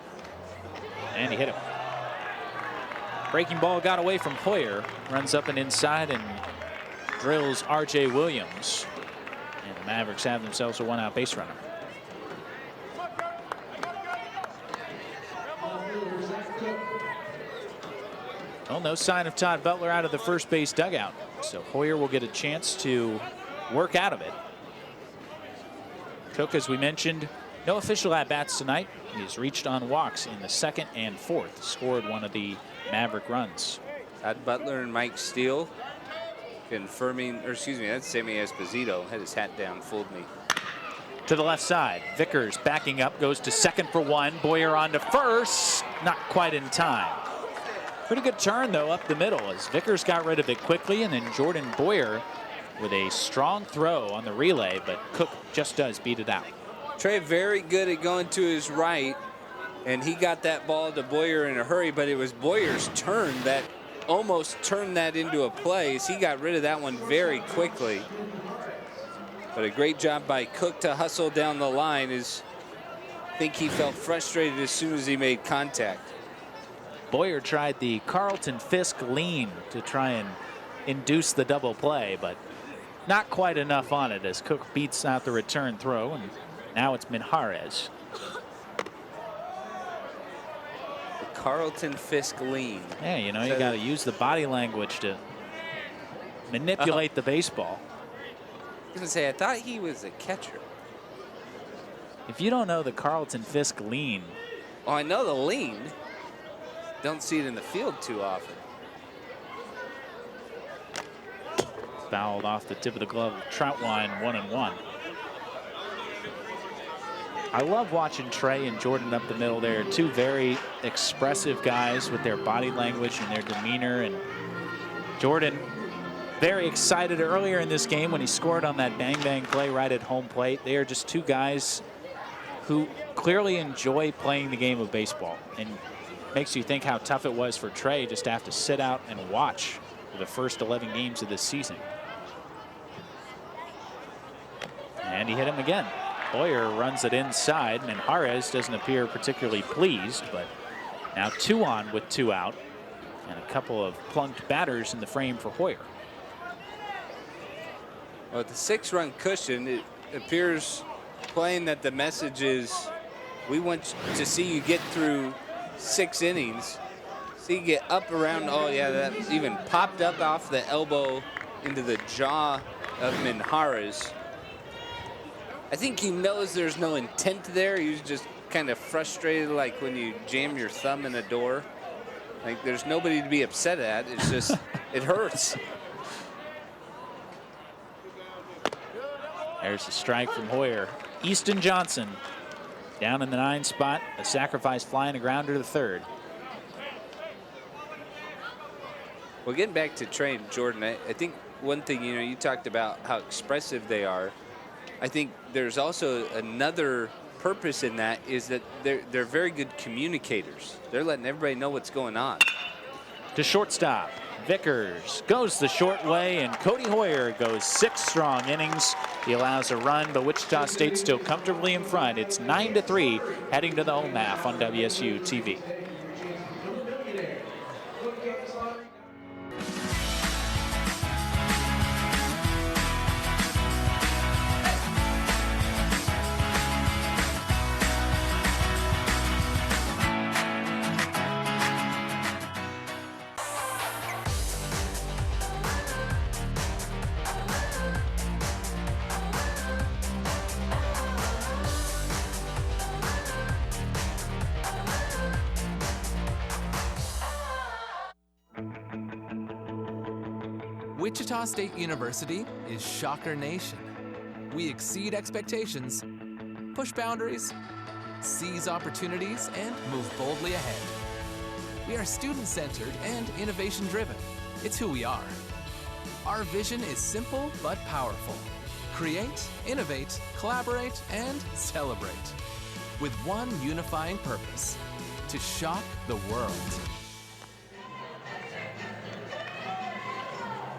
And he hit him. Breaking ball got away from Hoyer. Runs up and inside and drills R.J. Williams. And the Mavericks have themselves a 1-out base runner. Well, no sign of Todd Butler out of the first base dugout, so Hoyer will get a chance to work out of it. Cook, as we mentioned, no official at-bats tonight. He's reached on walks in the 2nd and 4th, scored one of the Maverick runs. Todd Butler and Mike Steele confirming, or excuse me, that's Sammy Esposito. Had his hat down, fooled me. To the left side, Vickers backing up, goes to 2nd for 1. Boyer on to 1st, not quite in time. Pretty good turn, though, up the middle as Vickers got rid of it quickly, and then Jordan Boyer with a strong throw on the relay, but Cook just does beat it out. Trey very good at going to his right, and he got that ball to Boyer in a hurry, but it was Boyer's turn that almost turned that into a play. So he got rid of that one very quickly. But a great job by Cook to hustle down the line. I think he felt frustrated as soon as he made contact. Boyer tried the Carlton Fisk lean to try and induce the double play, but not quite enough on it as Cook beats out the return throw, and now it's Minjarez. The Carlton Fisk lean. Yeah, you know, you got to use the body language to manipulate the baseball. I was going to say, I thought he was a catcher. If you don't know the Carlton Fisk lean. Oh, I know the lean. Don't see it in the field too often. Fouled off the tip of the glove. Troutwine 1-1. I love watching Trey and Jordan up the middle there. Two very expressive guys with their body language and their demeanor. And Jordan very excited earlier in this game when he scored on that bang-bang play right at home plate. They are just two guys who clearly enjoy playing the game of baseball. And makes you think how tough it was for Trey just to have to sit out and watch for the first 11 games of this season. And he hit him again. Boyer runs it inside, and Minjarez doesn't appear particularly pleased, but now 2 on with 2 out, and a couple of plunked batters in the frame for Hoyer. Well, with the 6-run cushion, it appears plain that the message is we want to see you get through 6 innings. See you get up around, oh yeah, that even popped up off the elbow into the jaw of Minjarez. I think he knows there's no intent there. He's just kind of frustrated, like when you jam your thumb in a door. Like there's nobody to be upset at. It's just, it hurts. There's a strike from Hoyer. Easton Johnson down in the 9 spot. A sacrifice fly and a grounder to 3rd. Well, getting back to Trey and Jordan, I think one thing, you know, you talked about how expressive they are. I think there's also another purpose in that is that they're very good communicators. They're letting everybody know what's going on. To shortstop, Vickers goes the short way, and Cody Hoyer goes 6 strong innings. He allows a run, but Wichita State still comfortably in front. It's 9-3 heading to the home half on WSU TV. Wichita State University is Shocker Nation. We exceed expectations, push boundaries, seize opportunities, and move boldly ahead. We are student-centered and innovation-driven. It's who we are. Our vision is simple but powerful. Create, innovate, collaborate, and celebrate. With one unifying purpose: to shock the world.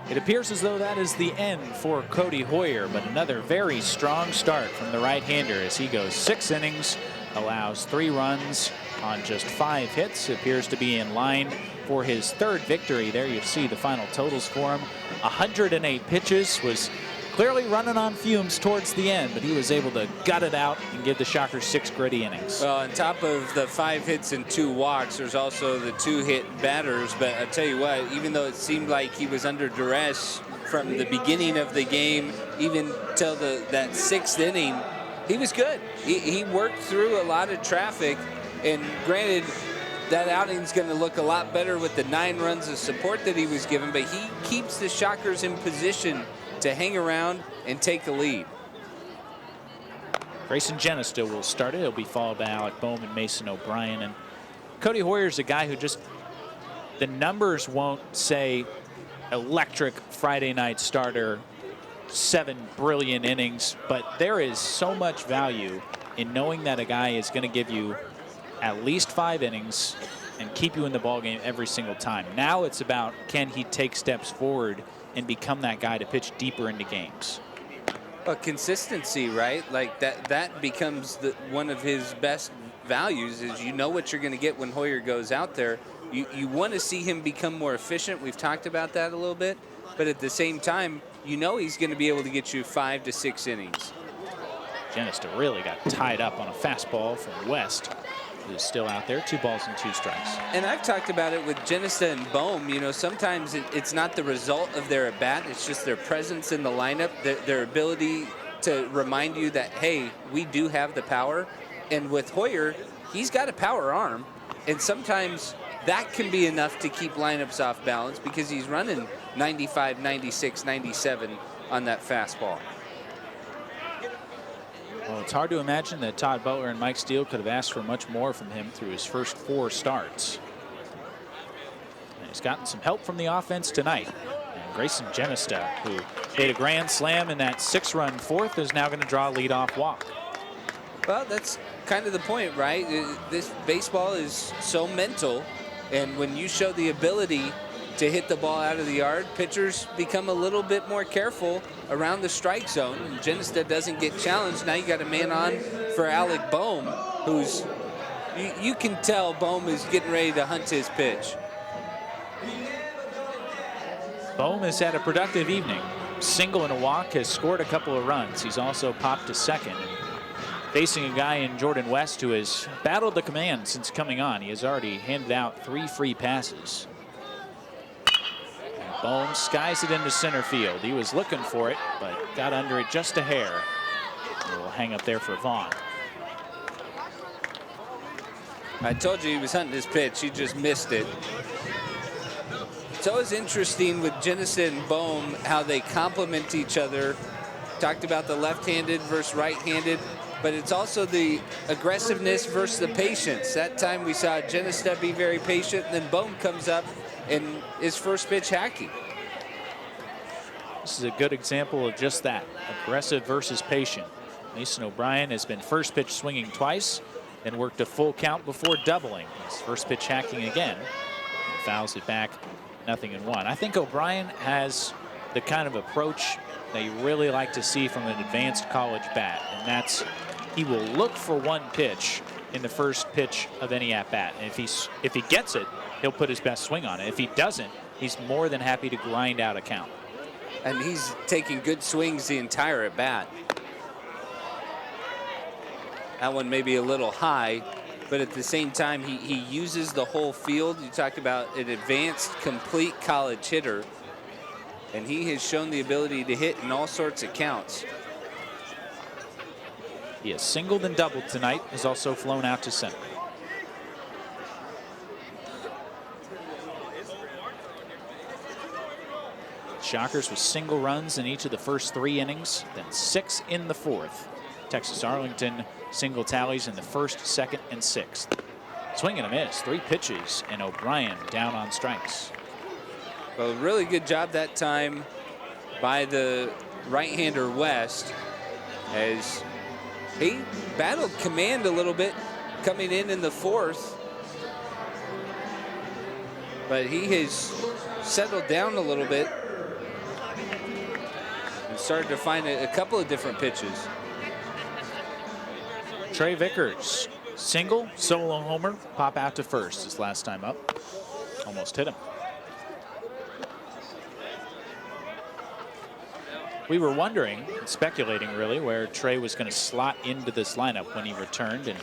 It appears as though that is the end for Cody Hoyer, but another very strong start from the right-hander as he goes 6 innings, allows 3 runs on just 5 hits. Appears to be in line for his 3rd victory. There you see the final totals for him. 108 pitches, was clearly running on fumes towards the end, but he was able to gut it out and give the Shockers 6 gritty innings. Well, on top of the 5 hits and 2 walks, there's also the 2 hit batters. But I tell you what, even though it seemed like he was under duress from the beginning of the game, even till that 6th inning, he was good. He worked through a lot of traffic, and granted, that outing's going to look a lot better with the 9 runs of support that he was given, but he keeps the Shockers in position to hang around and take the lead. Grayson Genista will start it. He'll be followed by Alec Boehm and Mason O'Brien. And Cody Hoyer's a guy who just, the numbers won't say electric Friday night starter, 7 brilliant innings, but there is so much value in knowing that a guy is going to give you at least 5 innings and keep you in the ballgame every single time. Now it's about, can he take steps forward and become that guy to pitch deeper into games? Well, consistency, right? Like that becomes one of his best values, is you know what you're going to get when Hoyer goes out there. You want to see him become more efficient. We've talked about that a little bit. But at the same time, you know he's going to be able to get you 5 to 6 innings. Genista really got tied up on a fastball from West, who's still out there. 2 balls and 2 strikes. And I've talked about it with Genista and Boehm. You know, sometimes it's not the result of their at-bat. It's just their presence in the lineup, their ability to remind you that, hey, we do have the power. And with Hoyer, he's got a power arm. And sometimes that can be enough to keep lineups off balance because he's running 95, 96, 97 on that fastball. Well, it's hard to imagine that Todd Butler and Mike Steele could have asked for much more from him through his first 4 starts. And he's gotten some help from the offense tonight. And Grayson Genista, who made a grand slam in that 6-run 4th, is now going to draw a leadoff walk. Well, that's kind of the point, right? This baseball is so mental, and when you show the ability to hit the ball out of the yard, pitchers become a little bit more careful around the strike zone. And Genista doesn't get challenged. Now you got a man on for Alec Boehm, who's, you can tell Boehm is getting ready to hunt his pitch. Boehm has had a productive evening. Single and a walk, has scored a couple of runs. He's also popped to second. Facing a guy in Jordan West who has battled the command since coming on. He has already handed out 3 free passes. Boehm skies it into center field. He was looking for it, but got under it just a hair. It will hang up there for Vaughn. I told you he was hunting his pitch. He just missed it. It's always interesting with Genista and Boehm how they complement each other. Talked about the left-handed versus right-handed, but it's also the aggressiveness versus the patience. That time we saw Genista be very patient, and then Boehm comes up and his first pitch hacky. This is a good example of just that, aggressive versus patient. Mason O'Brien has been first pitch swinging twice and worked a full count before doubling. His first pitch hacking again. fouls it back, 0-1. I think O'Brien has the kind of approach that you really like to see from an advanced college bat, and that's he will look for one pitch in the first pitch of any at-bat. And if he gets it, he'll put his best swing on it. If he doesn't, he's more than happy to grind out a count. And he's taking good swings the entire at-bat. That one may be a little high, but at the same time, he uses the whole field. You talk about an advanced, complete college hitter, and he has shown the ability to hit in all sorts of counts. He has singled and doubled tonight, has also flown out to center. Shockers with single runs in each of the first 3 innings, then 6 in the 4th. Texas Arlington single tallies in the 1st, 2nd, and 6th. Swing and a miss, 3 pitches, and O'Brien down on strikes. Well, really good job that time by the right-hander West, as he battled command a little bit coming in the 4th. But he has settled down a little bit and started to find a couple of different pitches. Trey Vickers, single, solo homer, pop out to first his last time up. Almost hit him. We were wondering, speculating really, where Trey was going to slot into this lineup when he returned, and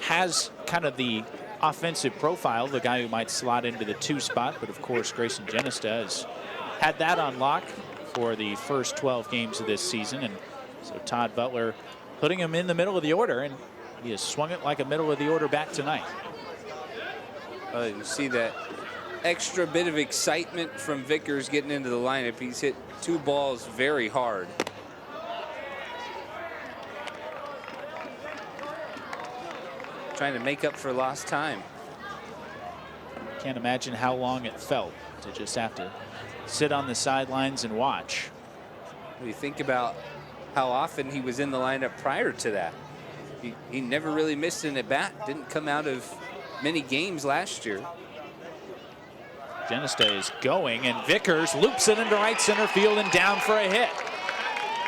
has kind of the offensive profile, the guy who might slot into the 2 spot, but of course Grayson Genesta has had that on lock for the first 12 games of this season, and so Todd Butler putting him in the middle of the order, and he has swung it like a middle of the order bat tonight. You see that extra bit of excitement from Vickers getting into the lineup. He's hit 2 balls very hard. Trying to make up for lost time. Can't imagine how long it felt to just have to sit on the sidelines and watch. You think about how often he was in the lineup prior to that. He never really missed an at-bat. Didn't come out of many games last year. Genesta is going, and Vickers loops it into right center field and down for a hit.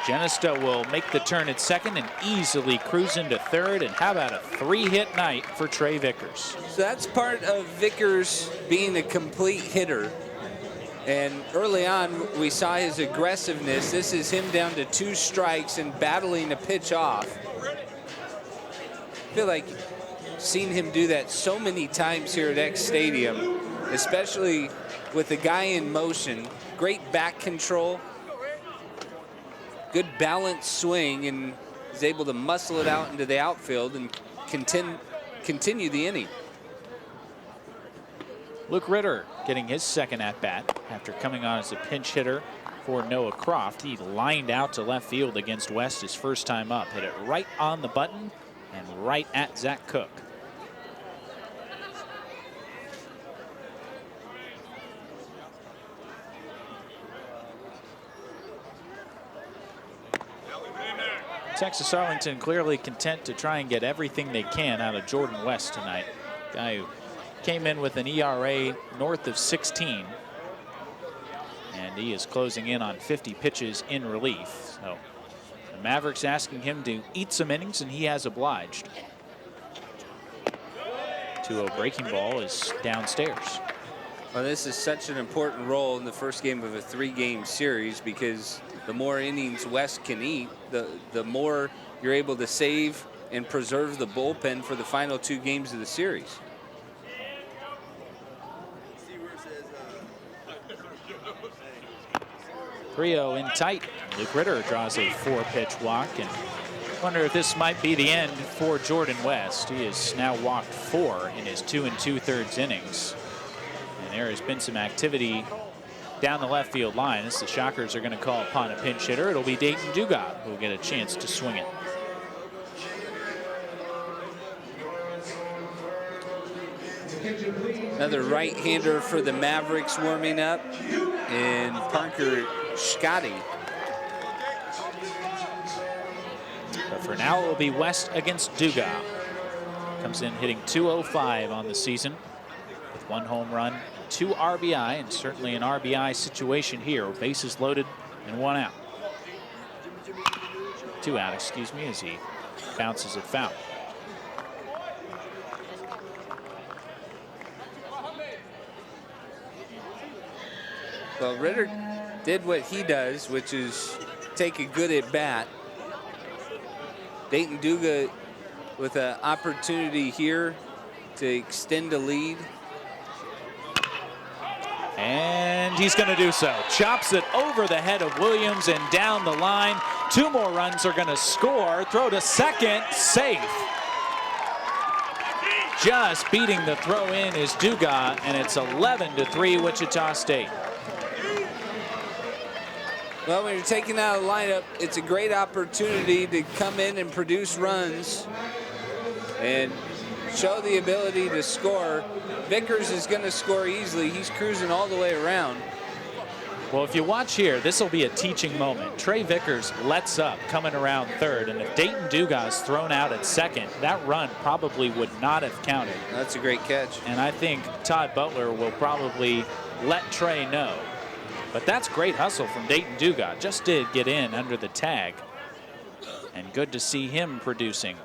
Genesta will make the turn at second and easily cruise into third. And how about a 3-hit night for Trey Vickers? So that's part of Vickers being a complete hitter. And early on, we saw his aggressiveness. This is him down to 2 strikes and battling a pitch off. I feel like seen him do that so many times here at X Stadium, especially with the guy in motion. Great back control, good balanced swing, and is able to muscle it out into the outfield and continue the inning. Luke Ritter getting his second at-bat after coming on as a pinch hitter for Noah Croft. He lined out to left field against West his first time up. Hit it right on the button and right at Zach Cook. Texas Arlington clearly content to try and get everything they can out of Jordan West tonight. Guy who came in with an ERA north of 16. And he is closing in on 50 pitches in relief. So the Mavericks asking him to eat some innings, and he has obliged. 2-0 breaking ball is downstairs. Well, this is such an important role in the first game of a 3-game series, because the more innings West can eat, the more you're able to save and preserve the bullpen for the final 2 games of the series. Trio in tight. Luke Ritter draws a 4-pitch walk, and wonder if this might be the end for Jordan West. He has now walked 4 in his 2 2/3 innings. And there has been some activity down the left field line as the Shockers are going to call upon a pinch hitter. It'll be Dayton Dugas who will get a chance to swing it. Another right-hander for the Mavericks warming up, and Parker Scotty. But for now, it will be West against Dugas. Comes in hitting .205 on the season with 1 home run, 2 RBI, and certainly an RBI situation here. Bases loaded and 1 out. 2 out, excuse me, as he bounces it foul. Well, Ritter did what he does, which is take a good at bat. Dayton Duga with an opportunity here to extend a lead. And he's going to do so. Chops it over the head of Williams and down the line. 2 more runs are going to score. Throw to second, safe. Just beating the throw in is Duga, and it's 11-3 Wichita State. Well, when you're taking out a lineup, it's a great opportunity to come in and produce runs and show the ability to score. Vickers is going to score easily. He's cruising all the way around. Well, if you watch here, this will be a teaching moment. Trey Vickers lets up coming around third, and if Dayton Duga is thrown out at second, that run probably would not have counted. That's a great catch. And I think Todd Butler will probably let Trey know. But that's great hustle from Dayton Duga. Just did get in under the tag. And good to see him producing.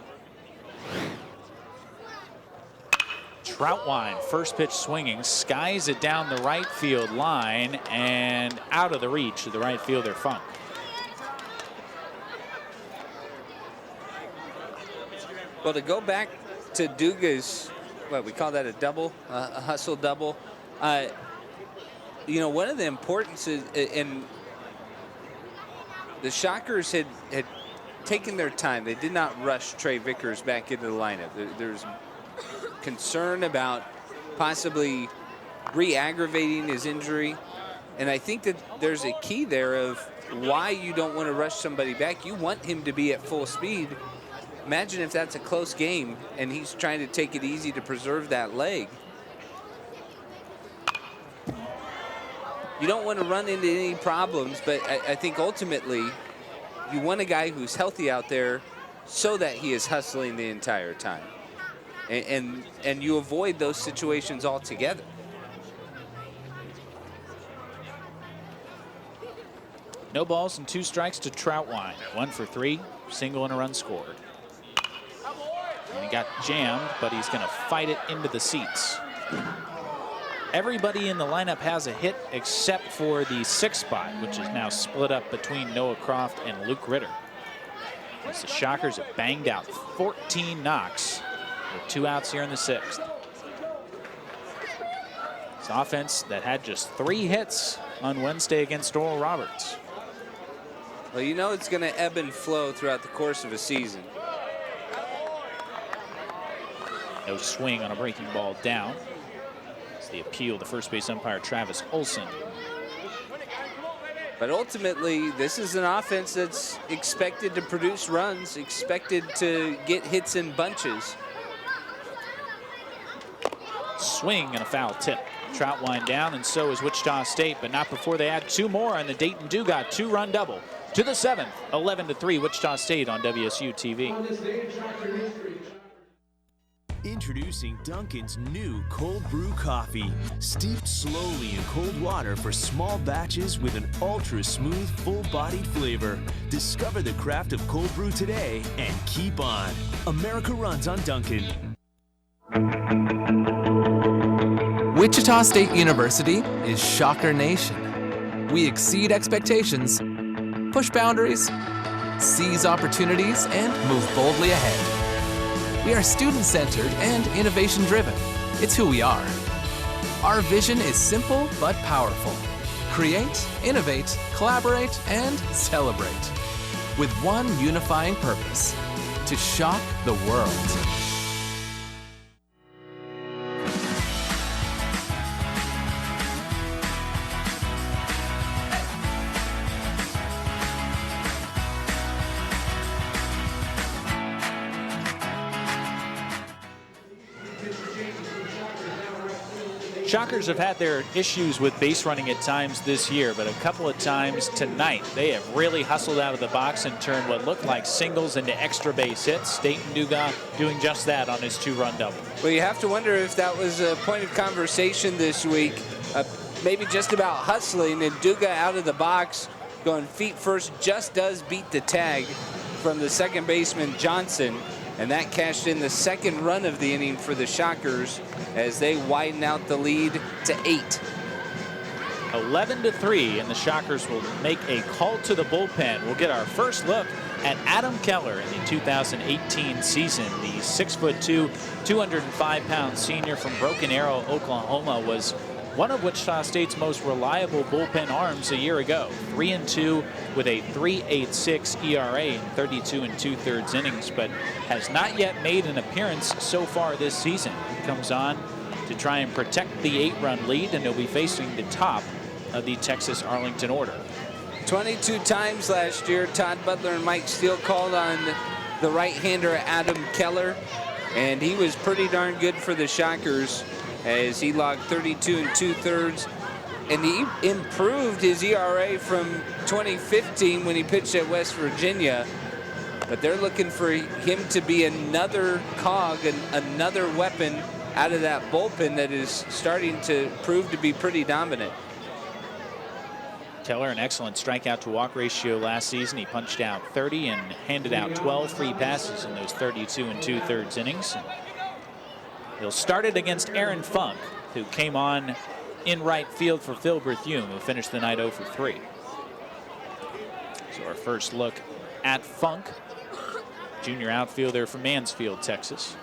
Troutwine, first pitch swinging, skies it down the right field line and out of the reach of the right fielder, Funk. Well, to go back to Duga's, what we call that a double, a hustle double. You know, one of the importances, and the Shockers had taken their time. They did not rush Trey Vickers back into the lineup. There's concern about possibly re-aggravating his injury. And I think that there's a key there of why you don't want to rush somebody back. You want him to be at full speed. Imagine if that's a close game and he's trying to take it easy to preserve that leg. You don't want to run into any problems, but I think ultimately you want a guy who's healthy out there so that he is hustling the entire time. And you avoid those situations altogether. No balls and 2 strikes to Troutwine. 1 for 3, single and a run scored. And he got jammed, but he's going to fight it into the seats. Everybody in the lineup has a hit except for the 6th spot, which is now split up between Noah Croft and Luke Ritter. As the Shockers have banged out 14 knocks with 2 outs here in the 6th. It's offense that had just 3 hits on Wednesday against Oral Roberts. Well, you know it's going to ebb and flow throughout the course of a season. No swing on a breaking ball down. It's the appeal to first base umpire Travis Olson. But ultimately, this is an offense that's expected to produce runs, expected to get hits in bunches. Swing and a foul tip. Troutwine down, and so is Wichita State, but not before they add 2 more on the Dayton Duga 2-run double. To the 7th, 11-3 Wichita State on WSU TV. Introducing Dunkin's new cold brew coffee, steeped slowly in cold water for small batches with an ultra smooth, full-bodied flavor. Discover the craft of cold brew today and keep on. America runs on Dunkin'. Wichita State University is Shocker Nation. We exceed expectations, push boundaries, seize opportunities, and move boldly ahead. We are student-centered and innovation-driven. It's who we are. Our vision is simple but powerful. Create, innovate, collaborate, and celebrate. With one unifying purpose: to shock the world. Shockers have had their issues with base running at times this year, but a couple of times tonight they have really hustled out of the box and turned what looked like singles into extra base hits. Dayton Duga doing just that on his 2-run double. Well, you have to wonder if that was a point of conversation this week maybe just about hustling, and Duga out of the box, going feet first, just does beat the tag from the second baseman Johnson, and that cashed in the second run of the inning for the Shockers as they widen out the lead to 8. 11-3, and the Shockers will make a call to the bullpen. We'll get our first look at Adam Keller in the 2018 season. The 6'2", 205-pound senior from Broken Arrow, Oklahoma, was one of Wichita State's most reliable bullpen arms a year ago. 3-2 with a 3.86 ERA in 32 2/3 innings, but has not yet made an appearance so far this season. He comes on to try and protect the 8-run lead, and he'll be facing the top of the Texas Arlington order. 22 times last year, Todd Butler and Mike Steele called on the right-hander Adam Keller, and he was pretty darn good for the Shockers as he logged 32 2/3, and he improved his ERA from 2015 when he pitched at West Virginia. But they're looking for him to be another cog and another weapon out of that bullpen that is starting to prove to be pretty dominant. Keller, an excellent strikeout to walk ratio last season. He punched out 30 and handed out 12 free passes in those 32 2/3 innings. He'll start it against Aaron Funk, who came on in right field for Phil Berthume, who finished the night 0 for 3. So our first look at Funk, junior outfielder from Mansfield, Texas.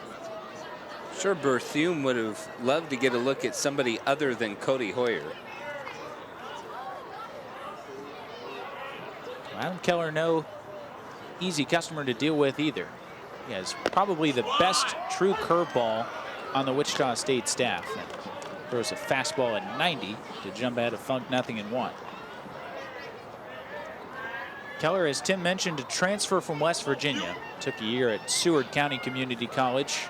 Sure, Berthume would have loved to get a look at somebody other than Cody Hoyer. Adam Keller, no easy customer to deal with either. He has probably the best true curveball on the Wichita State staff. And throws a fastball at 90 to jump out of Funk 0-1. Keller, as Tim mentioned, a transfer from West Virginia. Took a year at Seward County Community College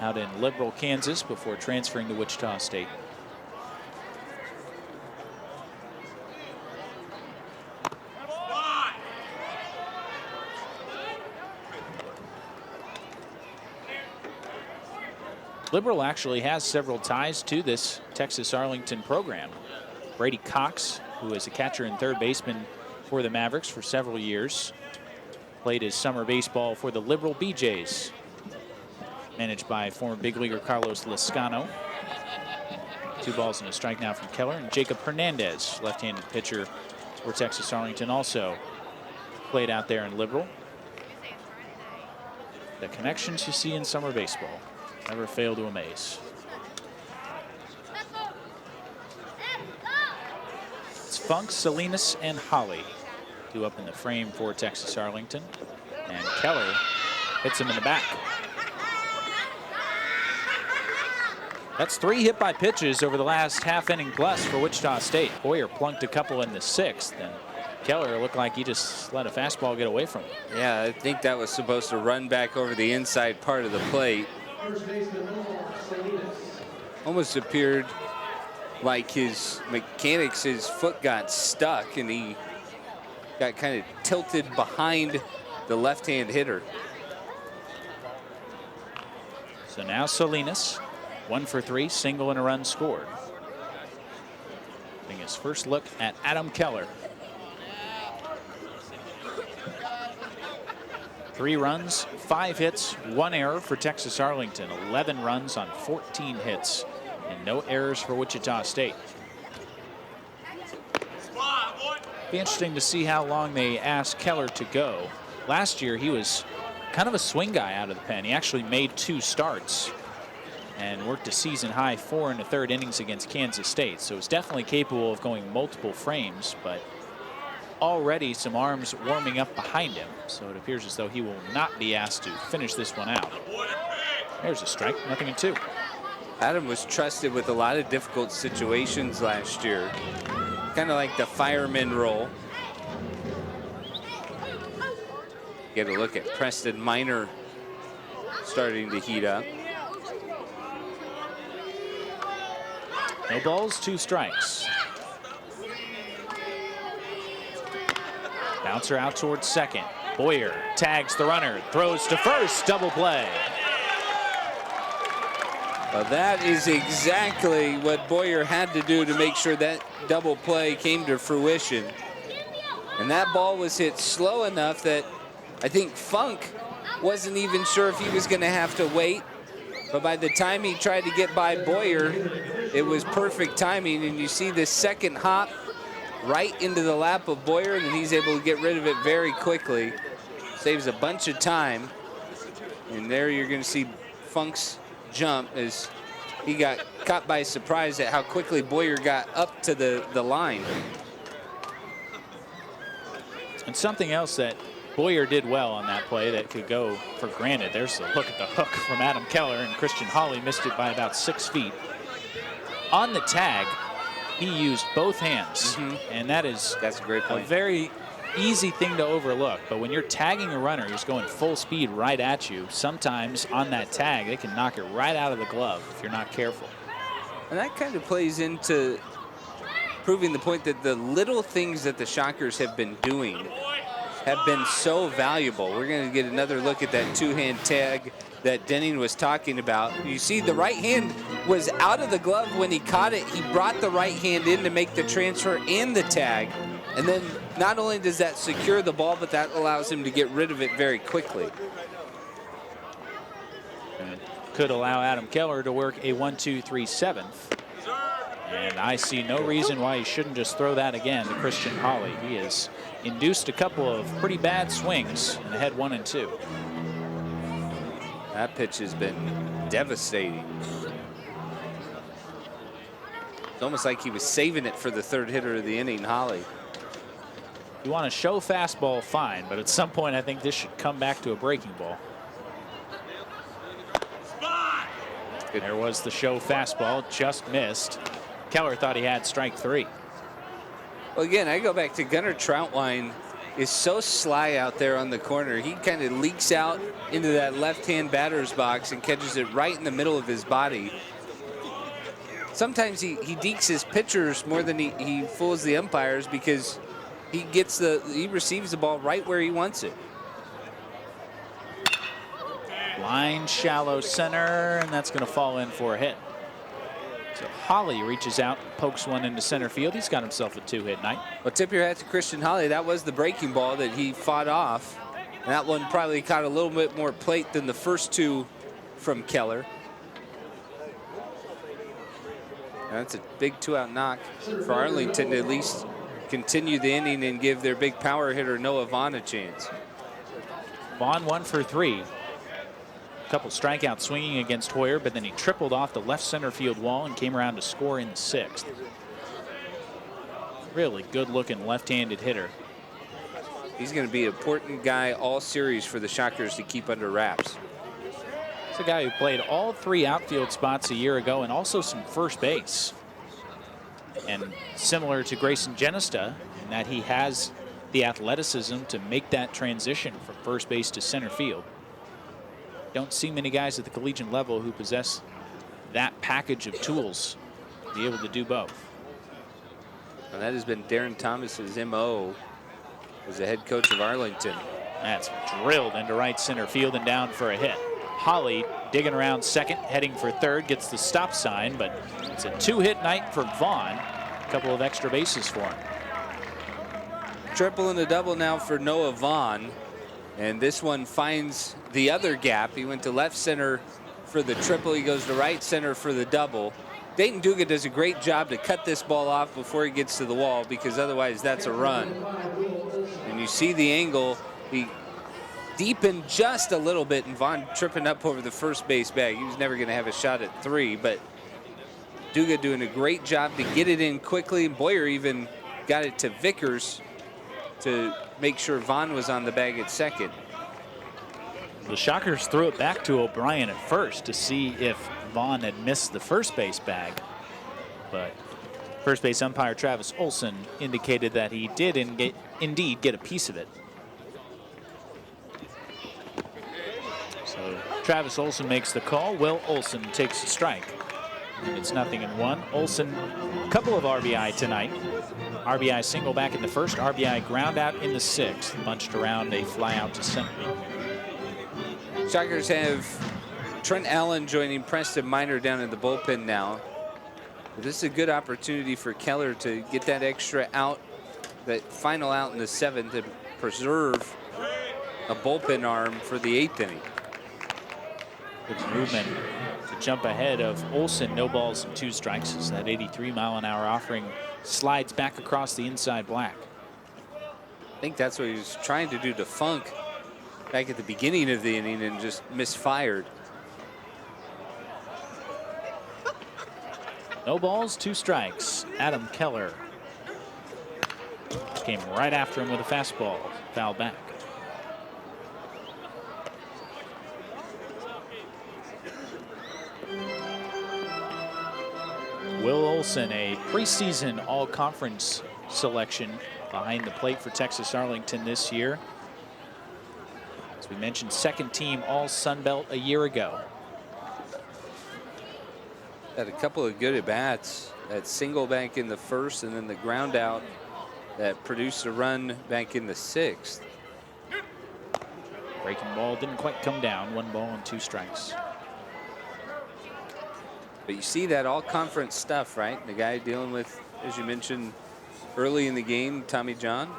out in Liberal, Kansas, before transferring to Wichita State. Liberal actually has several ties to this Texas Arlington program. Brady Cox, who is a catcher and third baseman for the Mavericks for several years, played his summer baseball for the Liberal BJs, managed by former big leaguer Carlos Lascano. 2 balls and a strike now from Keller. And Jacob Hernandez, left-handed pitcher for Texas Arlington, also played out there in Liberal. The connections you see in summer baseball never fail to amaze. It's Funk, Salinas, and Holly, 2 up in the frame for Texas Arlington. And Keller hits him in the back. That's 3 hit by pitches over the last half inning plus for Wichita State. Hoyer plunked a couple in the 6th, and Keller looked like he just let a fastball get away from him. Yeah, I think that was supposed to run back over the inside part of the plate. Almost appeared like his mechanics, his foot got stuck and he got kind of tilted behind the left-hand hitter. So now Salinas, 1 for 3, single and a run scored. Getting his first look at Adam Keller. 3 runs, 5 hits, 1 error for Texas Arlington. 11 runs on 14 hits, and no errors for Wichita State. Be interesting to see how long they ask Keller to go. Last year, he was kind of a swing guy out of the pen. He actually made 2 starts and worked a season-high 4 1/3 innings against Kansas State. So he's definitely capable of going multiple frames, but already some arms warming up behind him. So it appears as though he will not be asked to finish this one out. There's a strike, 0-2. Adam was trusted with a lot of difficult situations last year. Kind of like the fireman role. Get a look at Preston Minor starting to heat up. No balls, 2 strikes. Bouncer out towards second. Boyer tags the runner, throws to first, double play. Well, that is exactly what Boyer had to do to make sure that double play came to fruition. And that ball was hit slow enough that I think Funk wasn't even sure if he was going to have to wait. But by the time he tried to get by Boyer, it was perfect timing. And you see this second hop right into the lap of Boyer, and he's able to get rid of it very quickly. Saves a bunch of time. And there you're going to see Funk's jump as he got caught by surprise at how quickly Boyer got up to the line. And something else that Boyer did well on that play that could go for granted. There's a look at the hook from Adam Keller, and Christian Hawley missed it by about 6 feet. On the tag, he used both hands, and that's a great point. A very easy thing to overlook. But when you're tagging a runner who's going full speed right at you, sometimes on that tag, they can knock it right out of the glove if you're not careful. And that kind of plays into proving the point that the little things that the Shockers have been doing have been so valuable. We're going to get another look at that two-hand tag that Denning was talking about. You see the right hand was out of the glove when he caught it. He brought the right hand in to make the transfer and the tag. And then not only does that secure the ball, but that allows him to get rid of it very quickly. And could allow Adam Keller to work a 1-2-3-7. And I see no reason why he shouldn't just throw that again to Christian Hawley. He has induced a couple of pretty bad swings and ahead 1-2. That pitch has been devastating. It's almost like he was saving it for the third hitter of the inning, Hawley. You want to show fastball, fine, but at some point I think this should come back to a breaking ball. There was the show fastball, just missed. Keller thought he had strike 3. Well, again, I go back to Gunnar Troutwine is so sly out there on the corner. He kind of leaks out into that left-hand batter's box and catches it right in the middle of his body. Sometimes he deeks his pitchers more than he fools the umpires because he receives the ball right where he wants it. Line shallow center, and that's going to fall in for a hit. So Hawley reaches out, pokes one into center field. He's got himself a 2-hit night. Well, tip your hat to Christian Hawley. That was the breaking ball that he fought off. And that one probably caught a little bit more plate than the first two from Keller. And that's a big 2-out knock for Arlington to at least continue the inning and give their big power hitter Noah Vaughn a chance. Vaughn 1 for 3. A couple strikeouts swinging against Hoyer, but then he tripled off the left center field wall and came around to score in the 6th. Really good looking left-handed hitter. He's going to be an important guy all series for the Shockers to keep under wraps. It's a guy who played all 3 outfield spots a year ago and also some first base. And similar to Grayson Genesta in that he has the athleticism to make that transition from first base to center field. Don't see many guys at the collegiate level who possess that package of tools to be able to do both. And that has been Darren Thomas's MO as the head coach of Arlington. That's drilled into right center field and down for a hit. Hawley digging around second, heading for third, gets the stop sign, but it's a 2-hit night for Vaughn. A couple of extra bases for him. Triple and a double now for Noah Vaughn. And this one finds the other gap. He went to left center for the triple. He goes to right center for the double. Dayton Duga does a great job to cut this ball off before he gets to the wall, because otherwise that's a run. And you see the angle. He deepened just a little bit, and Vaughn tripping up over the first base bag. He was never going to have a shot at 3, but Duga doing a great job to get it in quickly. Boyer even got it to Vickers to make sure Vaughn was on the bag at second. The Shockers threw it back to O'Brien at first to see if Vaughn had missed the first base bag, but first base umpire Travis Olson indicated that he did indeed get a piece of it. So Travis Olson makes the call. Will Olson takes a strike. It's 0-1. Olson, a couple of RBI tonight. RBI single back in the first, RBI ground out in the 6th, bunched around a fly out to center. Shockers have Trent Allen joining Preston Minor down in the bullpen now. This is a good opportunity for Keller to get that extra out, that final out in the 7th, and preserve a bullpen arm for the 8th inning. Good movement to jump ahead of Olson. No balls and 2 strikes as that 83-mile-an-hour offering slides back across the inside black. I think that's what he was trying to do to Funk back at the beginning of the inning and just misfired. No balls, 2 strikes. Adam Keller came right after him with a fastball, foul back. Will Olson, a preseason all-conference selection behind the plate for Texas Arlington this year. As we mentioned, 2nd team all Sun Belt a year ago. Had a couple of good at-bats. That single back in the 1st, and then the ground out that produced a run back in the 6th. Breaking ball didn't quite come down. 1 ball and 2 strikes. But you see that all-conference stuff, right? The guy dealing with, as you mentioned early in the game, Tommy John.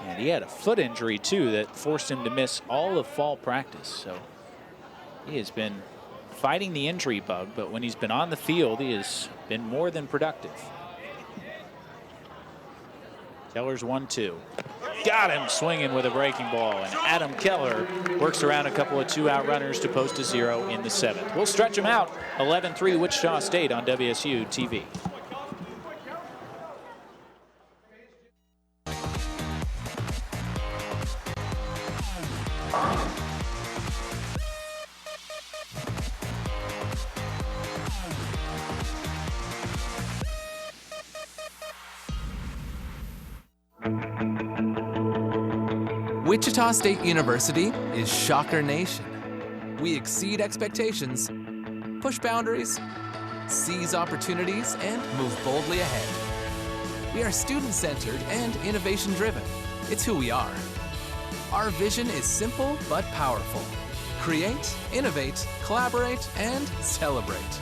And he had a foot injury, too, that forced him to miss all of fall practice. So he has been fighting the injury bug, but when he's been on the field, he has been more than productive. Keller's 1-2. Got him swinging with a breaking ball, and Adam Keller works around a couple of 2-out runners to post a 0 in the 7th. We'll stretch him out. 11-3 Wichita State on WSU TV. Wichita State University is Shocker Nation. We exceed expectations, push boundaries, seize opportunities, and move boldly ahead. We are student-centered and innovation-driven. It's who we are. Our vision is simple but powerful. Create, innovate, collaborate, and celebrate.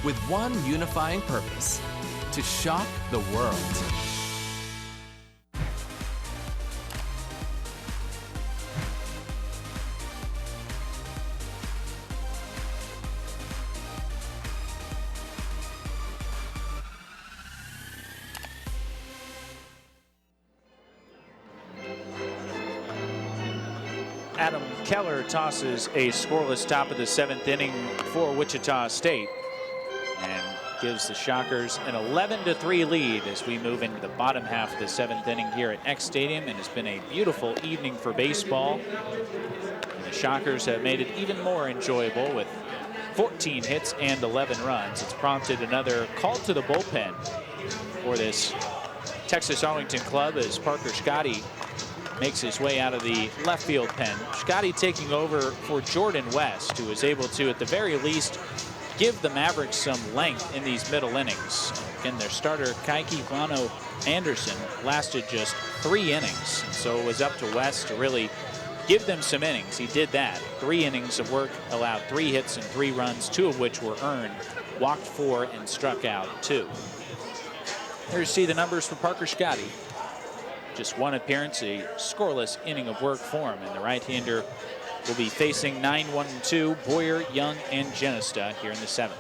With one unifying purpose: to shock the world. Adam Keller tosses a scoreless top of the 7th inning for Wichita State and gives the Shockers an 11-3 lead as we move into the bottom half of the 7th inning here at Eck Stadium. And it's been a beautiful evening for baseball. And the Shockers have made it even more enjoyable with 14 hits and 11 runs. It's prompted another call to the bullpen for this Texas Arlington club as Parker Scotty makes his way out of the left field pen. Scotty taking over for Jordan West, who was able to, at the very least, give the Mavericks some length in these middle innings. Again, their starter, Kaiki Guano Anderson, lasted just 3 innings. So it was up to West to really give them some innings. He did that. 3 innings of work, allowed 3 hits and 3 runs, 2 of which were earned, walked 4 and struck out 2. Here you see the numbers for Parker Scotty. Just 1 appearance, a scoreless inning of work for him, and the right-hander will be facing 9-1-2 Boyer, Young, and Genesta here in the 7th.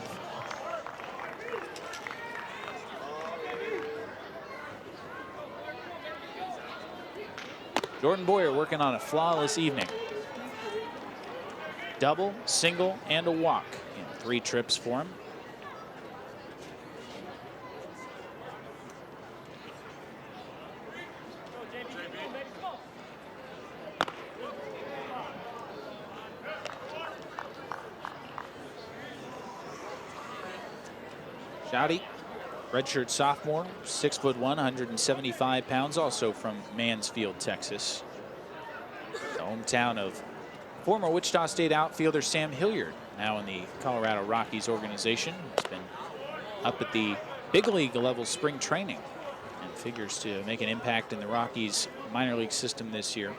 Jordan Boyer working on a flawless evening. Double, single, and a walk in 3 trips for him. Scotty, redshirt sophomore, 6'1", 175 pounds, also from Mansfield, Texas. The hometown of former Wichita State outfielder Sam Hilliard, now in the Colorado Rockies organization. He's been up at the big league level spring training and figures to make an impact in the Rockies minor league system this year.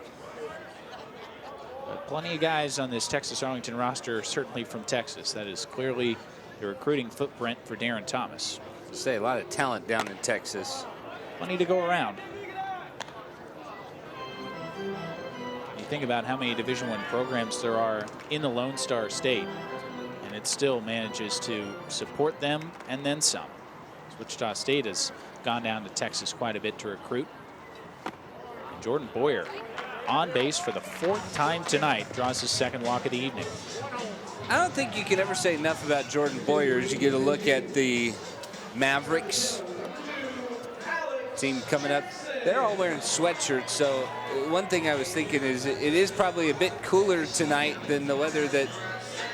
But plenty of guys on this Texas Arlington roster, certainly from Texas. That is clearly the recruiting footprint for Darren Thomas. Say a lot of talent down in Texas. Plenty to go around. You think about how many Division I programs there are in the Lone Star State, and it still manages to support them and then some. Wichita State has gone down to Texas quite a bit to recruit. And Jordan Boyer on base for the 4th time tonight, draws his 2nd walk of the evening. I don't think you can ever say enough about Jordan Boyer as you get a look at the Mavericks team coming up. They're all wearing sweatshirts, so one thing I was thinking is it is probably a bit cooler tonight than the weather that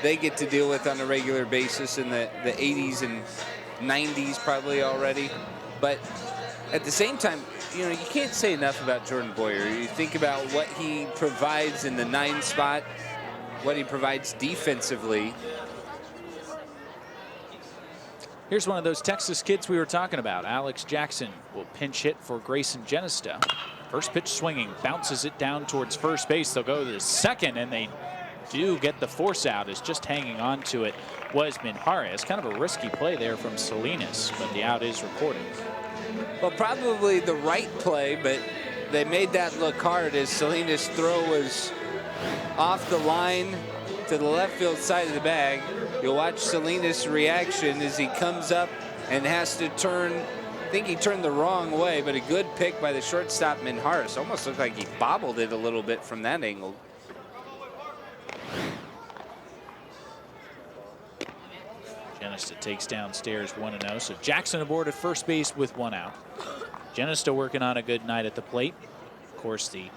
they get to deal with on a regular basis in the 80s and 90s probably already. But at the same time, you know, you can't say enough about Jordan Boyer. You think about what he provides in the 9 spot, what he provides defensively. Here's one of those Texas kids we were talking about. Alex Jackson will pinch hit for Grayson Genista. First pitch swinging, bounces it down towards first base. They'll go to the second, and they do get the force out. Is just hanging on to it was Minjares. Kind of a risky play there from Salinas, but the out is recorded. Well, probably the right play, but they made that look hard as Salinas' throw was off the line to the left field side of the bag. You'll watch Salinas' reaction as he comes up and has to turn. I think he turned the wrong way, but a good pick by the shortstop Minjares. Almost looked like he bobbled it a little bit from that angle. Genista takes downstairs 1-0. So Jackson aboard at first base with 1 out. Genista working on a good night at the plate. Of course, the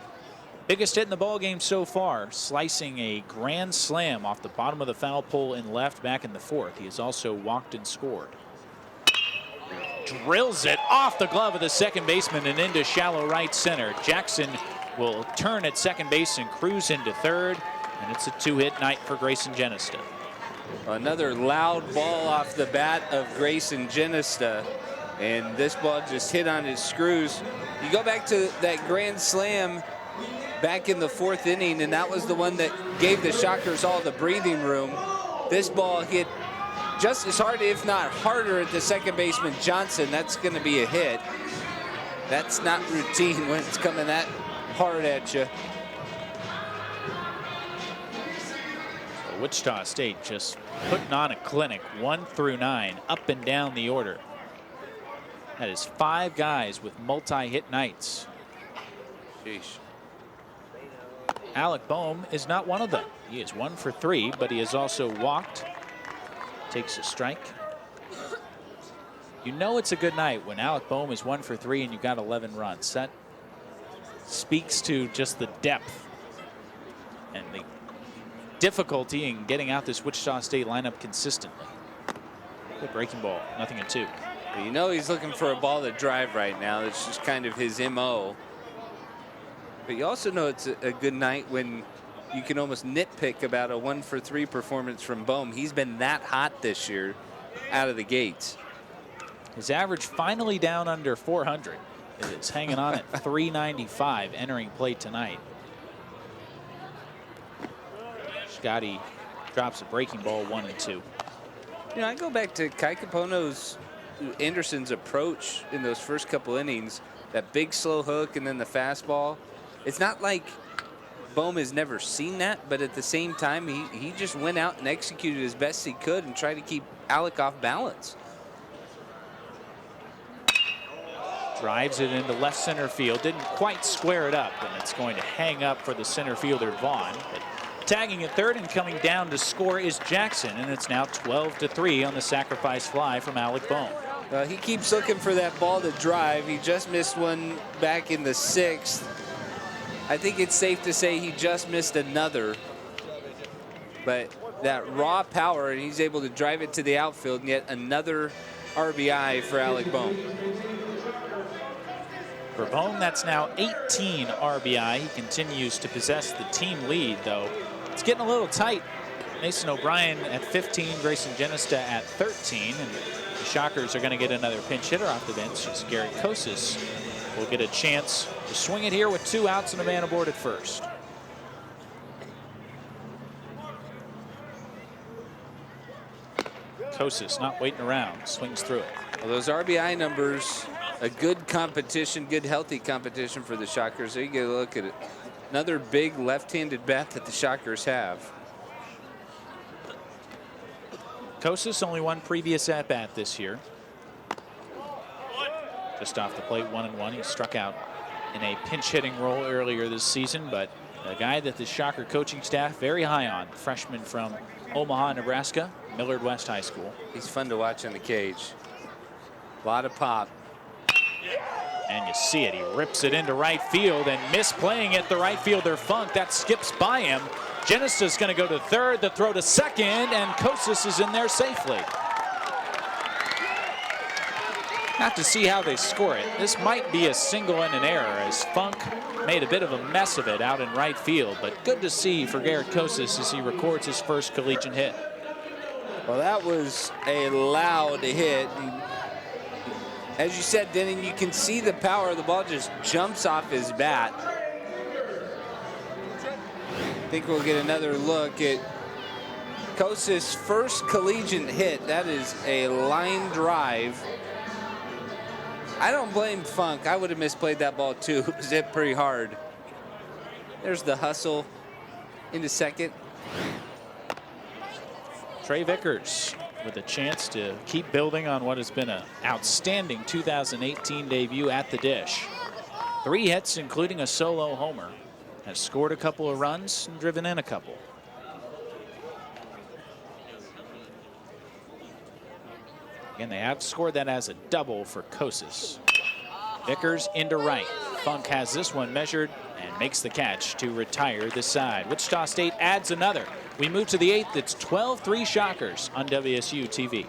biggest hit in the ball game so far, slicing a grand slam off the bottom of the foul pole in left back in the 4th. He has also walked and scored. Drills it off the glove of the second baseman and into shallow right center. Jackson will turn at second base and cruise into third, and it's a 2-hit night for Grayson Genista. Another loud ball off the bat of Grayson Genista, and this ball just hit on his screws. You go back to that grand slam back in the 4th inning, and that was the one that gave the Shockers all the breathing room. This ball hit just as hard, if not harder, at the second baseman Johnson. That's going to be a hit. That's not routine when it's coming that hard at you. Wichita State just putting on a clinic, 1 through 9, up and down the order. That is 5 guys with multi-hit nights. Sheesh. Alec Boehm is not one of them. He is 1 for 3, but he has also walked, takes a strike. You know it's a good night when Alec Boehm is 1 for 3 and you got 11 runs. That speaks to just the depth and the difficulty in getting out this Wichita State lineup consistently. Good breaking ball, 0-2. Well, you know he's looking for a ball to drive right now. That's just kind of his MO. But you also know it's a good night when you can almost nitpick about a 1 for 3 performance from Boehm. He's been that hot this year out of the gates. His average finally down under 400. It's hanging on at 395 entering play tonight. Scotty drops a breaking ball, 1-2. You know, I go back to Kai Kapono's Anderson's approach in those first couple innings, that big slow hook and then the fastball. It's not like Boehm has never seen that, but at the same time, he just went out and executed as best he could and tried to keep Alec off balance. Drives it into left center field. Didn't quite square it up, and it's going to hang up for the center fielder Vaughn. But tagging at third and coming down to score is Jackson, and it's now 12-3 on the sacrifice fly from Alec Boehm. He keeps looking for that ball to drive. He just missed one back in the 6th. I think it's safe to say he just missed another. But that raw power, and he's able to drive it to the outfield, and yet another RBI for Alec Boehm. For Boehm, that's now 18 RBI. He continues to possess the team lead, though. It's getting a little tight. Mason O'Brien at 15, Grayson Genista at 13, and the Shockers are going to get another pinch hitter off the bench as Garrett Kosis will get a chance to swing it here with 2 outs and a man aboard at first. Kosis not waiting around, swings through it. Well, those RBI numbers, a good competition, good healthy competition for the Shockers. There you get a look at it. Another big left-handed bat that the Shockers have. Kosis only one previous at-bat this year. Just off the plate, 1-1. He struck out in a pinch-hitting role earlier this season, but a guy that the Shocker coaching staff very high on. Freshman from Omaha, Nebraska, Millard West High School. He's fun to watch in the cage. A lot of pop. And you see it. He rips it into right field and misplaying it. The right fielder Funk, that skips by him. Genista's going to go to third, the throw to second, and Kosis is in there safely. Not to see how they score it. This might be a single and an error as Funk made a bit of a mess of it out in right field, but good to see for Garrett Kosis as he records his first collegiate hit. Well, that was a loud hit. And as you said, Denning, you can see the power of the ball just jumps off his bat. I think we'll get another look at Kosis' first collegiate hit. That is a line drive. I don't blame Funk. I would have misplayed that ball too. It was hit pretty hard. There's the hustle into second. Trey Vickers with a chance to keep building on what has been an outstanding 2018 debut at the dish. 3 hits, including a solo homer. Has scored a couple of runs and driven in a couple. Again, they have scored that as a double for Kosis. Vickers into right. Funk has this one measured and makes the catch to retire the side. Wichita State adds another. We move to the 8th. It's 12-3 Shockers on WSU TV.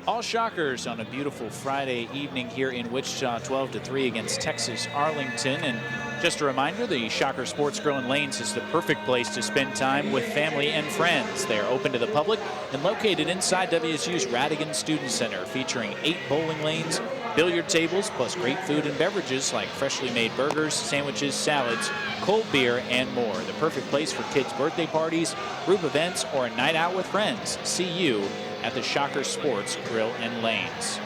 All Shockers on a beautiful Friday evening here in Wichita, 12-3 against Texas Arlington. And just a reminder, the Shocker Sports Grill and Lanes is the perfect place to spend time with family and friends. They are open to the public and located inside WSU's Radigan Student Center, featuring 8 bowling lanes, billiard tables, plus great food and beverages like freshly made burgers, sandwiches, salads, cold beer, and more. The perfect place for kids' birthday parties, group events, or a night out with friends. See you at the Shocker Sports Grill and Lanes.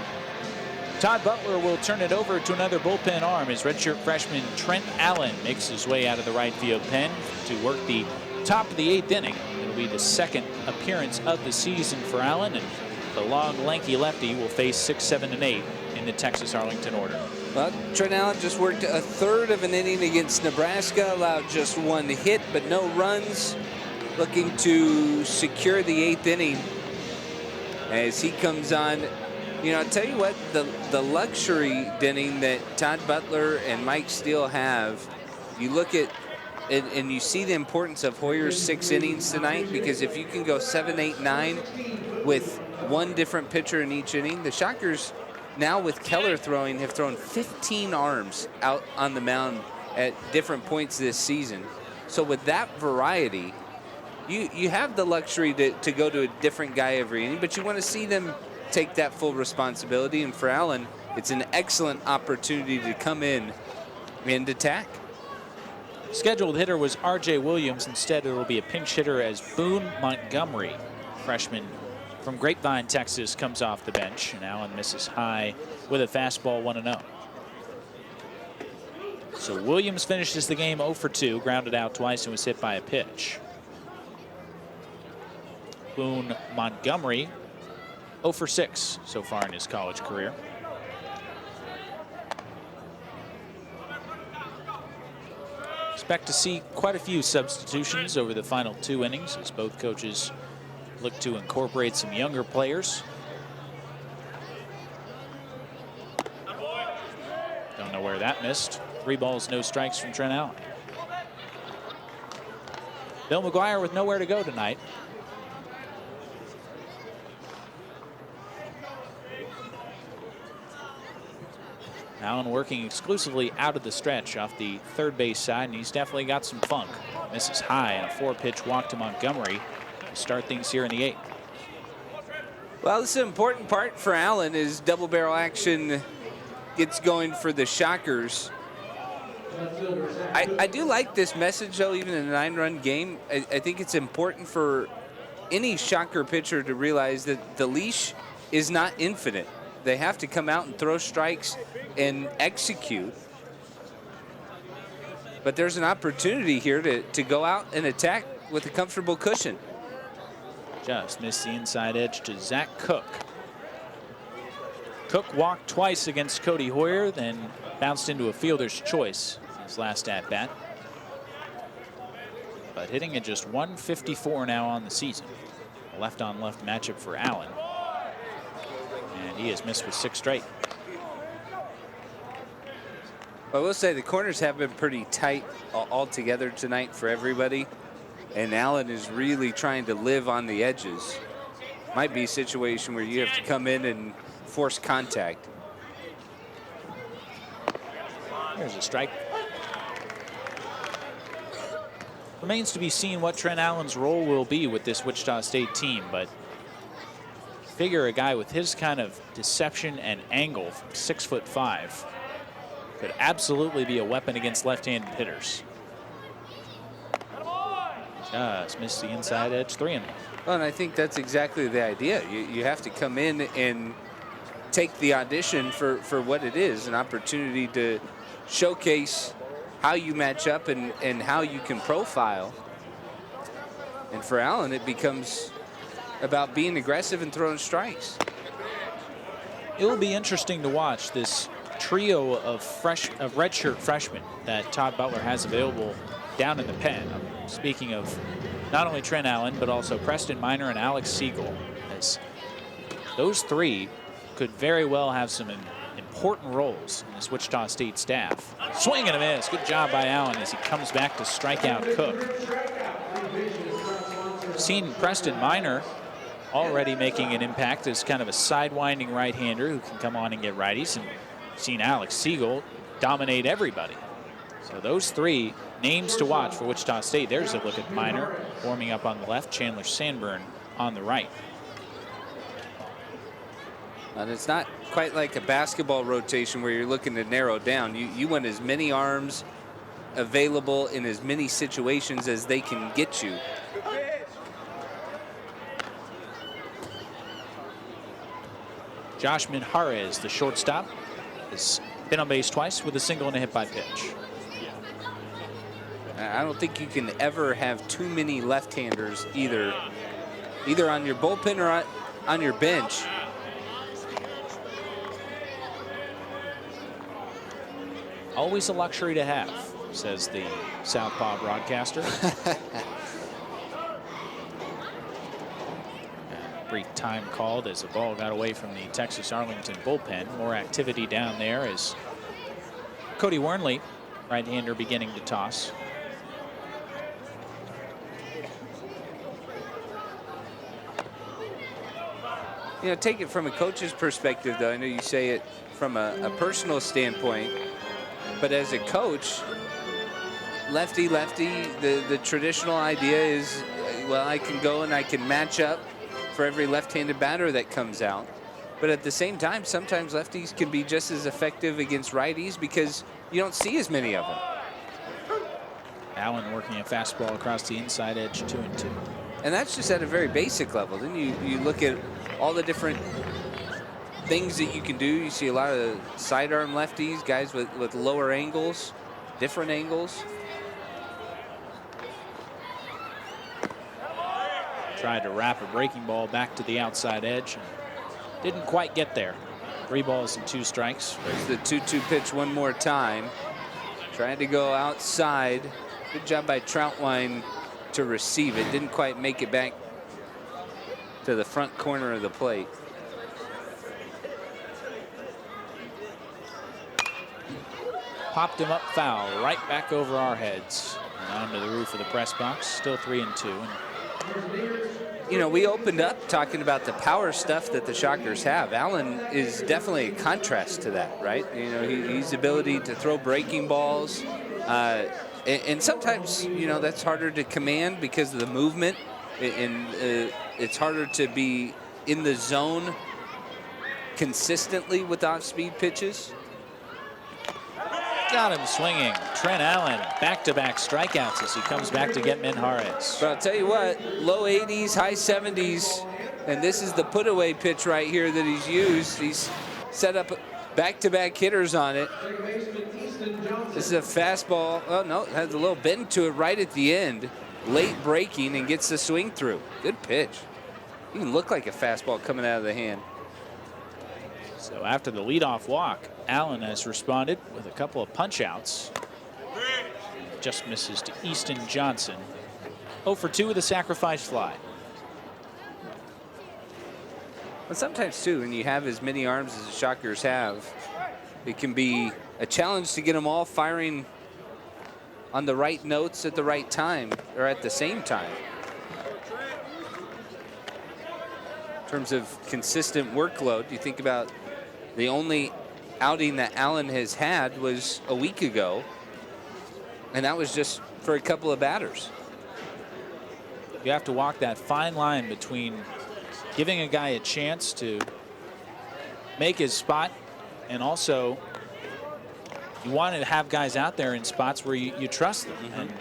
Todd Butler will turn it over to another bullpen arm as redshirt freshman Trent Allen makes his way out of the right field pen to work the top of the 8th inning. It'll be the second appearance of the season for Allen, and the long, lanky lefty will face 6, 7, and 8 in the Texas Arlington order. Well, Trent Allen just worked a third of an inning against Nebraska, allowed just 1 hit but no runs, looking to secure the 8th inning as he comes on. You know, I'll tell you what, the luxury, Denning, that Todd Butler and Mike Steele have, you look at and you see the importance of Hoyer's 6 innings tonight, because if you can go 7, 8, 9 with 1 different pitcher in each inning, the Shockers now with Keller throwing have thrown 15 arms out on the mound at different points this season. So with that variety, you have the luxury to go to a different guy every inning, but you want to see them take that full responsibility. And for Allen, it's an excellent opportunity to come in and attack. Scheduled hitter was R.J. Williams. Instead, it will be a pinch hitter as Boone Montgomery, freshman from Grapevine, Texas, comes off the bench. And Allen misses high with a fastball, 1-0. So Williams finishes the game 0 for 2, grounded out twice and was hit by a pitch. Boone Montgomery, 0 for 6 so far in his college career. Expect to see quite a few substitutions over the final 2 innings as both coaches look to incorporate some younger players. Don't know where that missed. 3 balls, no strikes from Trent Allen. Bill McGuire with nowhere to go tonight. Allen working exclusively out of the stretch off the third base side, and he's definitely got some funk. Misses high and a 4-pitch walk to Montgomery to start things here in the 8th. Well, this is an important part for Allen as double barrel action gets going for the Shockers. I do like this message, though, even in a 9-run game. I think it's important for any Shocker pitcher to realize that the leash is not infinite. They have to come out and throw strikes and execute. But there's an opportunity here to go out and attack with a comfortable cushion. Just missed the inside edge to Zach Cook. Cook walked twice against Cody Hoyer, then bounced into a fielder's choice his last at-bat. But hitting at just 154 now on the season. A left-on-left matchup for Allen. And he has missed with 6 straight. I will say the corners have been pretty tight altogether tonight for everybody. And Allen is really trying to live on the edges. Might be a situation where you have to come in and force contact. There's a strike. Remains to be seen what Trent Allen's role will be with this Wichita State team, but figure a guy with his kind of deception and angle from 6'5" could absolutely be a weapon against left-handed hitters. Just missed the inside edge, 3-1. Well, and I think that's exactly the idea. You have to come in and take the audition for what it is, an opportunity to showcase how you match up and how you can profile. And for Allen, it becomes about being aggressive and throwing strikes. It will be interesting to watch this trio of redshirt freshmen that Todd Butler has available down in the pen. I'm speaking of not only Trent Allen, but also Preston Minor and Alex Siegel, as those 3 could very well have some important roles in this Wichita State staff. Swing and a miss. Good job by Allen as he comes back to strike out Cook. Seen Preston Minor already making an impact as kind of a sidewinding right-hander who can come on and get righties, and seen Alex Siegel dominate everybody. So those 3 names to watch for Wichita State. There's a look at Minor warming up on the left, Chandler Sandburn on the right. And it's not quite like a basketball rotation where you're looking to narrow down. You want as many arms available in as many situations as they can get you. Josh Minjarez, the shortstop, has been on base twice with a single and a hit by pitch. I don't think you can ever have too many left-handers either on your bullpen or on your bench. Always a luxury to have, says the Southpaw broadcaster. Brief time called as the ball got away from the Texas Arlington bullpen. More activity down there as Cody Wernley, right-hander, beginning to toss. You know, take it from a coach's perspective, though. I know you say it from a personal standpoint, but as a coach, lefty, the traditional idea is, well, I can go and I can match up for every left-handed batter that comes out. But at the same time, sometimes lefties can be just as effective against righties because you don't see as many of them. Allen working a fastball across the inside edge, 2-2. And that's just at a very basic level. Then you look at all the different things that you can do. You see a lot of sidearm lefties, guys with lower angles, different angles. Tried to wrap a breaking ball back to the outside edge. Didn't quite get there. 3 balls and 2 strikes. There's the 2-2 pitch one more time. Trying to go outside. Good job by Troutwine to receive it. Didn't quite make it back to the front corner of the plate. Popped him up foul, right back over our heads. And onto the roof of the press box. Still 3-2. You know, we opened up talking about the power stuff that the Shockers have. Allen is definitely a contrast to that, right? You know, his ability to throw breaking balls. And sometimes, you know, that's harder to command because of the movement. And it's harder to be in the zone consistently with off-speed pitches. Got him swinging. Trent Allen, back-to-back strikeouts as he comes back to get Minjares. But I'll tell you what, low 80s, high 70s, and this is the put-away pitch right here that he's used. He's set up back-to-back hitters on it. This is a fastball. Oh, no, it has a little bend to it right at the end. Late breaking and gets the swing through. Good pitch. Even look like a fastball coming out of the hand. So after the leadoff walk, Allen has responded with a couple of punch-outs. Just misses to Easton Johnson. 0 for 2 with a sacrifice fly. But sometimes, too, when you have as many arms as the Shockers have, it can be a challenge to get them all firing on the right notes at the right time or at the same time. In terms of consistent workload, you think about the only outing that Allen has had was a week ago, and that was just for a couple of batters. You have to walk that fine line between giving a guy a chance to make his spot, and also you want to have guys out there in spots where you trust them. And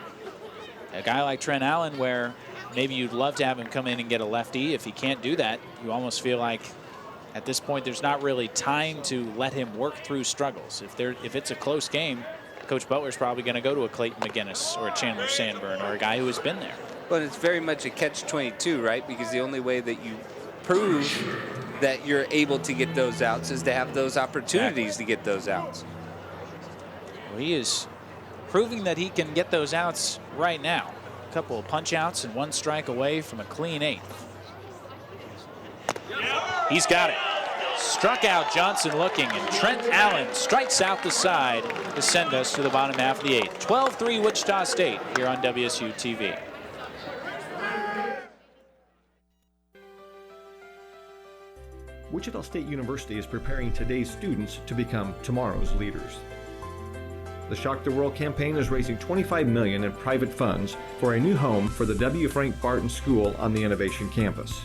a guy like Trent Allen, where maybe you'd love to have him come in and get a lefty, if he can't do that, you almost feel like at this point there's not really time to let him work through struggles. If it's a close game, Coach Butler's probably going to go to a Clayton McGinnis or a Chandler Sandburn or a guy who has been there. But it's very much a catch-22, right? Because the only way that you prove that you're able to get those outs is to have those opportunities to get those outs. Well, he is proving that he can get those outs right now. A couple of punch outs and 1 strike away from a clean 8th. He's got it. Struck out Johnson looking, and Trent Allen strikes out the side to send us to the bottom half of the 8th. 12-3 Wichita State here on WSU TV. Wichita State University is preparing today's students to become tomorrow's leaders. The Shock the World campaign is raising $25 million in private funds for a new home for the W. Frank Barton School on the Innovation Campus.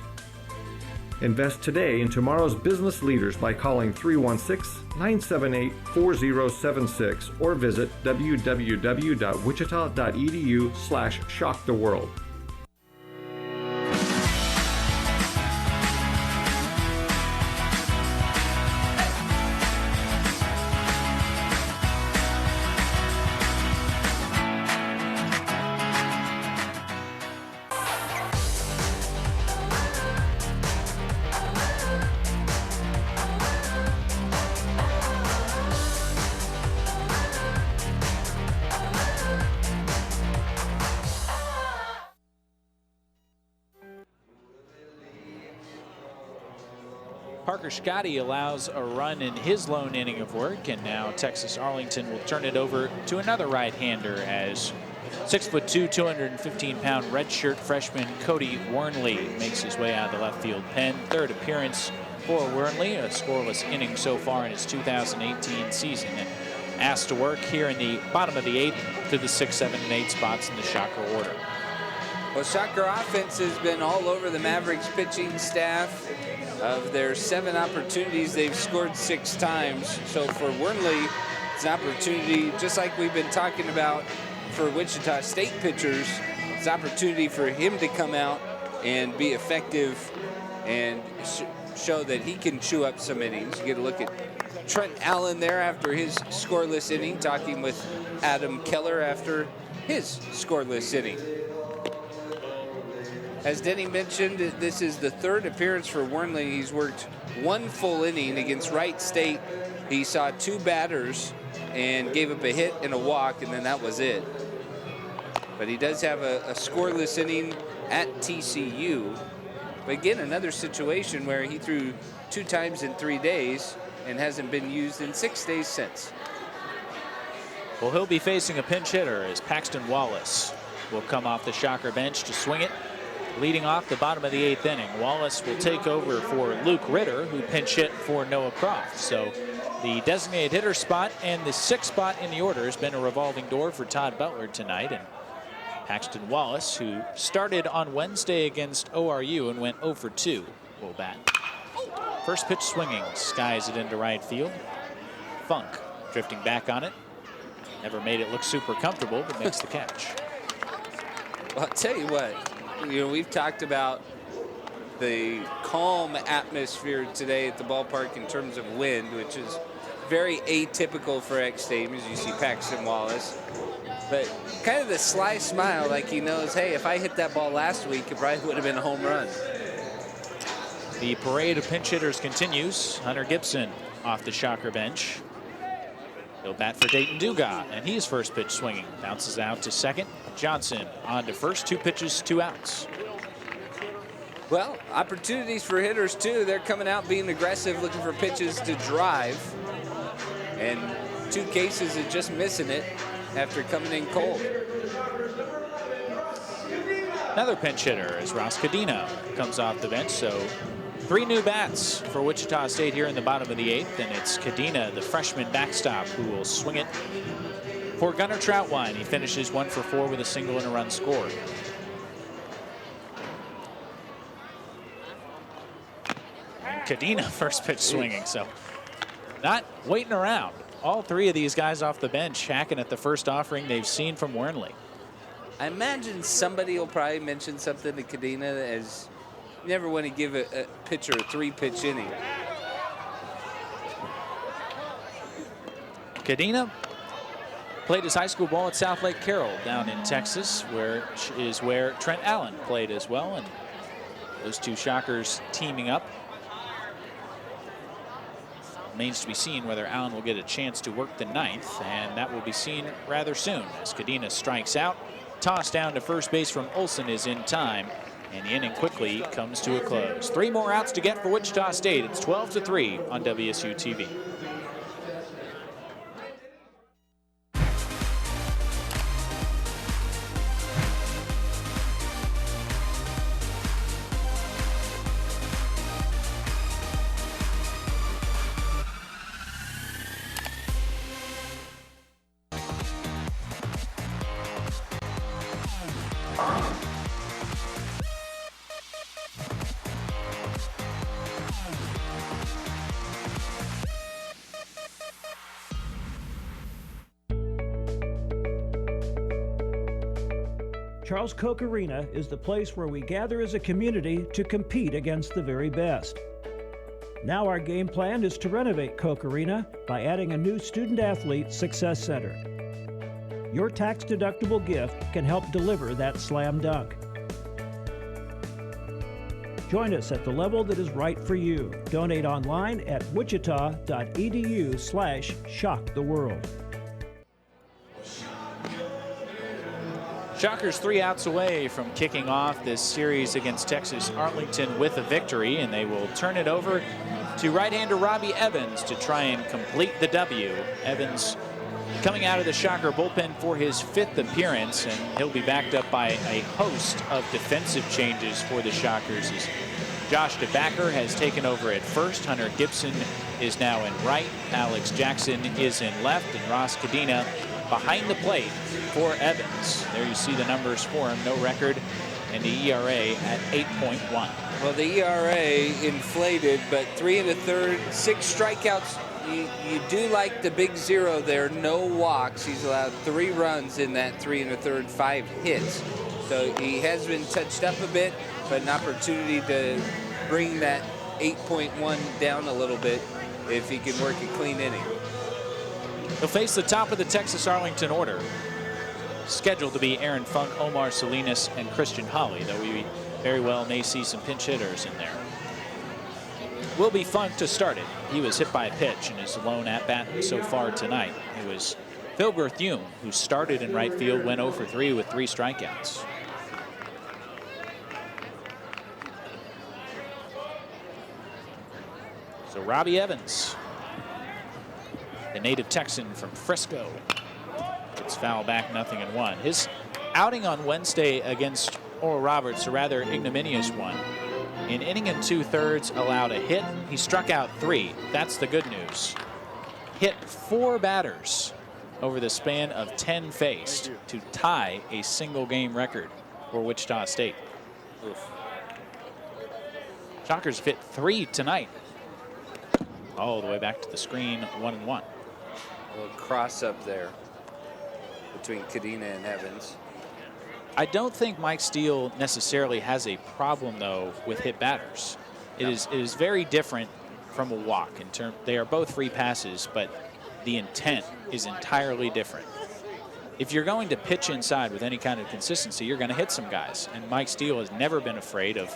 Invest today in tomorrow's business leaders by calling 316-978-4076 or visit www.wichita.edu/shocktheworld. Scotty allows a run in his lone inning of work, and now Texas Arlington will turn it over to another right-hander as 6'2", 215-pound redshirt freshman Cody Wernley makes his way out of the left field pen. 3rd appearance for Wernley, a scoreless inning so far in his 2018 season, and asked to work here in the bottom of the 8th to the 6, 7, and 8 spots in the Shocker order. Well, Shocker offense has been all over the Mavericks pitching staff. Of their 7 opportunities, they've scored 6 times. So for Wernley, it's an opportunity, just like we've been talking about for Wichita State pitchers, it's an opportunity for him to come out and be effective and show that he can chew up some innings. You get a look at Trent Allen there after his scoreless inning, talking with Adam Keller after his scoreless inning. As Denny mentioned, this is the third appearance for Wormley. He's worked one full inning against Wright State. He saw 2 batters and gave up a hit and a walk, and then that was it. But he does have a scoreless inning at TCU. But again, another situation where he threw 2 times in 3 days and hasn't been used in 6 days since. Well, he'll be facing a pinch hitter as Paxton Wallace will come off the Shocker bench to swing it. Leading off the bottom of the 8th inning, Wallace will take over for Luke Ritter, who pinch hit for Noah Croft. So the designated hitter spot and the 6th spot in the order has been a revolving door for Todd Butler tonight. And Paxton Wallace, who started on Wednesday against ORU and went 0 for 2, will bat. First pitch swinging, skies it into right field. Funk drifting back on it. Never made it look super comfortable, but makes the catch. Well, I'll tell you what, we've talked about the calm atmosphere today at the ballpark in terms of wind, which is very atypical for X Stadium, as you see Paxton Wallace. But kind of the sly smile, like he knows, hey, if I hit that ball last week, it probably would have been a home run. The parade of pinch hitters continues. Hunter Gibson off the Shocker bench. He'll bat for Dayton Dugas, and he's first pitch swinging. Bounces out to second. Johnson on to first. 2 pitches, 2 outs. Well, opportunities for hitters, too. They're coming out being aggressive, looking for pitches to drive. And 2 cases of just missing it after coming in cold. Another pinch hitter as Ross Cadena comes off the bench. So 3 new bats for Wichita State here in the bottom of the 8th, and it's Cadena, the freshman backstop, who will swing it for Gunnar Troutwine. He finishes 1 for 4 with a single and a run scored. And Cadena first pitch swinging, so not waiting around. All 3 of these guys off the bench hacking at the first offering they've seen from Wormley. I imagine somebody will probably mention something to Cadena as you never want to give a pitcher a 3-pitch inning. Cadena played his high school ball at South Lake Carroll down in Texas, where Trent Allen played as well, and those 2 Shockers teaming up. Remains to be seen whether Allen will get a chance to work the 9th, and that will be seen rather soon as Cadena strikes out. Toss down to first base from Olsen is in time, and the inning quickly comes to a close. 3 more outs to get for Wichita State. It's 12-3 on WSU TV. Charles Koch Arena is the place where we gather as a community to compete against the very best. Now our game plan is to renovate Koch Arena by adding a new student-athlete success center. Your tax-deductible gift can help deliver that slam dunk. Join us at the level that is right for you. Donate online at wichita.edu/shocktheworld. Shockers 3 outs away from kicking off this series against Texas Arlington with a victory, and they will turn it over to right-hander Robbie Evans to try and complete the W. Evans coming out of the Shocker bullpen for his 5th appearance, and he'll be backed up by a host of defensive changes for the Shockers. As Josh DeBacker has taken over at first. Hunter Gibson is now in right. Alex Jackson is in left, and Ross Cadena behind the plate for Evans. There you see the numbers for him. No record and the ERA at 8.1. Well, the ERA inflated, but 3 1/3, 6 strikeouts. You do like the big 0 there. No walks. He's allowed 3 runs in that 3 1/3, 5 hits. So he has been touched up a bit, but an opportunity to bring that 8.1 down a little bit if he can work a clean inning. He'll face the top of the Texas Arlington order. Scheduled to be Aaron Funk, Omar Salinas, and Christian Holly, though we very well may see some pinch hitters in there. Will be Funk to start it. He was hit by a pitch in his lone at-bat so far tonight. It was Phil Berthume, who started in right field, went 0 for 3 with 3 strikeouts. So Robbie Evans, the native Texan from Frisco, gets foul back, 0-1. His outing on Wednesday against Oral Roberts, a rather ignominious one. In inning and 2/3, allowed a hit. He struck out 3. That's the good news. Hit 4 batters over the span of 10 faced to tie a single game record for Wichita State. Oof. Shockers have hit 3 tonight. All the way back to the screen, 1-1. A little cross up there between Cadena and Evans. I don't think Mike Steele necessarily has a problem, though, with hit batters. It is very different from a walk. They are both free passes, but the intent is entirely different. If you're going to pitch inside with any kind of consistency, you're going to hit some guys. And Mike Steele has never been afraid of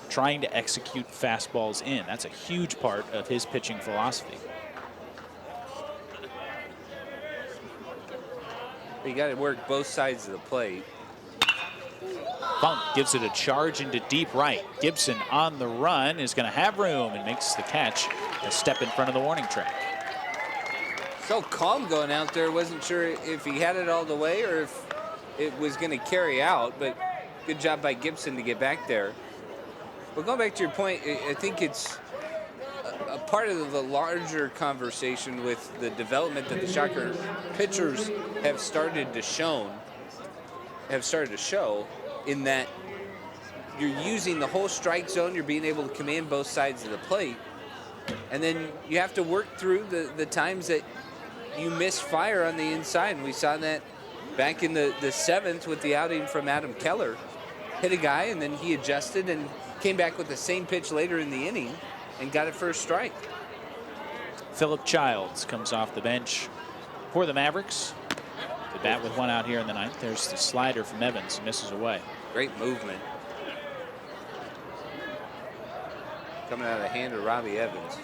trying to execute fastballs in. That's a huge part of his pitching philosophy. You got to work both sides of the plate. Funk gives it a charge into deep right. Gibson on the run is going to have room and makes the catch a step in front of the warning track. So calm going out there. Wasn't sure if he had it all the way or if it was going to carry out, but good job by Gibson to get back there. But going back to your point, I think it's a part of the larger conversation with the development that the Shocker pitchers have started to show in that you're using the whole strike zone, you're being able to command both sides of the plate, and then you have to work through the times that you miss fire on the inside. And we saw that back in the 7th with the outing from Adam Keller. Hit a guy, and then he adjusted and came back with the same pitch later in the inning and got it for a strike. Philip Childs comes off the bench for the Mavericks. The bat with 1 out here in the 9th. There's the slider from Evans. He misses away. Great movement. Coming out of the hand of Robbie Evans.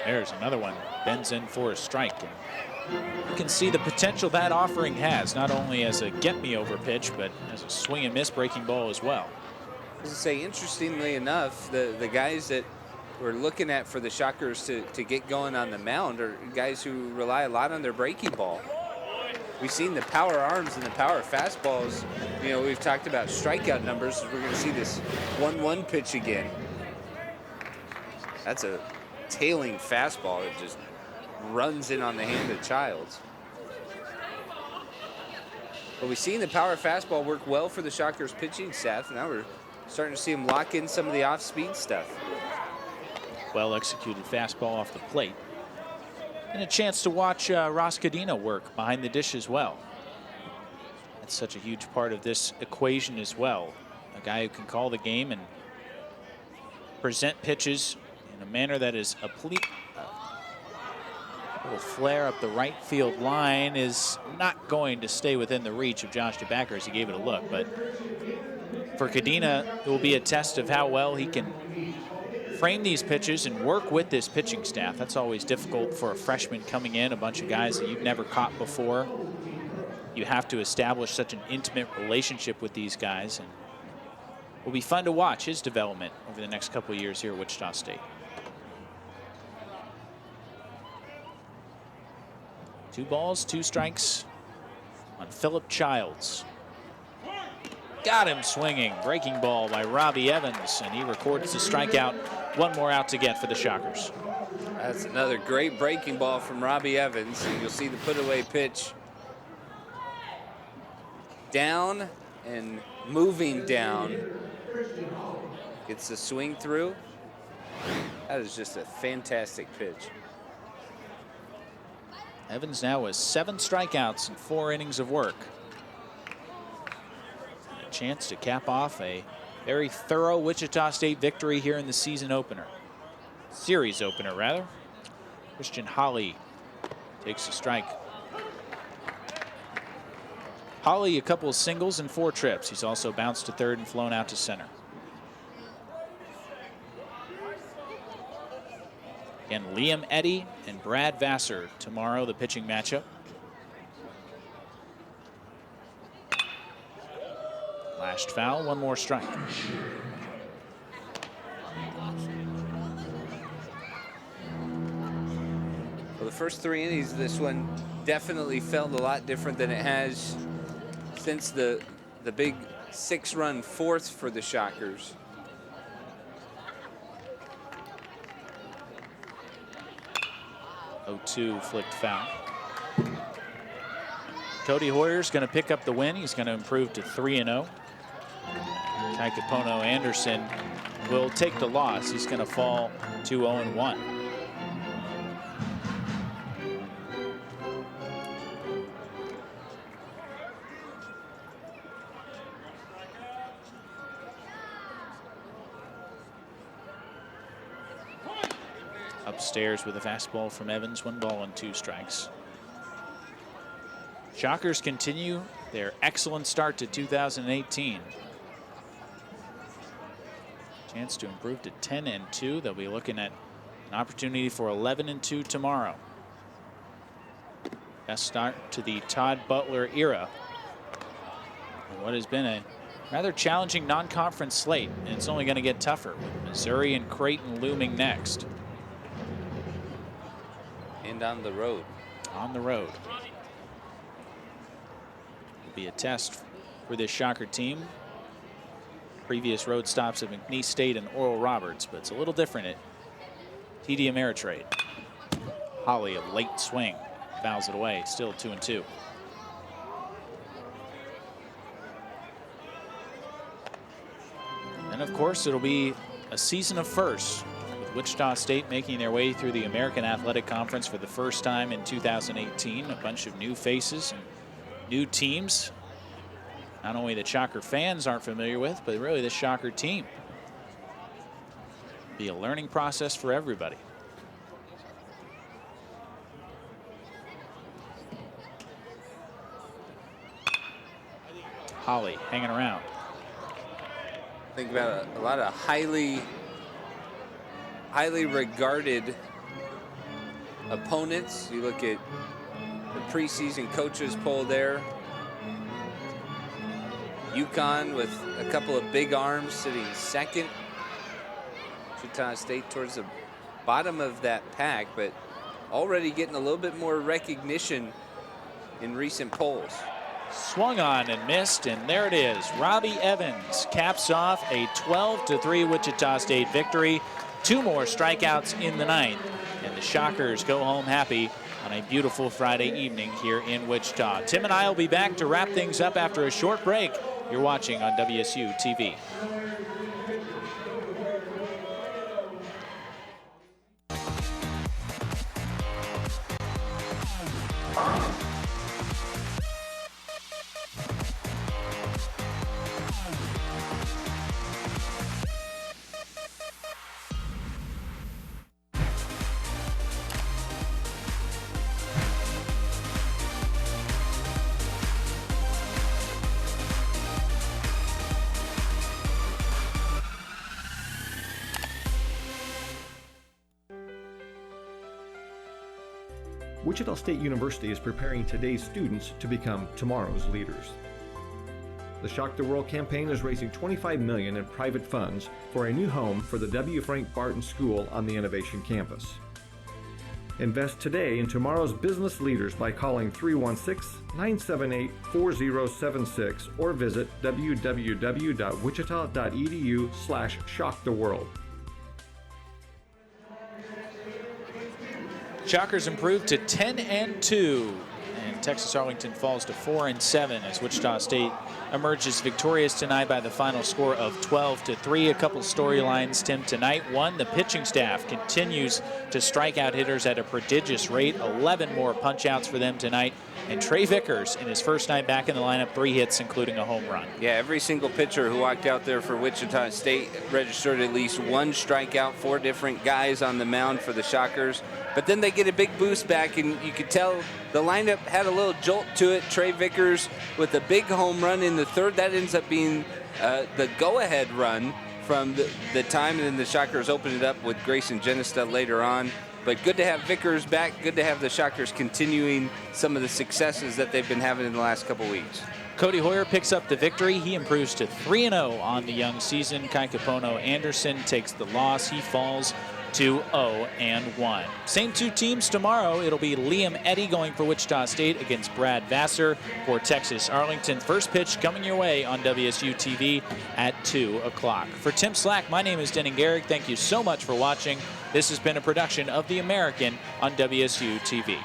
There's another one. Bends in for a strike. And you can see the potential that offering has, not only as a get-me-over pitch, but as a swing and miss breaking ball as well. I was to say, interestingly enough, the guys that we're looking at for the Shockers to get going on the mound are guys who rely a lot on their breaking ball. We've seen the power arms and the power fastballs. You know, we've talked about strikeout numbers. We're going to see this 1-1 pitch again. That's a tailing fastball that just runs in on the hand of Childs. But we've seen the power fastball work well for the Shockers pitching staff. Now we're starting to see him lock in some of the off-speed stuff. Well executed fastball off the plate. And a chance to watch Ross Cadena work behind the dish as well. That's such a huge part of this equation as well. A guy who can call the game and present pitches in a manner that is a little flare up the right field line is not going to stay within the reach of Josh DeBacker as he gave it a look. But for Cadena, it will be a test of how well he can frame these pitches and work with this pitching staff. That's always difficult for a freshman coming in, a bunch of guys that you've never caught before. You have to establish such an intimate relationship with these guys, and it will be fun to watch his development over the next couple of years here at Wichita State. 2 balls, 2 strikes on Philip Childs. Got him swinging. Breaking ball by Robbie Evans, and he records the strikeout. 1 more out to get for the Shockers. That's another great breaking ball from Robbie Evans. And you'll see the put-away pitch. Down and moving down. Gets the swing through. That is just a fantastic pitch. Evans now has 7 strikeouts and 4 innings of work. A chance to cap off a very thorough Wichita State victory here in the season opener. Series opener, rather. Christian Holly takes a strike. Holly, a couple of singles and 4 trips. He's also bounced to third and flown out to center. And Liam Eddy and Brad Vassar tomorrow, the pitching matchup. Lashed foul, 1 more strike. Well, the first 3 innings, this one definitely felt a lot different than it has since the big 6-run fourth for the Shockers. (0-2) flicked foul. Cody Hoyer's going to pick up the win. He's going to improve to 3-0. Taikapono Anderson will take the loss. He's going to fall to 0-1. Upstairs with a fastball from Evans, 1 ball and 2 strikes. Shockers continue their excellent start to 2018. Chance to improve to 10-2. They'll be looking at an opportunity for 11-2 tomorrow. Best start to the Todd Butler era. And what has been a rather challenging non-conference slate, and it's only going to get tougher with Missouri and Creighton looming next. And on the road. On the road. It'll be a test for this Shocker team. Previous road stops at McNeese State and Oral Roberts, but it's a little different at TD Ameritrade. Holly, a late swing, fouls it away, still 2-2. And of course, it'll be a season of firsts, with Wichita State making their way through the American Athletic Conference for the first time in 2018. A bunch of new faces and new teams. Not only that Shocker fans aren't familiar with, but really the Shocker team. Be a learning process for everybody. Holly hanging around. Think about a lot of highly regarded opponents. You look at the preseason coaches poll there. UConn with a couple of big arms sitting second. Wichita State towards the bottom of that pack, but already getting a little bit more recognition in recent polls. Swung on and missed, and there it is. Robbie Evans caps off a 12-3 Wichita State victory. 2 more strikeouts in the 9th, and the Shockers go home happy on a beautiful Friday evening here in Wichita. Tim and I will be back to wrap things up after a short break. You're watching on WSU TV. Wichita State University is preparing today's students to become tomorrow's leaders. The Shock the World campaign is raising $25 million in private funds for a new home for the W. Frank Barton School on the Innovation Campus. Invest today in tomorrow's business leaders by calling 316-978-4076 or visit www.wichita.edu/shocktheworld. Shockers improved to 10-2, and Texas Arlington falls to 4-7 as Wichita State emerges victorious tonight by the final score of 12-3. A couple storylines, Tim, tonight. One, the pitching staff continues to strike out hitters at a prodigious rate. 11 more punch-outs for them tonight. And Trey Vickers, in his first night back in the lineup, 3 hits, including a home run. Yeah, every single pitcher who walked out there for Wichita State registered at least 1 strikeout. 4 different guys on the mound for the Shockers. But then they get a big boost back, and you could tell the lineup had a little jolt to it. Trey Vickers with a big home run in the third. That ends up being the go-ahead run from the time, and then the Shockers open it up with Grayson Genesta later on. But good to have Vickers back. Good to have the Shockers continuing some of the successes that they've been having in the last couple weeks. Cody Hoyer picks up the victory. He improves to 3-0 on the young season. Kai Capono Anderson takes the loss. He falls to 0-1. Same two teams tomorrow. It'll be Liam Eddy going for Wichita State against Brad Vassar for Texas Arlington. First pitch coming your way on WSU TV at 2 o'clock. For Tim Slack, my name is Denning Garrick. Thank you so much for watching. This has been a production of The American on WSU TV.